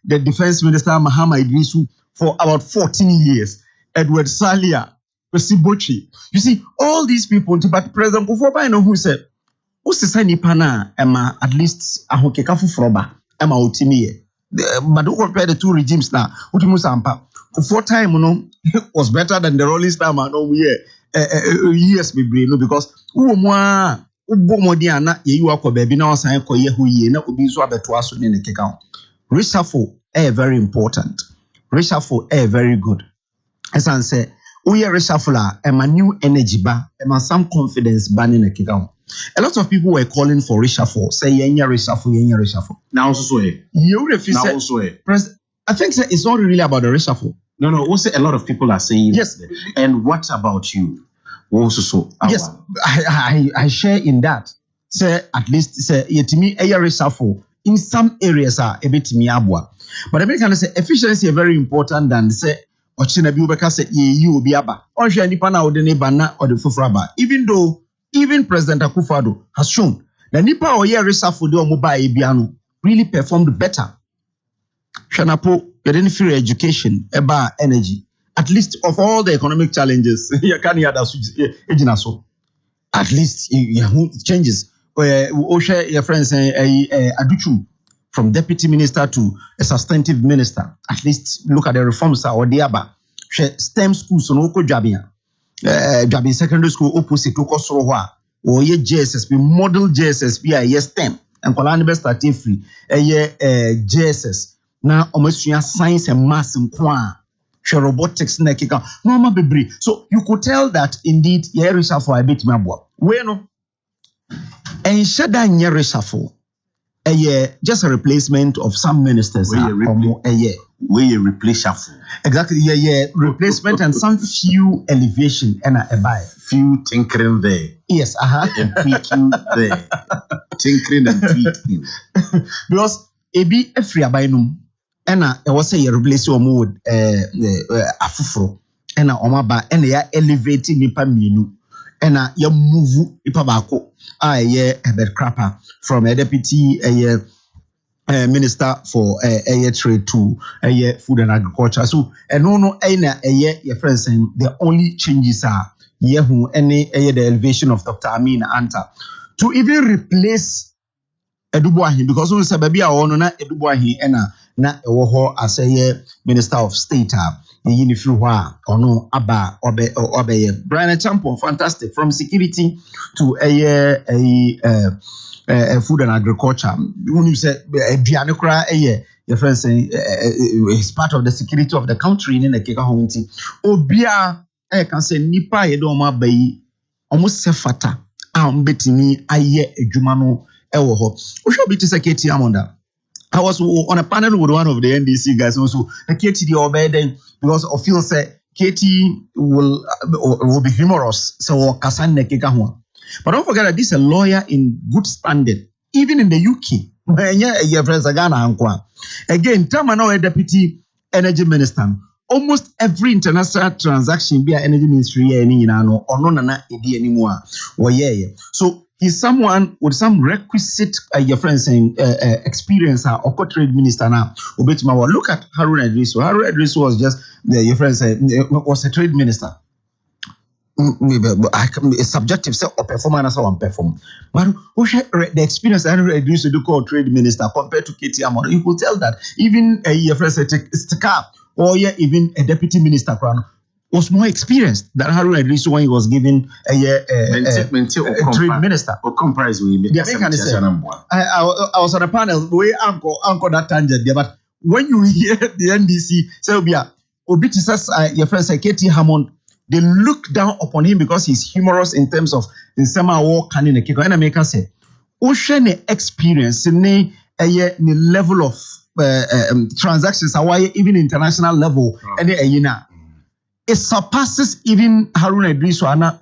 the defense minister Mahama Idrisu for about 14 years. Edward Salia, Sibochi. You see, all these people, but President Kufuor, I know who said, who's the sign Ipana, Emma, at least Ahokekafu Froba, Emma Otimi. But don't compare the two regimes now. For time, was better than the Rolling Star man over here. Years because reshuffle very important. Reshuffle very good. As I say, we are reshuffle a new energy bar, some confidence banning a kick out. A lot of people were calling for reshuffle. Say yenya reshuffle. Now also you refuse. Now also I think it's not really about the reshuffle. No. Also, a lot of people are saying yes. And what about you? Also, yes, I share in that. Say at least say yetimi a reshuffle in some areas are a bit miabwa. But American say efficiency is very important than say ochina bi ubeka say you obi aba. Onhwe nipa na ode ne bana or the fufraba. Even President Akufo-Addo has shown that nipa or year reshuffle de omoba ebiano really performed better. Shanapo, you didn't feel education, eba energy. At least of all the economic challenges, you can hear that. At least it changes. Osha, your friends say Aduchu from deputy minister to a substantive minister. At least look at the reforms or the aba. STEM schools no ko jabia. Jabin secondary school opposite to Kosorowa or ye JSSP model JSSP a STEM and Kolani best starting free JSS now almost science and maths and robotics na kika normal bebre. So you could tell that indeed ye reshuffle a bit mabwa we no and shada nye reshuffle just a replacement of some ministers we replace shuffle. Exactly, replacement and some few elevation and a buy. Few tinkering there. Yes, and tweaking there. Tinkering and tweaking. Because ebi every abainum and I was say replace your mode afufro and omaba and ya elevating nipa minu and ya move nipa bako a bed crapper from a deputy minister for trade to food and agriculture. So no your friends saying the only changes are the elevation of Dr. Amin Anta to even replace Edubuahi, because we say baby I want na Edubuahi na ewo as a minister of state yini fi hwa ono aba obe Brian Champion fantastic from security to food and agriculture. When you say Bianukra, your friend saying it's part of the security of the country in the Keka Honti. Obia, I can say Nipa Yedoma Bay almost sefata. Betini aye Jumano Ewoho. Osho biti seketi Amonda. I was on a panel with one of the NDC guys also. The KTD obey because of feel say KT will be humorous. So Kasan Nekeka Hon. But don't forget that this is a lawyer in good standing, even in the UK. Again, Tamano, a deputy energy minister. Almost every international transaction via energy ministry or no anymore. So he's someone with some requisite your friend saying experience or trade minister now. Look at Harun Idrisu. Harun Idrisu was just your friend said was a trade minister. Maybe it's subjective, say or performance or unperform. But the experience I reduced to do call trade minister compared to KT Amon, you could tell that even a Stika or even a deputy minister was more experienced than Harun Idrisu when he was given a trade minister. Or comprise we I was on a panel where Uncle that tangent there, but when you hear the NDC say Obi says your friend say KT Hammond, they look down upon him because he's humorous in terms of in some war can in a kick. And I make us say, ocean experience in a level of transactions, even international level, and it surpasses even Harun Idrisu.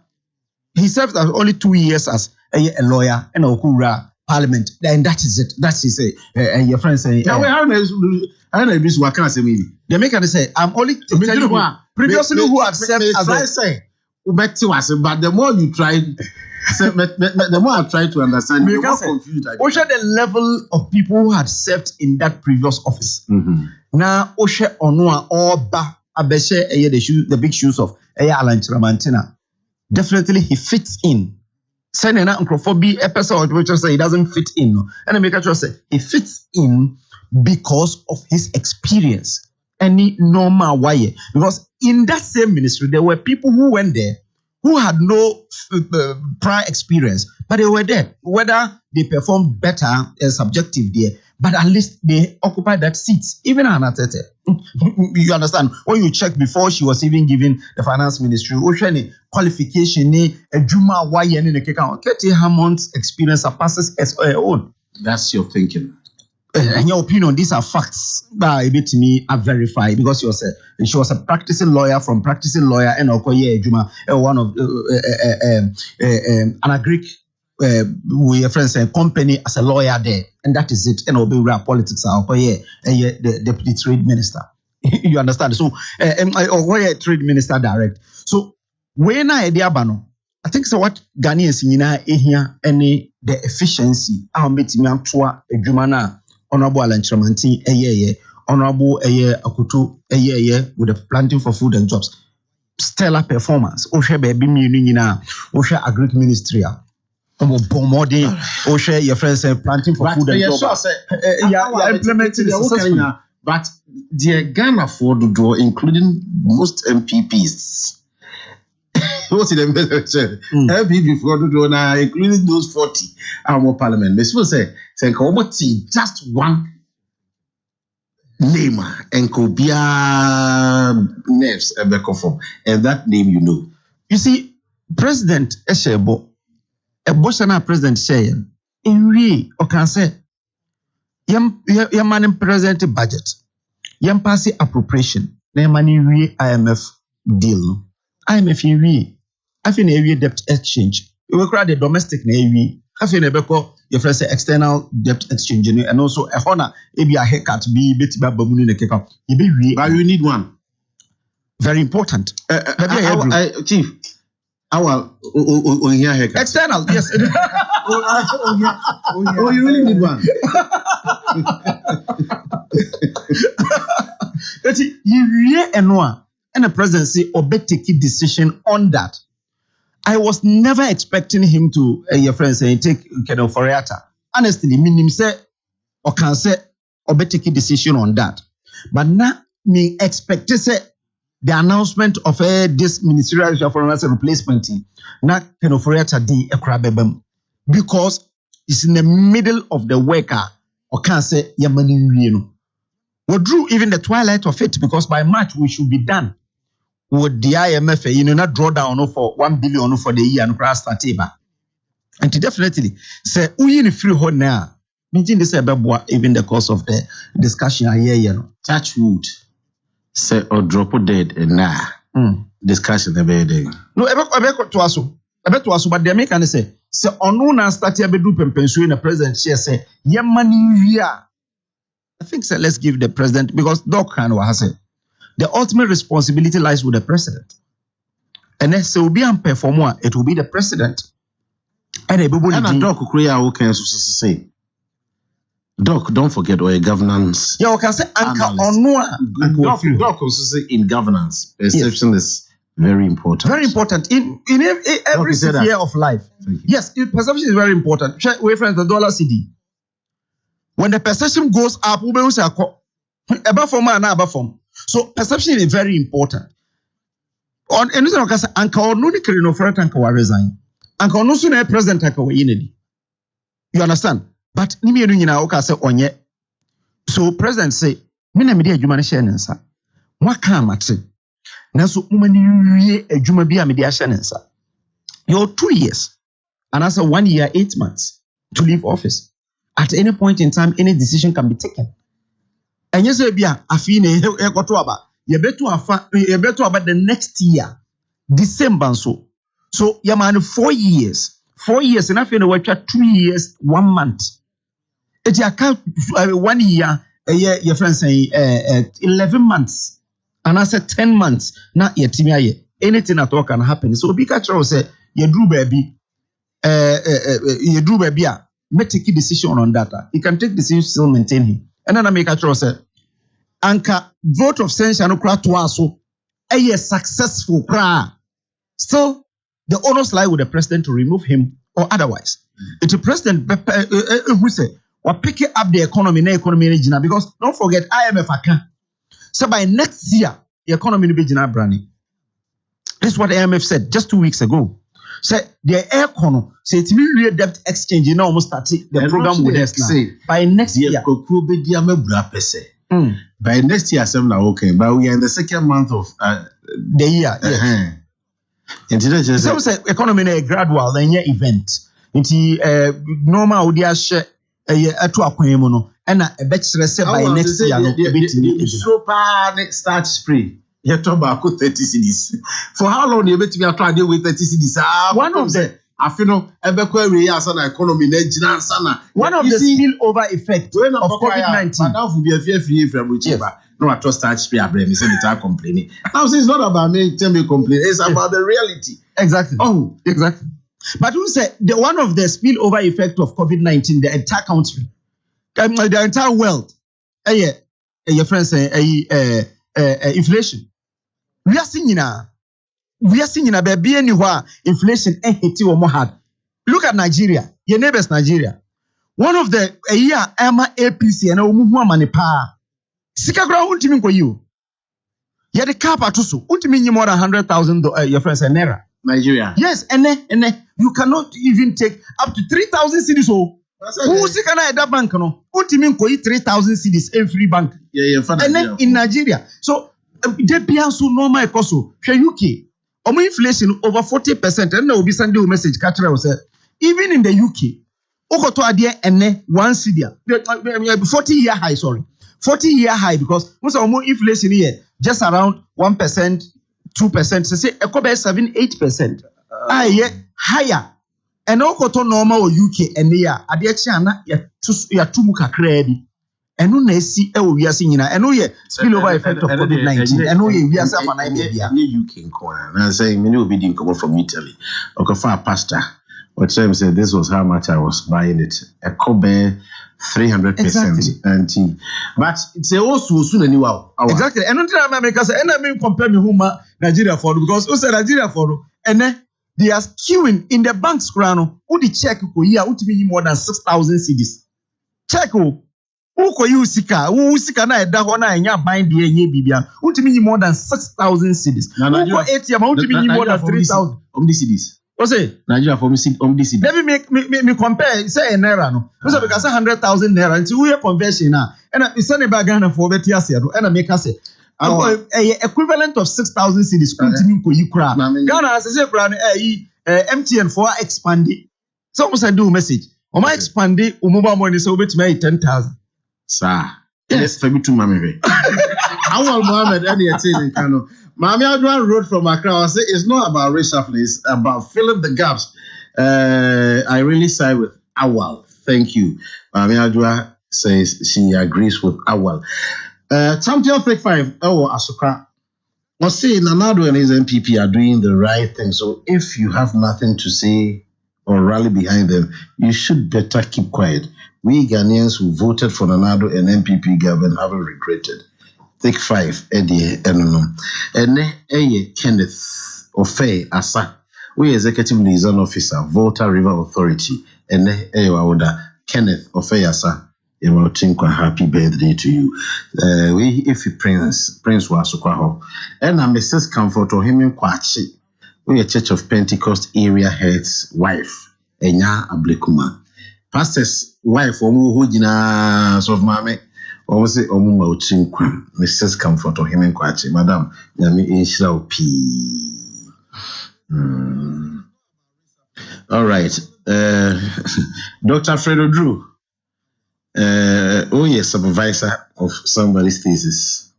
He served only 2 years as a lawyer and Okura Parliament, and that is it. That's his your friend saying. Harun Idrisu, what can I say? They make us say, I'm only telling you previously who had served as a say, but the more you try, the more I try to understand, the more confused I get. Osha the level of people who had served in that previous office. Now Osha Onua or Ba Abeshe the big shoes of Alan Tramantina. Definitely he fits in. Sending out Uncrophobia episode which say he doesn't fit in. And I make a say he fits in because of his experience. Any normal way, because in that same ministry there were people who went there who had no prior experience, but they were there. Whether they performed better is subjective there, but at least they occupied that seat. Even Anatete, you understand? When you check before she was even given the finance ministry, qualification, a Juma Waye and KT Hammond's experience surpasses her own. That's your thinking. In your opinion, these are facts that a bit to me are verified because she was a practicing lawyer from practicing lawyer and Okoye Juma, one of an Greek we a friends company as a lawyer there, and that is it. And Obi politics are Okoye the deputy trade minister. You understand? So Okoye trade minister direct. So when I diabano, I think so. What Ghanaians in here any the efficiency our meeting am toa Jumana. Honorable Alan Tramantin, Honorable Akutu, with the planting for food and jobs. Stellar performance. Osha baby munina, Osha agric ministerial. Bomode, Osha your friends planting for food and jobs. Implementing successfully. But the Ghana for the door, including most MPPs. What's the MPP for the door now, including those 40 more parliament. They supposed to say, just one name and could be nerves and that name you know. You see, President Eshebo, a Boshana President Sheyan, in re or can say, yam man present budget, yam pass appropriation, yam money re IMF deal. IMF in re. I think a debt exchange. We will cry the domestic navy. I think your friend say external debt exchange and also a honor. Maybe a haircut be bit about Bamun in the kick up. But you need one. Very important. Chief, our haircut. External, yes. Oh, you really need one. You and the presidency or take a decision on that. I was never expecting him to, your friend say, take Foriata. Honestly, meaning say, or can say, or take a decision on that. But now, me expect to say, the announcement of this ministerial foreign replacement, not Foriata di Ekrabebem, because it's in the middle of the worker, or can say, Yamani, we drew even the twilight of it, because by March we should be done. Would the IMF, not draw down for 1 billion for the year and cross that table. And to definitely say, we in free hold now. Meaning this even the course of the discussion here, touch wood, say or drop dead and discussion the day. No, ever to us, but the American say, on start here be do pension the president share say, money. I think so. Let's give the president because Doc has said. The ultimate responsibility lies with the president. And then so be performer, it will be the president. And a bubble And a doc Korea who can say. Doc, don't forget or a governance. Yeah, okay, say anka ono Doc also say in governance. Perception is very important. Very important in every sphere of life. Yes, perception is very important. Check way friends the dollar CD. When the perception goes up, we will say above form and above form. So perception is very important. On anything like say anka ono ni kiri no front anka wa resign. Anka ono so na president anka wa yinedi. You understand? But ni me nyina o ka say onye. So president say me na me di adwuma ne share nsa. Wa ka amate. Nanso umani wie adwuma bi a me di a share nsa. Your 2 years and as a 1 year 8 months to leave office. At any point in time any decision can be taken. Enye say bia afi na ekoto aba. You better about the next year, December so. So you man 4 years. 4 years and I feel we 2 years, 1 month. It you count 1 year, a year, your friends say 11 months. And I said 10 months. Not yet anything at all can happen. So big catcher say you do baby. May take a decision on that. He can take decision still maintain him. And then I make a choice say anka vote of censure no kra to aso a successful kra. Still the onus lie with the president to remove him or otherwise. It's the president who say or pick up the economy because don't forget IMF account. So by next year the economy will be branding. This is what the IMF said just 2 weeks ago. Say the economy say it's really debt exchange almost started the program with us now. By next year by next year, okay, but we are in the second month of the year. Yes. So say economy is a gradual event. It's normal we share to akwan no and a better say by next year no the so far start spray. You talk about 30 cedis. For how long you bet me try to with 30 cedis? One of the I feel no economy one of the spillover effect of COVID-19. Now will be a fear free from whichever. No, I trust that spray. I say it complaining. Now it's not about me tell me complain. It's about the reality. Exactly. Oh, exactly. But who said the one of the spillover effect of COVID-19, the entire country, the entire world, your friends say inflation. We are seeing now. We are seeing baby anywhere inflation hit you more hard. Look at Nigeria, your neighbors Nigeria. One of the Emma APC and Omuhu Manipa. Sikagra ultimate for you. You the cap atusu. Ultimate more than 100,000 your friends and naira. Nigeria. Yes, and then you cannot even take up to 3,000 cedis. Who sikana that bank no? Ultimate ko 3,000 cedis every bank. Yeah, and then in Nigeria. So they so normal ekoso. UK. Inflation over 40%. And now we send you a message. Even in the UK, Okoto adie ene 1 cedi. 40-year high, sorry. 40-year high because most of inflation here just around 1%, 2%. So say ekobe 7-8%. Higher. And Okoto normal or UK and ya adie chiana ya tumu kakrebi. And no nesi we are seeing and no spillover effect of COVID-19. And no we are saying UK in corner. And I say many will be come from Italy. Okafa pastor. What time said this was how much I was buying it. A Kobe 300%. And but it's also soon anyway. Exactly. And until America say and I mean compare me whom Nigeria for because who said Nigeria for and then they are queuing in the banks crown who the check here who to be more than 6,000 cedis. Check who sika na eda ho na enya bind de enye bibia untimi more than 6,000 cedis who ATM untimi more than 3,000 cedis what say Nigeria for me cedis let me compare say a naira no so because 100,000 naira until we conversion na and send a bag Ghana for betia say do and make us say equivalent of 6,000 cedis untimi ko yikura Ghana as say kura MTN for expand so we send do message o ma expand o mobile money so bet me 10,000 sir, yes, for me to Mammy. Awal Mohammed, any in Kano. Mami Adwan wrote from Accra. I say it's not about reshuffling, it's about filling the gaps. I really side with Awal. Thank you. Mami Adwan says she agrees with Awal. Champion Fake 5, Asuka. Was saying Nanado and his MPP are doing the right thing. So if you have nothing to say, or rally behind them, you should better keep quiet. We Ghanaians who voted for Nanado and MPP government haven't regretted. Take 5, Eddie, and Kenneth Ofe Asa, we executive liaison officer, Volta River Authority, and Kenneth Ofe Asa. Happy birthday to you. We if you Prince Wasukwaho. And Mrs. Comfort or him in Kwachi. We a Church of Pentecost area head's wife. Enya Ablekuma. Pastor's wife who jina of mame. Or say Omuma Uchinkwa. Mrs. Comfort or him in Kwachi. Madam, Yami Inshra P. All right. Dr. Fredo Drew. Supervisor of somebody's thesis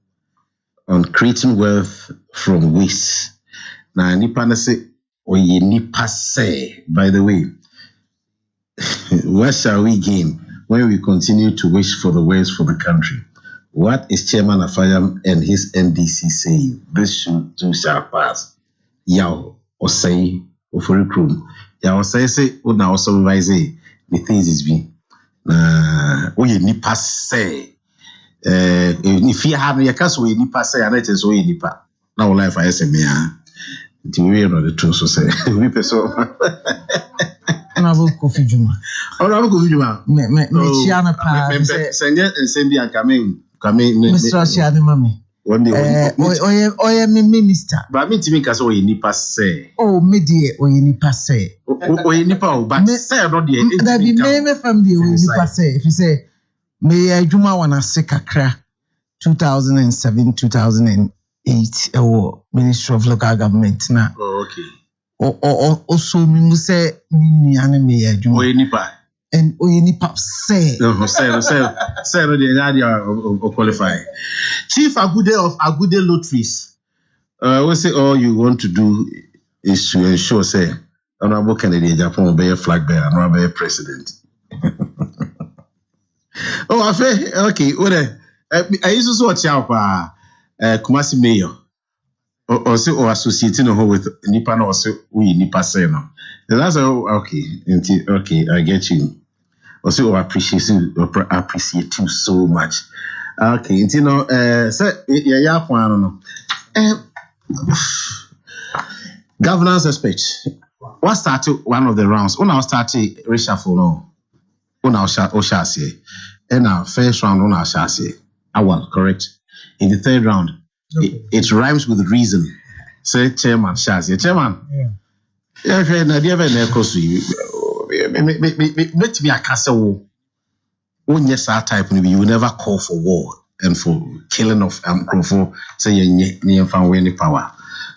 on creating wealth from waste. Now, nipa say, oye nipa say. By the way, what shall we gain when we continue to wish for the waste for the country? What is Chairman Afayam and his NDC saying? This too shall pass. Yao or say, or for recruit. Yao say, now supervise the thesis be. Oye nipa say if you have your case we nipa say and it is oye nipa now life I say me the way no the truth so say we person Honorable Kofi Juma me chiana pa send bi come Mr. Chiana mami one day oye me minister but me timi case oye nipa say oh me die oye nipa say oye nipa but say no dey that be me from the oye nipa say if you say me Juma wana se kakra 2007 2008 Ministry of Local Government na also me say ni ane me Juma oye nipa and oye nipa say no say no dey area qualify Chief Agude of Agude Lotteries we say all you want to do is to ensure say Honorable Kennedy Japan be a flag bearer no be president. Oh afa okay what I used to watch out Kumasi mayor or say or associating with nipa no say we nipa say no that's okay I get you also appreciate you so much okay you know say ya kwan no governance aspect what started one of the rounds when I started reshuffle no una oshase and now first round una oshase awal correct in the third round it rhymes with reason say chairman shase chairman yeah na dia be na ekosu met me akase wo onye sa type no you will never call for war and for killing of for say ye fan we any power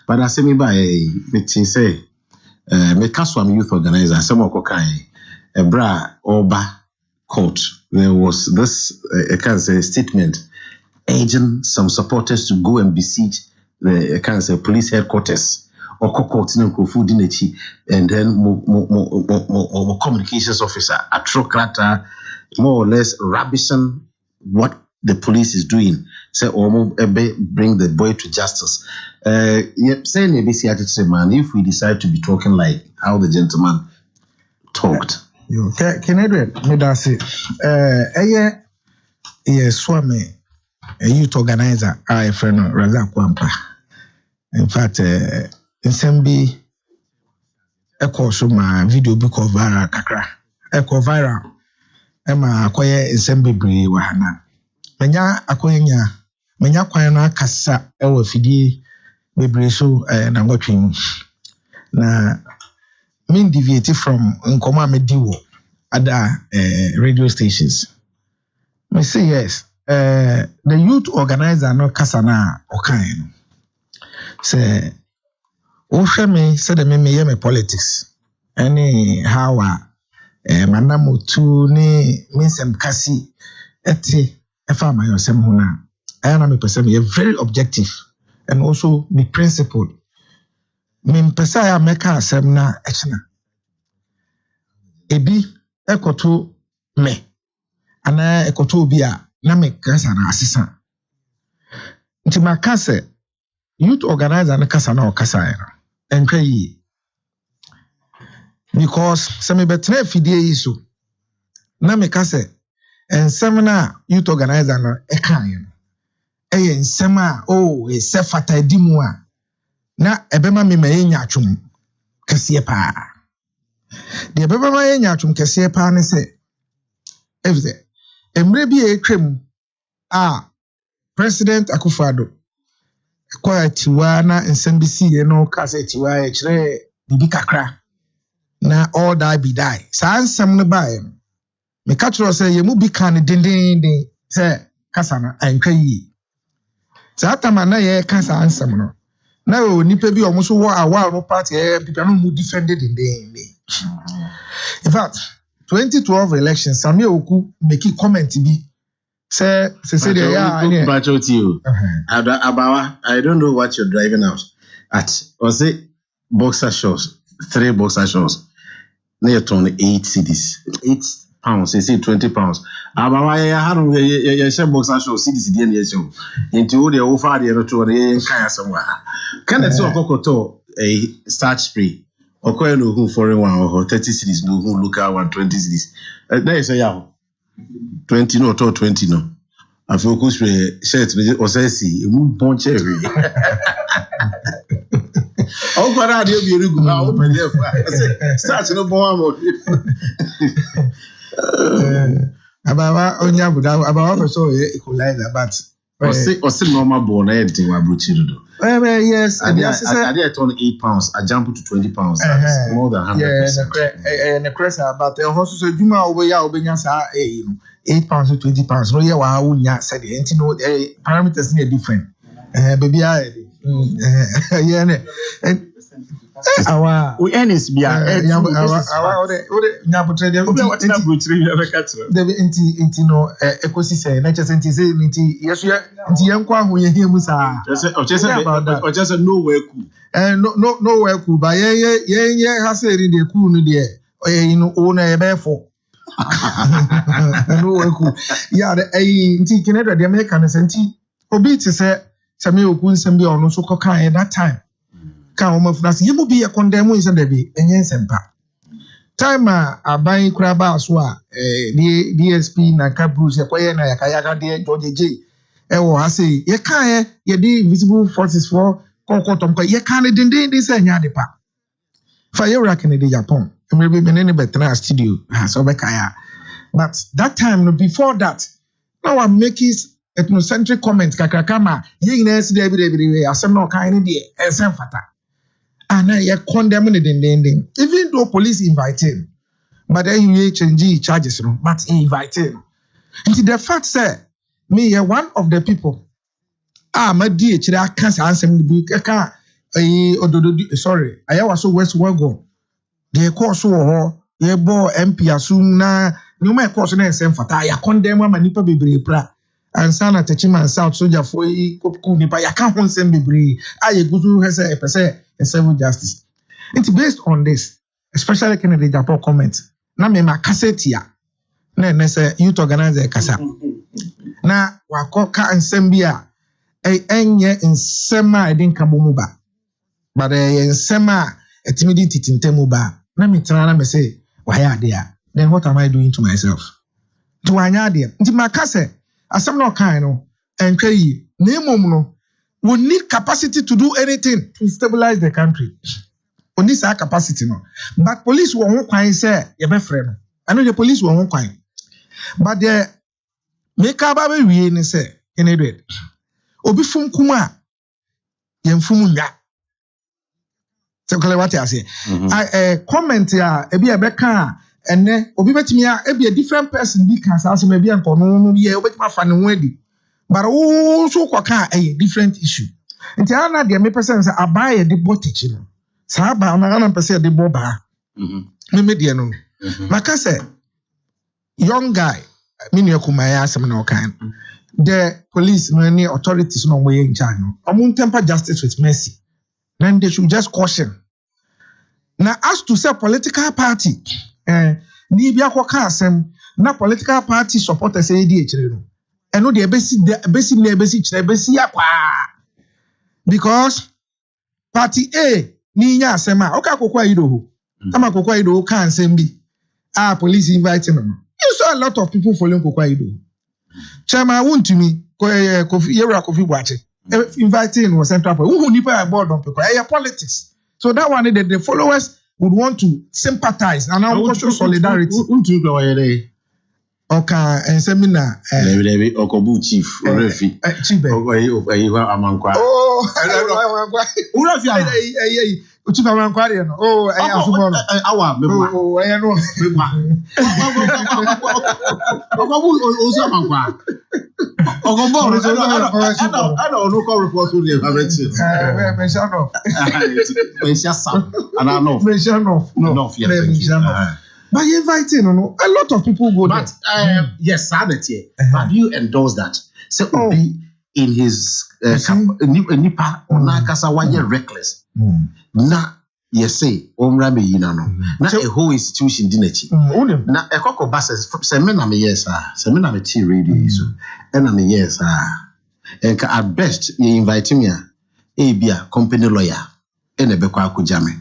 but I say me by me say me kaswa youth organizer some okokai ebra oba court there was this I can say statement urging some supporters to go and besiege the I can say police headquarters or court in Kofu and then more communications officer atrocrata more or less rubbishing what the police is doing say bring the boy to justice saying ABC man if we decide to be talking like how the gentleman talked. Can I do it? Me da say swami a youth organizer I friend Razak Kwampa. In fact nsem bi so my video be called viral kakra viral ema akoye nsem bebre wa hana menya akoyenya menya kwan na akasa ewa fidie bebre so na ngotwen na mean deviate from nkoma mediwo other radio stations. Me say yes. The youth organizer no kasana okain. Say me say the me politics. Any how manamutu ni minsem kasi eti efa ma yosem huna. I am a person very objective and also be principled. Me pesa ya meka asem na echina. Ebi ekoto me ana ekoto obi a na me kasa na asesa nti makase youth organizer na kasa na okasa ya enka yi because some better fidie is so. Na me ka say ensem youth organizer no e kan yen. Ensem e se fata edimu a na ebema me nya atwom kese pa. De ebema ye nya atwom kese pa ne say efze emre bi etwem President Akufo-Addo kwa tiwa na nsem bi sie no ka say tiwa e kire bibi kakra na all die be die. Sa nsem no ba ye me ka tro say ye mu bi kan dindindin say kasa na antwa yi. Sa atama na ye kasa nsem no na o nipa bi omo so wo awa no party people no mu defended dindindin. In fact 2012 election Samia Oku make a comment bi say there Abawa, I don't know what you're driving out at. Was it boxer shorts, 3 boxer shorts? Near 8 cities, 8 pounds, they say 20 pounds. Abawa, I had boxer shorts, cities, the into the offer the to the somewhere. Can I talk Akoko a starch spray? Or coin no foreign one or 30 cities, no local one 20 cities. There is a 20 no, 20 no. I focus with shirt or say, you punch every. Oh, but I did be good. I open there. Start no more. About Onya Buddha, about so equalizer, but or say normal born anything what Bruchido. Yes, I did turn 8 pounds. I jump to 20 pounds. More than 100%. Yeah, and the crest about the horse so Juma over ya Obenyasa 8 pounds to 20 pounds. No, yeah, wow, said the parameters are different. Baby, yeah, and our we earnings be our ecosystem not just yes just nowhere cool nowhere cool but yeah has said in the cool no there you know owner therefore nowhere cool yeah the Canada the Americans and obi to say Samia Oku nsem bi ono so kokan at that time kan o mafuna ye mu bi ye condemn is there be enye nsempa time aban kura ba so DSP na Kabruce ye koye na yakaya de George J wo ha say ye kan ye di visible forces for kokotom ko ye kan dindin say nya de pa fa ye rack in the Japan maybe be ne betra studio so be kaya but that time before that now I'm making ethnocentric comments kakakama ye na esi de asem no kan ne de ensem fata ana ye condemn ne dindin even though police invited but then you change charges no but invited into the fact say me one of the people ma di ekire aka sa ansem bi ka ododo sorry ayawa so west wagon the course ho ye bo MP asum na no my course na ensem fata ya condemn ma nipa bebre pra ansana techima south soldier for kopu nipa ya ka ho nsem bebre aye guzu hese pese civil justice. It's based on this, especially in the Japan comment. Na me ma cassette ya. Na say youth organizer kasa. Na wako ka nsem bia enye nsem a edin ka bomu ba. But nsem a etimidi titintemu ba. Na me tana na me say why ade a. Then what am I doing to myself? To anya ade. Nti ma kase asem no kan no entwa yi. Na emom no we need capacity to do anything to stabilize the country. We need that capacity, no. But police won't quite say, "You're my friend." I know the police won't quite. But the make up a we say in a bit. Obi fun kuma, yen fumunya. So, what I say, I comment ya, ebi abeka, and then obi betimia, ebi a different person because as maybe an kono, ye obet ma fan wedi. But also kwaka a different issue. Nti ana de me person say abaye de botichi no. Sa ba na person de boba. Me de no. Maka say young guy, me ne kumaya asem na okan. The police no any authorities no way in charge no. Omun temper justice with mercy. Then they should just caution. Now as to say political party ni bia kwaka asem na political party supporters say di echire no. And no, the basic because party A ni nya asema oka kokwa yido I'm a Kokaido can't send me. Police inviting them. You saw a lot of people following Kokaido. Chairman, I want to me, Kofi watching. Inviting was central point. Who nipa board on politics. So that one the followers would want to sympathize and now show solidarity. Okay, and seminar. Maybe Okobu chief, Refi. Chief. Amankwa. Oh, Chief Amankwa. Oh, I know. Oh, I know. Okobu also Amankwa. Okobu, I don't know report to the By inviting, a lot of people go but, there. Yes, Saturday. But do you endorse that? So, be in his nipa, nakasa wanye reckless. Na, yes, say, omra me yinano. Na a whole institution dinechi. Na a Akoko buses, semina me yes, semina me tea radio, so, and me yes, and at best, you invite me a bia company lawyer, and a bekwa kujame.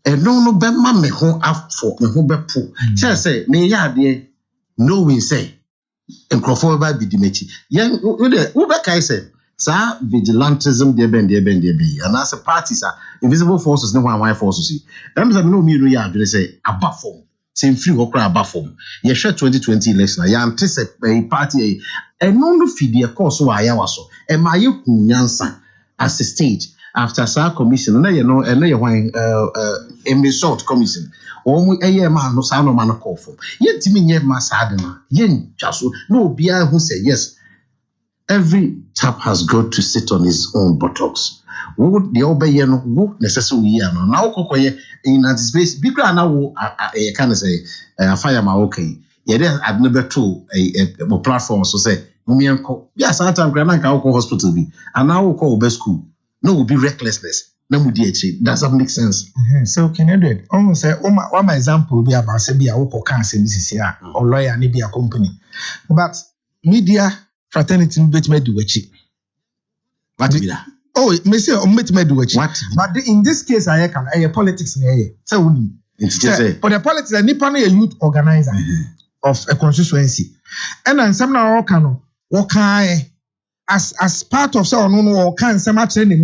No be ma me ho afo me ho be po say me ya de no we say enkrofo ba bi di mechi yen wo be kai say sa vigilantism de ben bi and as parties are invisible forces no one forces them say no me no ya adwene say abafom say free ho kra abafom ye hwe 2020 election ya anticipate party no fidie course wa ya waso e ma ye kunyansa as a stage after sa commission na ye no ye wan a result commission omu eye ma no sa no man call for ye timi nye ma sa de na ye ntwaso na obia hu say yes every tap has got to sit on his own buttocks wo de obeye no wo necessary ye no na okokoye in anticipation bi kra na wo e can say fire ma okay ye dey adnebeto a platform so say mumienko bi asa time kra na ka wo hospital bi ana wo ko obe school no will be recklessness. No would does that make sense? So can you do it? Almost say one example be about say be a work cancer this is here or lawyer and be a company. But media fraternity bet me do it. What be that? Oh, me say bet me do it. What? But in this case I can politics in here. So for the politics a nipa no a youth organizer of a constituency. And then some now can work as part of so no can some actually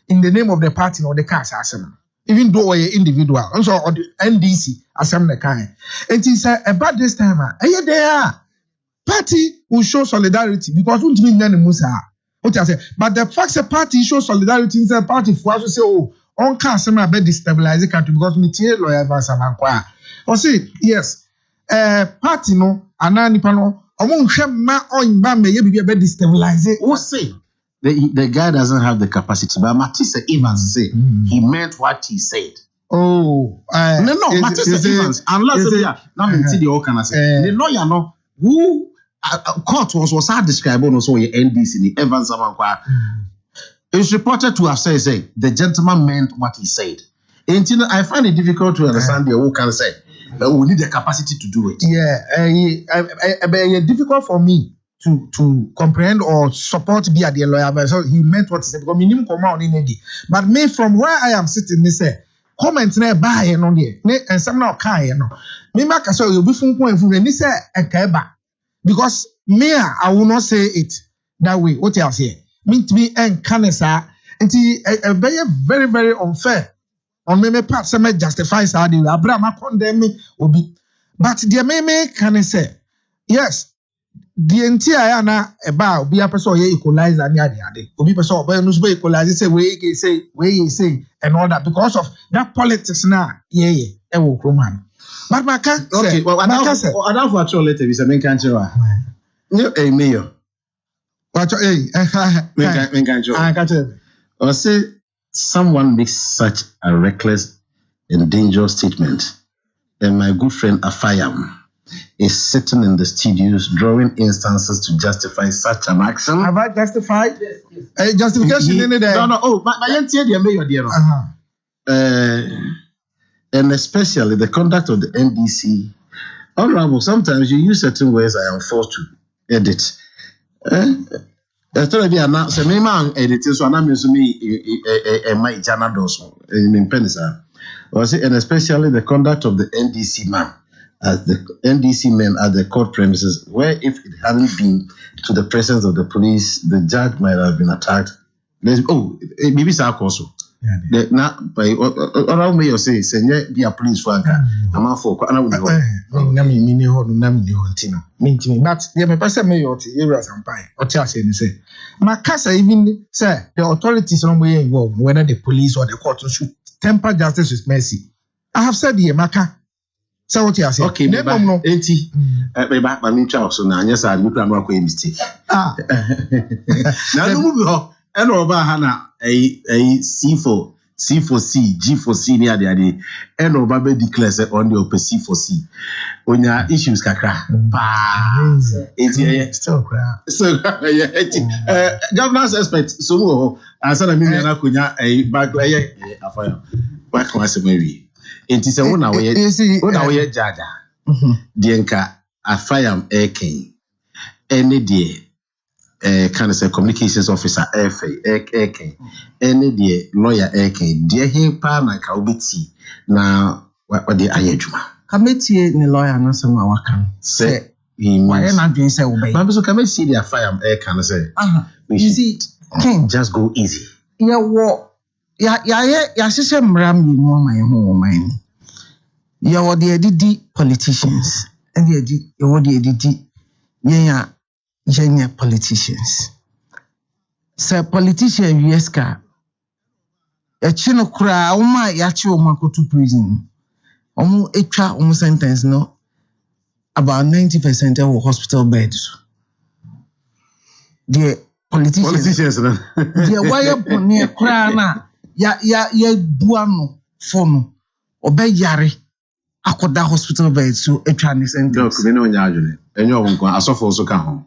in the name of the party or the cast assembly, even though we're individual, also or the NDC assembly kind. And he said about this time, there party will show solidarity because we didn't know Musa. What I say, but the fact the party show solidarity in the party for us to say, oh, on cast some about destabilize the country because me tell lawyer for some or say yes, party no anani who say the guy doesn't have the capacity, but Matisse Evans say he meant what he said. Oh, no, Matisse Evans, unless the lawyer no who court was how described also your NDC in the Evans Amankwa. It's reported to have said the gentleman meant what he said. And I find it difficult to understand the who can say. We need the capacity to do it. Yeah, difficult for me to comprehend or support be at the lawyer, but so he meant what he said because minimum come out in any. But me from where I am sitting, me say comment na buy and on there. And some now kai no. Me make so you be from point from me say enkeba because me I will not say it that way. What you say? Me to me enkanesa. Until very very unfair. On me part some justify how the Abraham condemn me will be, but the me can say yes. The entire na about be a person equalize and yadi will be person but no equalize say we say and all that because of that politics now man. But my can okay well I don't for actual letter we say men can you mayor what men can or say someone makes such a reckless and dangerous statement, and my good friend Afayam is sitting in the studios drawing instances to justify such an action. Have I justified? Yes. Justification in there? No. Oh, my dear. And especially the conduct of the NDC. Honorable, sometimes you use certain words I am forced to edit. I told you now, say me man editing so I am using me my channel does in penisa. And especially the conduct of the NDC men at the court premises, where if it hadn't been to the presence of the police, the judge might have been attacked. Maybe also. Now, by around me, you say, be a police for I'm for but yeah, my person may or areas and pie or Chelsea say. Macassa even say the authorities are way involved, whether the police or the court should temper justice with mercy. I have said here, Maka. So what you say? Okay, never know. 80. Back my new child, so now, yes, I look at my mistake. Now, and over Hannah, a C for C, G for C near the idea, and over declares on the upper C for C. When your issues kakra, it's still crap. So, governance aspect, so I said, I mean, I could not a back layer, a fire. Back once a maybe. It is a 1 hour, 1 hour, Jaja. Dienka, a fire air king. Any day. Kind of say communications officer FA any the lawyer dear he pa na ka obeti na what the ayeduma committee ni lawyer na so ma waka say why na dwen say obey but so can see their fire can say you see just go easy ya wo ya hyehyɛ mmara mmienu ɔman ho ɔman ya wo de adidi politicians and the wo de adidi yɛn Junior politicians. Sir politician Yeska. A chino cry, my yachi or go to prison. Almost sentence no about 90% of hospital beds. The politicians, the wire near crana, ya buano, fono, obey yari. Akoda hospital beds so a Chinese sentence. No, and you're so also come home.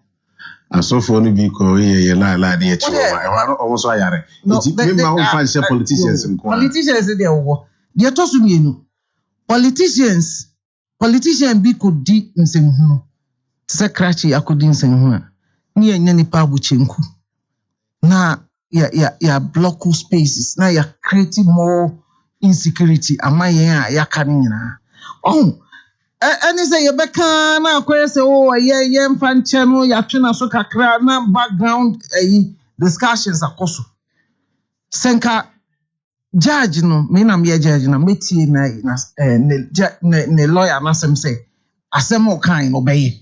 I saw for only because you lie the almost I are. Politicians and politicians they toss me politicians be could deep in Senhu. Secretary Akudin Senhu. Near Nanny Pabuchenku. Now, ya block spaces. Now you're creating more insecurity. Am I ya canina? Oh. And say you beka na kwere say ye mfa channel ya twena so kakra na background discussions akoso senka judge no me na me judge na metie na ne lawyer na sem say asem o kan no beye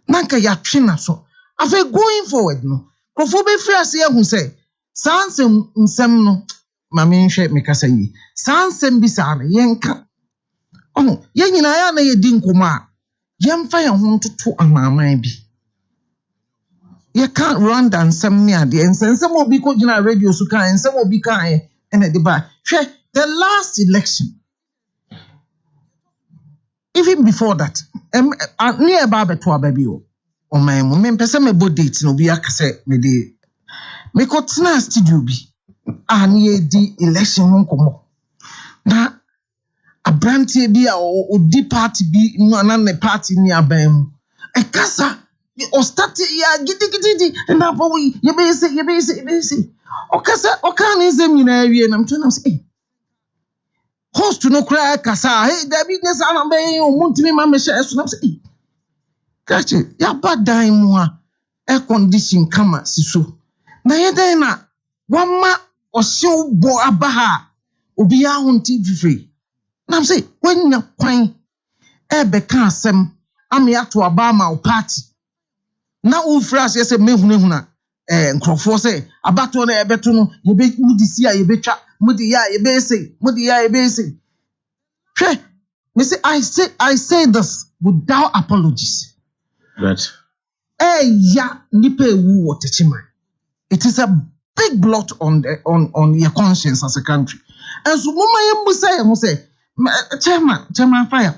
nanka ya twena so afa going forward no krofo be free ase ehun say sansem nsem no ma me nhwe me kasa yi sansem bi sa na yenka oh, yenina ya na yedi nkoma. Yemfa ya ho ntoto amaman bi. You can't run down some near the and some obi ko gina radio so kan and some obi kan and the ba. The last election. Even before that, near babeto ababi o. O my mo me pese me bo date no bi akase me de. Me ko tena studio bi. Ani edi election nkomo. Na Abrantie bi o di party bi no na party ni abam e kasa o start ya gidi na po we ye be say o kasa o kan nzem nyina awie na mtwe na say host no cry kasa hey da bi nesa na be o muntimi ma me share so na say kache ya badan mu a air condition kama siso na ye den na wama o se bo abaha obi ya hunti free. Now I'm saying, when you're quite can't sem, I'm here to Obama or party. Now, all fresh, yes, a mehuna, and Crawford say, about one a betuno, you be moody see, you be chat, moody ya, you be say. I say this without apologies. Right. Ya, nipe wu watechima. It is a big blot on your conscience as a country. And so, Mama, say, Chairman fire.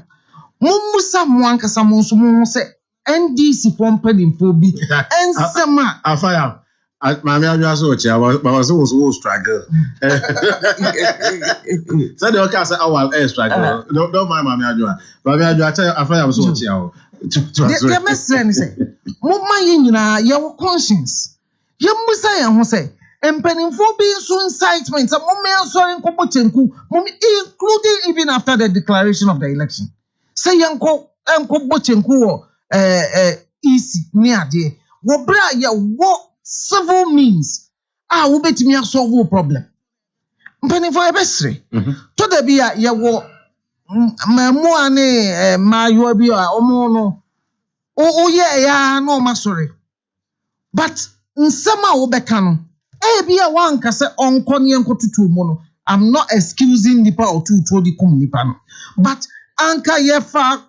Mumusa mwankasa monso say NDC company for be and sama afire. Mami adwa so chia was struggle. So the okay say our struggle. Don't mind mami adwa. Mami adwa tell afire was so chia. The message say mumma yin nyina your conscience. Ye musa yan ho say mpanimfo bi nso incitement mommy answering nkobochenku mommy including even after the declaration of the election say enko bochenku wo easy ni ade wo bra ye wo civil means wo betimi asolve problem mpanimfo ye besre to da bia ye wo mamu ane mayo bi omo no ye ya no masore but nsema wo beka no bia wanka se onko ne enko tutu mu no I'm not excusing nipa or tutu di kum nipa no but anka ye fa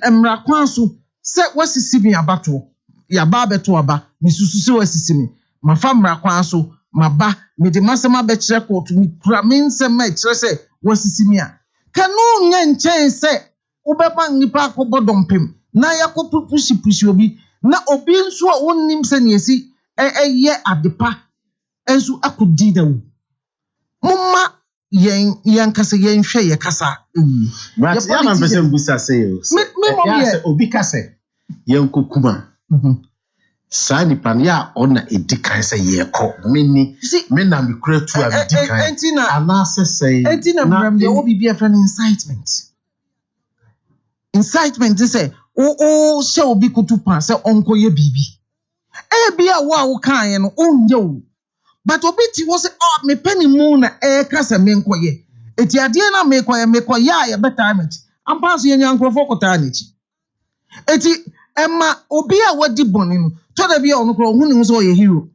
emra kwanso se wasisi mi abato ya ba beto aba misusu se wasisi mi mafa mra kwanso maba me de masema be kire court mi kura me nsema kire se wasisi mi a kanu nya nchen se ubeba nipa akobodompem na yakopu pushi obi na obi nso a wonnim se ne esi ye adepa enso akodi da wo mumma yen kasa yen hwe ye kasa but ya man person busa say yo me obi kasa yen kokuma sa nipa ya ona edikan say ye ko me na me kura tu a edikan ana say entina bram ye obi be friend incitement say o she obi kutupa say onko ye bibi bia wo kan ye no onye o but obi ti wo say me penny mu na kasa me nkoye eti ade na me koye ya better image ampa so ye nyankrofo kota anichi eti emma obi a wadi boni no to da bia ono kro hu ne so ye hero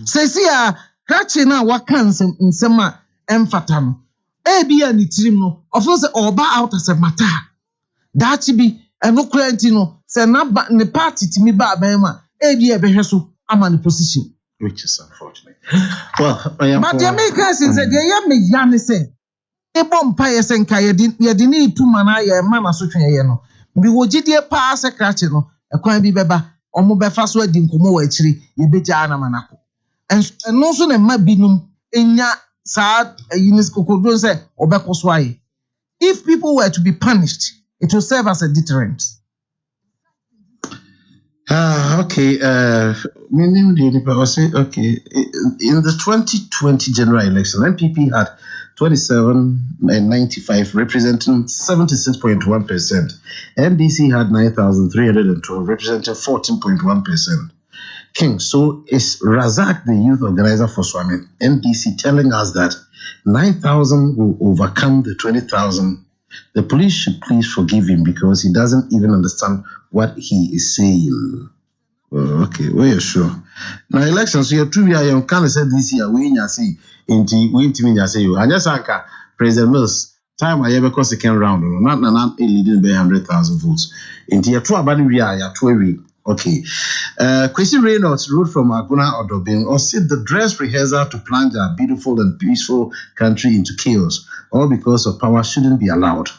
sesi a krache na waka nsem a emfata no bia ni tirim no of say oba out as a matter that bi eno krenti no say na ne party timi ba ban ma bia behwe so ama ne position which is unfortunate. Well, but the Americans said they are me yan say e bompa ye senka ye di ni tuma na ye ma na so twen ye no bi wo gidie pa secretary no ekwan bi beba omo befa so adi nkomo wa akiri ye beja na manako no so na ma binum enya sa yinis kokodon say obekoso aye if people were to be punished it will serve as a deterrent. Okay. Meaning okay. In the 2020 general election, NPP had 27,095, representing 76.1%. NDC had 9,312, representing 14.1%. King, so is Razak, the youth organizer for Swami NDC, telling us that 9,000 will overcome the 20,000? The police should please forgive him because he doesn't even understand what he is saying. Okay, well, you're sure. Now, elections, so you're true. You can't say this year, we say, you. And just like President Mills, time I ever cause second round, not leading by 100,000 votes. Into your true about we okay. Chrissy Reynolds wrote from Aguna Odobin or said the dress rehearsal to plunge our beautiful and peaceful country into chaos, all because of power shouldn't be allowed.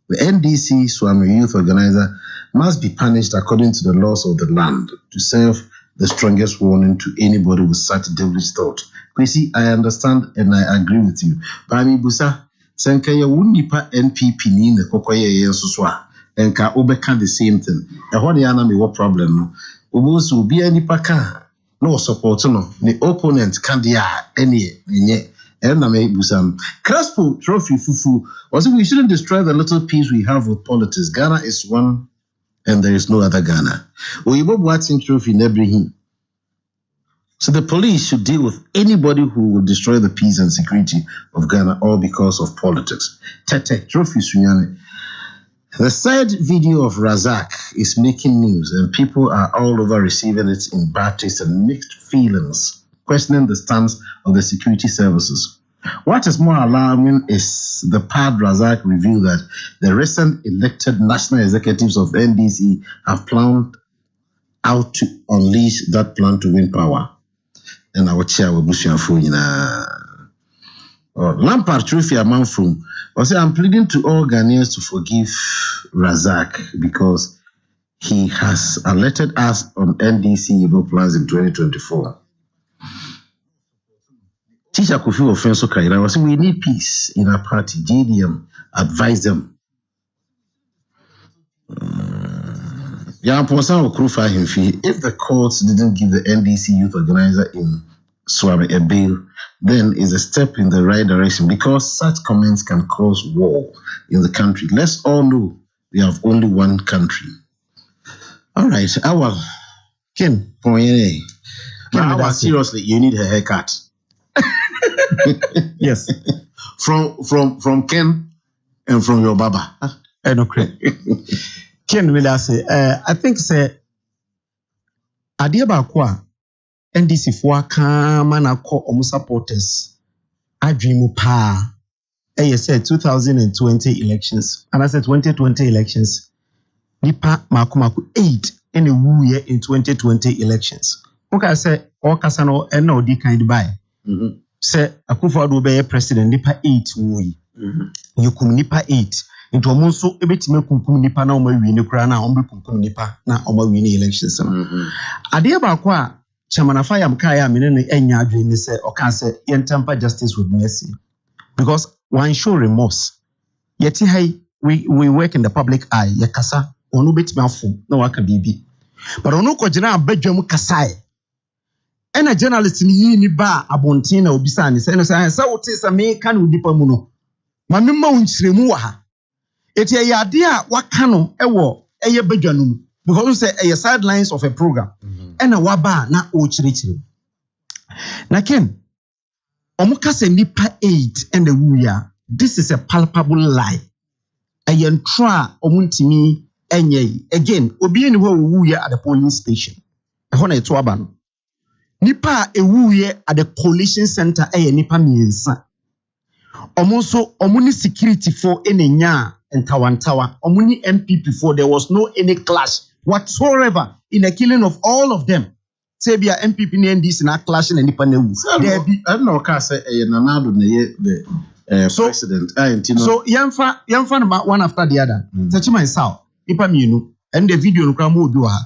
The NDC Swami Youth Organizer must be punished according to the laws of the land to serve the strongest warning to anybody with such devilish thought. Chrissy, I understand and I agree with you. Bami Busa, Senkaya Wunipa NPP ni ne kokoye yesuswa. Enka obeka the same thing. And what the enemy what problem? Ubus will be any paka. No support no. The opponent can't any enemy busam. Crespo trophy fufu. Also, we shouldn't destroy the little peace we have with politics. Ghana is one and there is no other Ghana. Oyibo Watson trophy nebrihim. So the police should deal with anybody who will destroy the peace and security of Ghana all because of politics. Tete trophy sunyane. The third video of Razak is making news and people are all over receiving it in bad taste and mixed feelings, questioning the stance of the security services. What is more alarming is the part Razak revealed that the recent elected national executives of NDC have planned out to unleash that plan to win power. And our chair will bush your phone. Lampard Trophy Amanfrum was I'm pleading to all Ghanaians to forgive Razak because he has alerted us on NDC evil plans in 2024. Teacher Kofi Offenso Kaira was saying we need peace in our party. JDM advised them. If the courts didn't give the NDC youth organizer in swab a bill, then is a step in the right direction because such comments can cause war in the country. Let's all know we have only one country. All right, our Kim, seriously, you need a haircut. Yes. From Ken and from your baba. Okay. Ken, I think say adeɛ baako a NDC foɔ aka ma na kɔ ɔmo supporters adwene mu paa ɛyɛ sɛ 2020 elections and I said 2020 elections nipa mako 8 ɛna wuiɛ in 2020 elections. Okay, say ɔkasa no ɛna ɔdi kind by. Say Akufo-Addo bɛyɛ president nipa 8 wuyi. Yɛkum nipa 8. Into ɔmo nso ebetime kunkum nipa na ɔmo awie ne kura na ɔmo kunkum nipa na ɔmo awie ne elections no. Adeɛ baako a Chairman Afayam kaya amene no enya adwene ne sɛ ɔka sɛ yɛntampa justice with mercy because one show remorse. Yɛti hai we work in the public eye. Yɛkasa ɔno betime afom na waka bibi. But ɔno kɔgyina abadwa mu kasae. Ɛna journalist ni yi ni ba abonten na obisa ne sɛ no sɛ wote sɛ me ka no dipa mu no. Ma me ma unkyeremu wa ha. Eti ɛyɛ ade a waka no ɛwɔ ɛyɛ badwa no mu because say ɛyɛ sidelines of a program. Ɛna waba na ɔkyerɛkyerɛ. Na Ken, ɔmo ka sɛ nipa 8 ɛna wuya. This is a palpable lie. Ɛyɛ ntro a ɔmo ntimi ɛnyɛ. Again, obi ni hɔ wuya at the polling station. Ɛhɔ na ɛto aba no. Nipa a ewuye at the coalition center ɛyɛ nipa mmiɛnsa. Ɔmo nso ɔmo ni security for enenya ntawantawa. Ɔmo ni MPP for there was no any clash whatsoever in the killing of all of them. Say be a MPP ni NDC na clash na nipa na wu. There be I don't know ka say Nanado na ye the president. So yamfa no one after the other. Touch myself. Nipa mienu and the video no kra mo obi wa.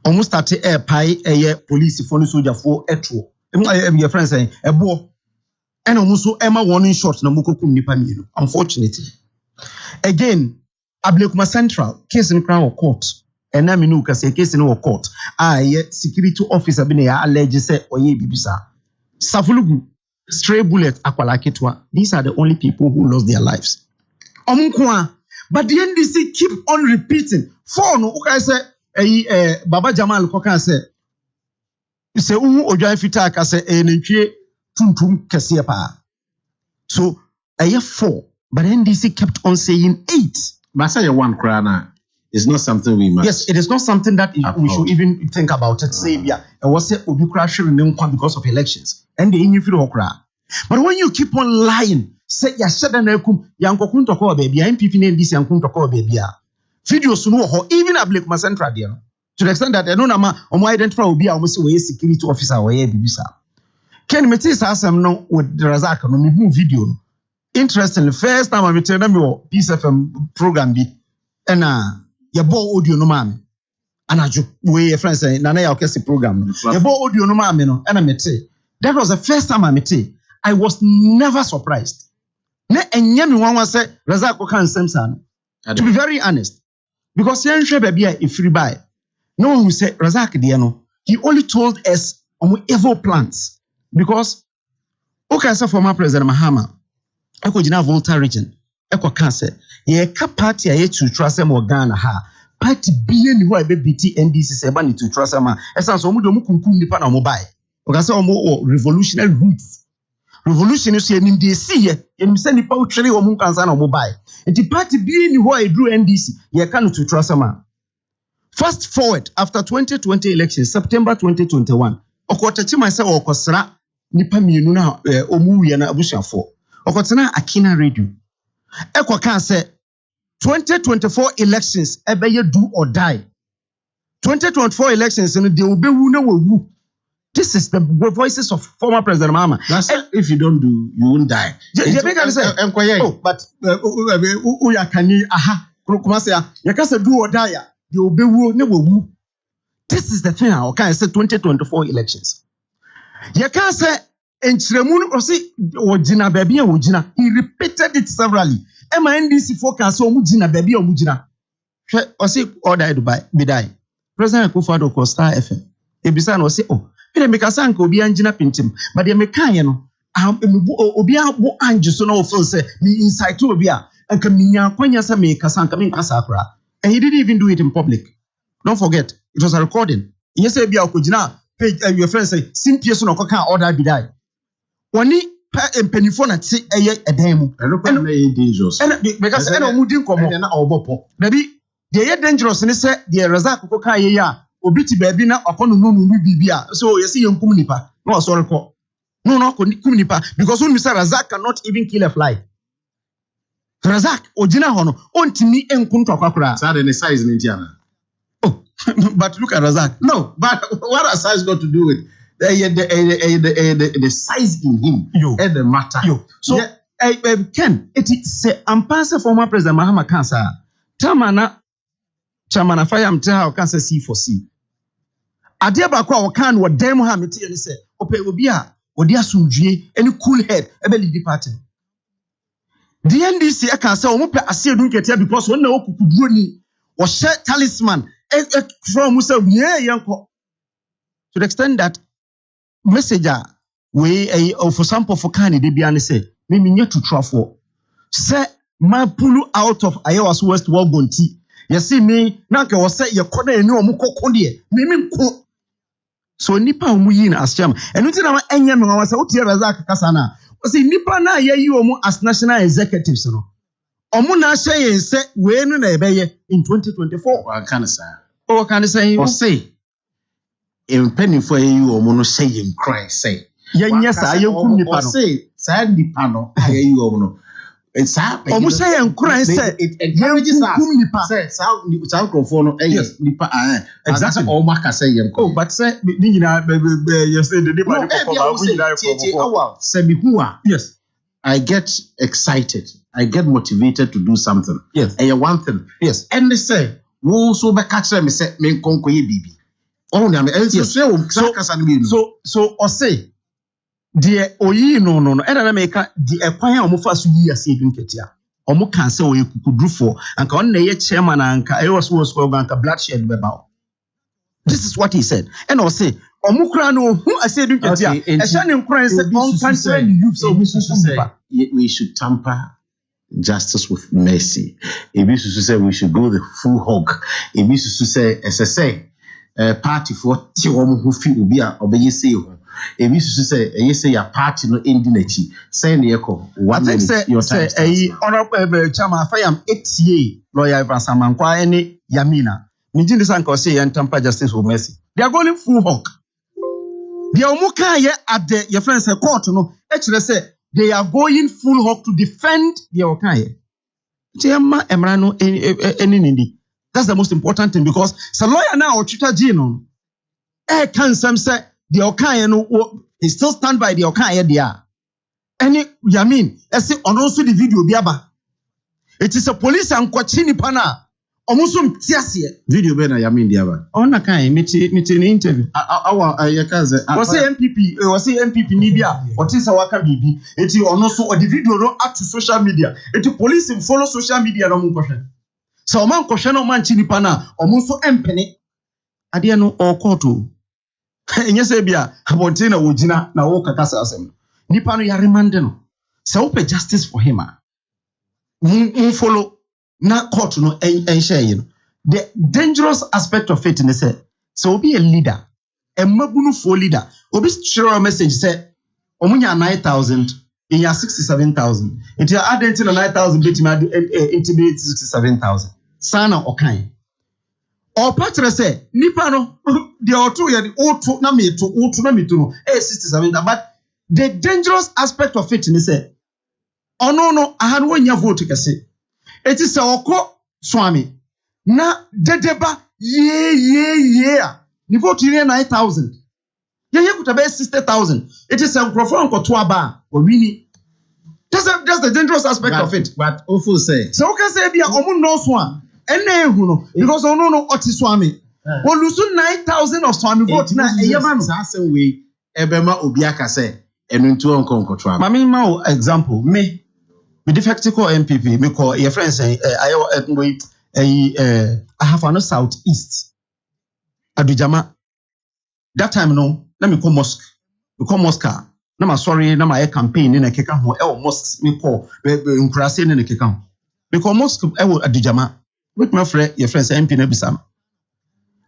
Almost started air pie a police phone soldier for etro. Your friend saying a bo and almost Emma warning shots no mukokum nipa mienu. Unfortunately. Again, Ablekuma Central case in Crown Court. And I mean, say case in our court. Security officer been alleged say oye bibisa. Safulugu, stray bullet, akwalaketwa. These are the only people who lost their lives. But the NDC keep on repeating. For no, okay, say. Baba Jamal Koka say Ojuan Fita ka say nentwie tuntum kese pa. So 4, but NDC kept on saying 8. But say one krana is not something we must. Yes, it is not something that we should even think about it. Say yeah, it was say obi kra hwere ne nkwa because of elections. And the inyi firi okra. But when you keep on lying, say ya sheda na ekum yankokun toko baby, MPP na NDC yankokun toko baby a. Videos no ho even Ablekuma Central there no. To the extent that I don't know omo identify obi a omo say we security officer we bibisa. Ken me tell asem no with Razak no me hu video no. Interesting, first time I met them your Peace FM program bi na ye bo audio no ma me. Anajo we your friend say na ya okesi program no. Ye bo audio no ma me no na me tell. That was the first time I met him. I was never surprised. Na enye me wan say Razak ko kan semsa no. To be very honest. Because Yanshwe baby if free buy. No one will say Razak Diano. He only told us on evil plans. Because okay, so former President Mahama, Eko Jina Volta region, Eko Cancer, ye ka party a to trust them or Ghana ha. Party being who I be BT NDC sebani to trust them. Esan so mudo mukunkum nipa na mobile. Okay, so revolutionary roots. Revolution is in the sea, and send the poetry or Munkansan or mobile. And the party being who I drew NDC, ye can't to trust a man. Fast forward after 2020 elections, September 2021, Okotachi myself or Kosra, Nipa Minuna, Omuyana Abusha 4, Okotana Akina Radio. Eko can say 2024 elections, ebe ye do or die. 2024 elections, and they will be woo. This is the voices of former President Mahama. If you don't do, you won't die. Oh, but do or die. This is the thing. I can say 2024 elections. You can't say he repeated it severally. MNDC focus on Mujina baby or Mujina. Or say or die Dubai, be die. President Akufo-Addo Star FM. Ebisan was say, oh. Ene me kasa nka obi angina pintim but de me kan ye no obi abo anji so na o feel say me incite obi a anka minya kwanya say me kasa anka me kasa akra and he didn't even do it in public. Don't forget it was a recording. Yes say bia okogina page your friend say simpie so na okoka order bi dai woni pa empanifo na ti eye edan mu and dangerous and because eno mu din komo na obopo na bi de dangerous ni say de Razak koka ye ya obi ti baabi na akono no bibia so you see yenkum nipa no sorry ko no kum nipa because when Mr. Razak cannot even kill a fly. Razak ojina hono ontimi enkum to akakura so the size in Indiana. Oh but look at Razak. No, but what has size got to do with the size in him and the matter? So Ken it is ampansa former president Mahama Kansa tamana chamana fire mta kansa C4C ade ba kwa wakan wo dem ha meti ne se ope obi a odi asundue any cool head ebe lead party the NDC e kan say o mo pe asiedu nketia because won na okukuduro ni wo she talisman from say ye yanko to the extent that messenger we for sample for kan de bia ne say me nya to trafo say ma pull out of Iowa's West Wabonti you see me na ke wo say ye koda eni o mo kokko de me nko so nipa omu yi na as chairman enu ti na enye me wa say o tie Razak kasa na o say nipa na ye yi omu as national executives no omu na hye yen say we nu na ebeye in 2024 wa kan say o kan say o say empanifo ye yi omu no hye yen cry say yenye sa ye kum nipa no o say sa nipa no ye yi omu no it's omu say yen cry say it encourages us kum nipa say sa microphone no yes nipa exactly o maka say yen oh but say ni nyina you say the nipa no say me who are yes I get excited. I get motivated to do something. Yes. And one thing. Yes. And they say, wo so be catch me say me konko ye bibi. Oh na me so o say de oyi no e na me ka de ekwan a omofa so yi ase edu nketia. Omo kan say o ye kukudrufo anka on na ye chairman anka e was anka bloodshed be bawo. This is what he said. And I say, Omukra no who I said, we should tamper justice with mercy. If you say we should go the full hog, if you say, as I say, party for Tiwom who feel be a obey say, if you say a party no indinechi, say the echo. What I say, honorable Chama Fayam 8 lawyer Vansamankwa any Yamina. Mijindi sanko say and tamper justice with mercy. They are going full hawk. They are muka ye at the your friends a court no. Actually say they are going full hawk to defend their okaye. Tiama emrano any nindi. That's the most important thing because the lawyer now or Twitter Gino. Can some say the okaye no he still stand by the okaye there. Any Yamin, I say on also the video biaba. It is a police and kwachini pana. Omusum tiasie video be na Yamin diaba ona kan meti ni interview yakaze was MPP ni bia otisa waka bibi eti ono so o the video no up to social media eti police follow social media no munkohwe so o man kohwe no man chi nipa na omo so empene ade no o court o enye se bia abonte na wogina na wo kakasa asem nipa no ya remand no se wo pe justice for him follow na court no en share you know the dangerous aspect of it is say so be a leader a mabunu for leader obi share a message say omunya 9,000 in ya 67,000 it you add into 9,000 bit me into 67,000 sana okan or patre say nipa no the otu ya the otu na meto no 67 but the dangerous aspect of it is say ono no ahanu wonya vote kese. It is a oko swami. Na dedeba ye. Ni vote 9,000. Ye could have 60,000. It is a profound kotuaba or really. That's the dangerous aspect of it. But awful say. So can say be a omun no swan. And no because ono no oti swami. Well, lose 9,000 of swami vote na eyaman. Same way ebema obiaka say enuntu onko kotwa. Mami ma example me. Me defective MPP, me call your friends say I have no southeast. Adujama. That time no, na me call mosque. Me call mosque. Na ma sorry na ma campaign na keka ho e mosque me call nkurase na keka ho. Because mosque e wo adijama. With my friend your friends MP na bisa.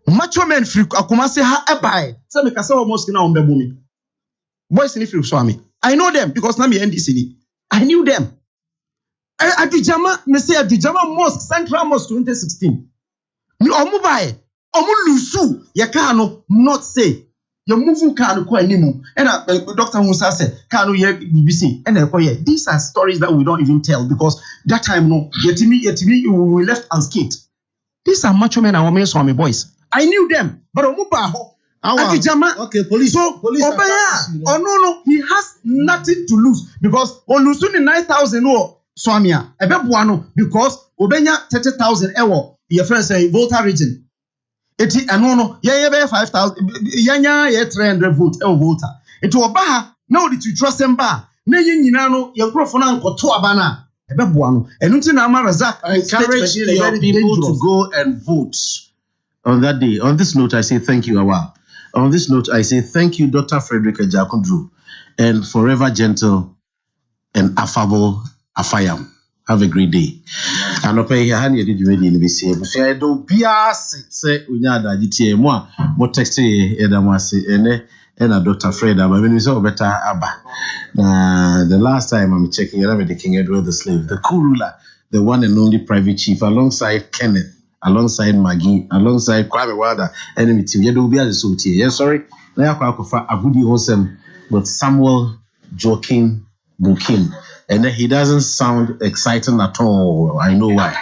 Macho men free akomase ha ebai. Say me kasa mosque na ombebo me. Boys ni free so me. I know them because na me NDC ni. I knew them. Adijama, me say Adijama Mosque, Central Mosque 2016. Me omu bae, omu lusu, ye kano not say. You move kano ko animu. And Dr. Musa said, kano ye BBC. And these are stories that we don't even tell because that time no, yetimi we left unscathed. These are macho men and women swami boys. I knew them, but omu ba ho. Adijama, okay, police. So police. Obaya, oh no, he has nothing to lose because Olusuni 9,000 no swamia. Ebebuano because Obenya 30,000 ewo. Your friend say Volta region. Eti no, yeah 5,000. Yanya 300 vote ewo Volta. Eti Obaha now the trust them ba. Na nyina no your crofo na nkoto abana. Ebebuano. Enunti na Razak Encourage your people to go and vote on that day. On this note, I say thank you, Awa. On this note, I say thank you, Dr. Frederick Ejakudru, and forever gentle and affable Afayam. Have a great day. And okay, here hand you did ready in BC. But I do bias say unyada GTA mo text edamasi and Dr. Fred. But when we saw better Abba. The last time I'm checking, you the King Edward the Slave, the cool ruler, the one and only private chief, alongside Kenneth. Alongside Maggie, alongside Kwame Wilder, enemy team. You do be as a yes, sorry. Now I would awesome, but Samuel Joaquin Bukin, and he doesn't sound exciting at all. I know why.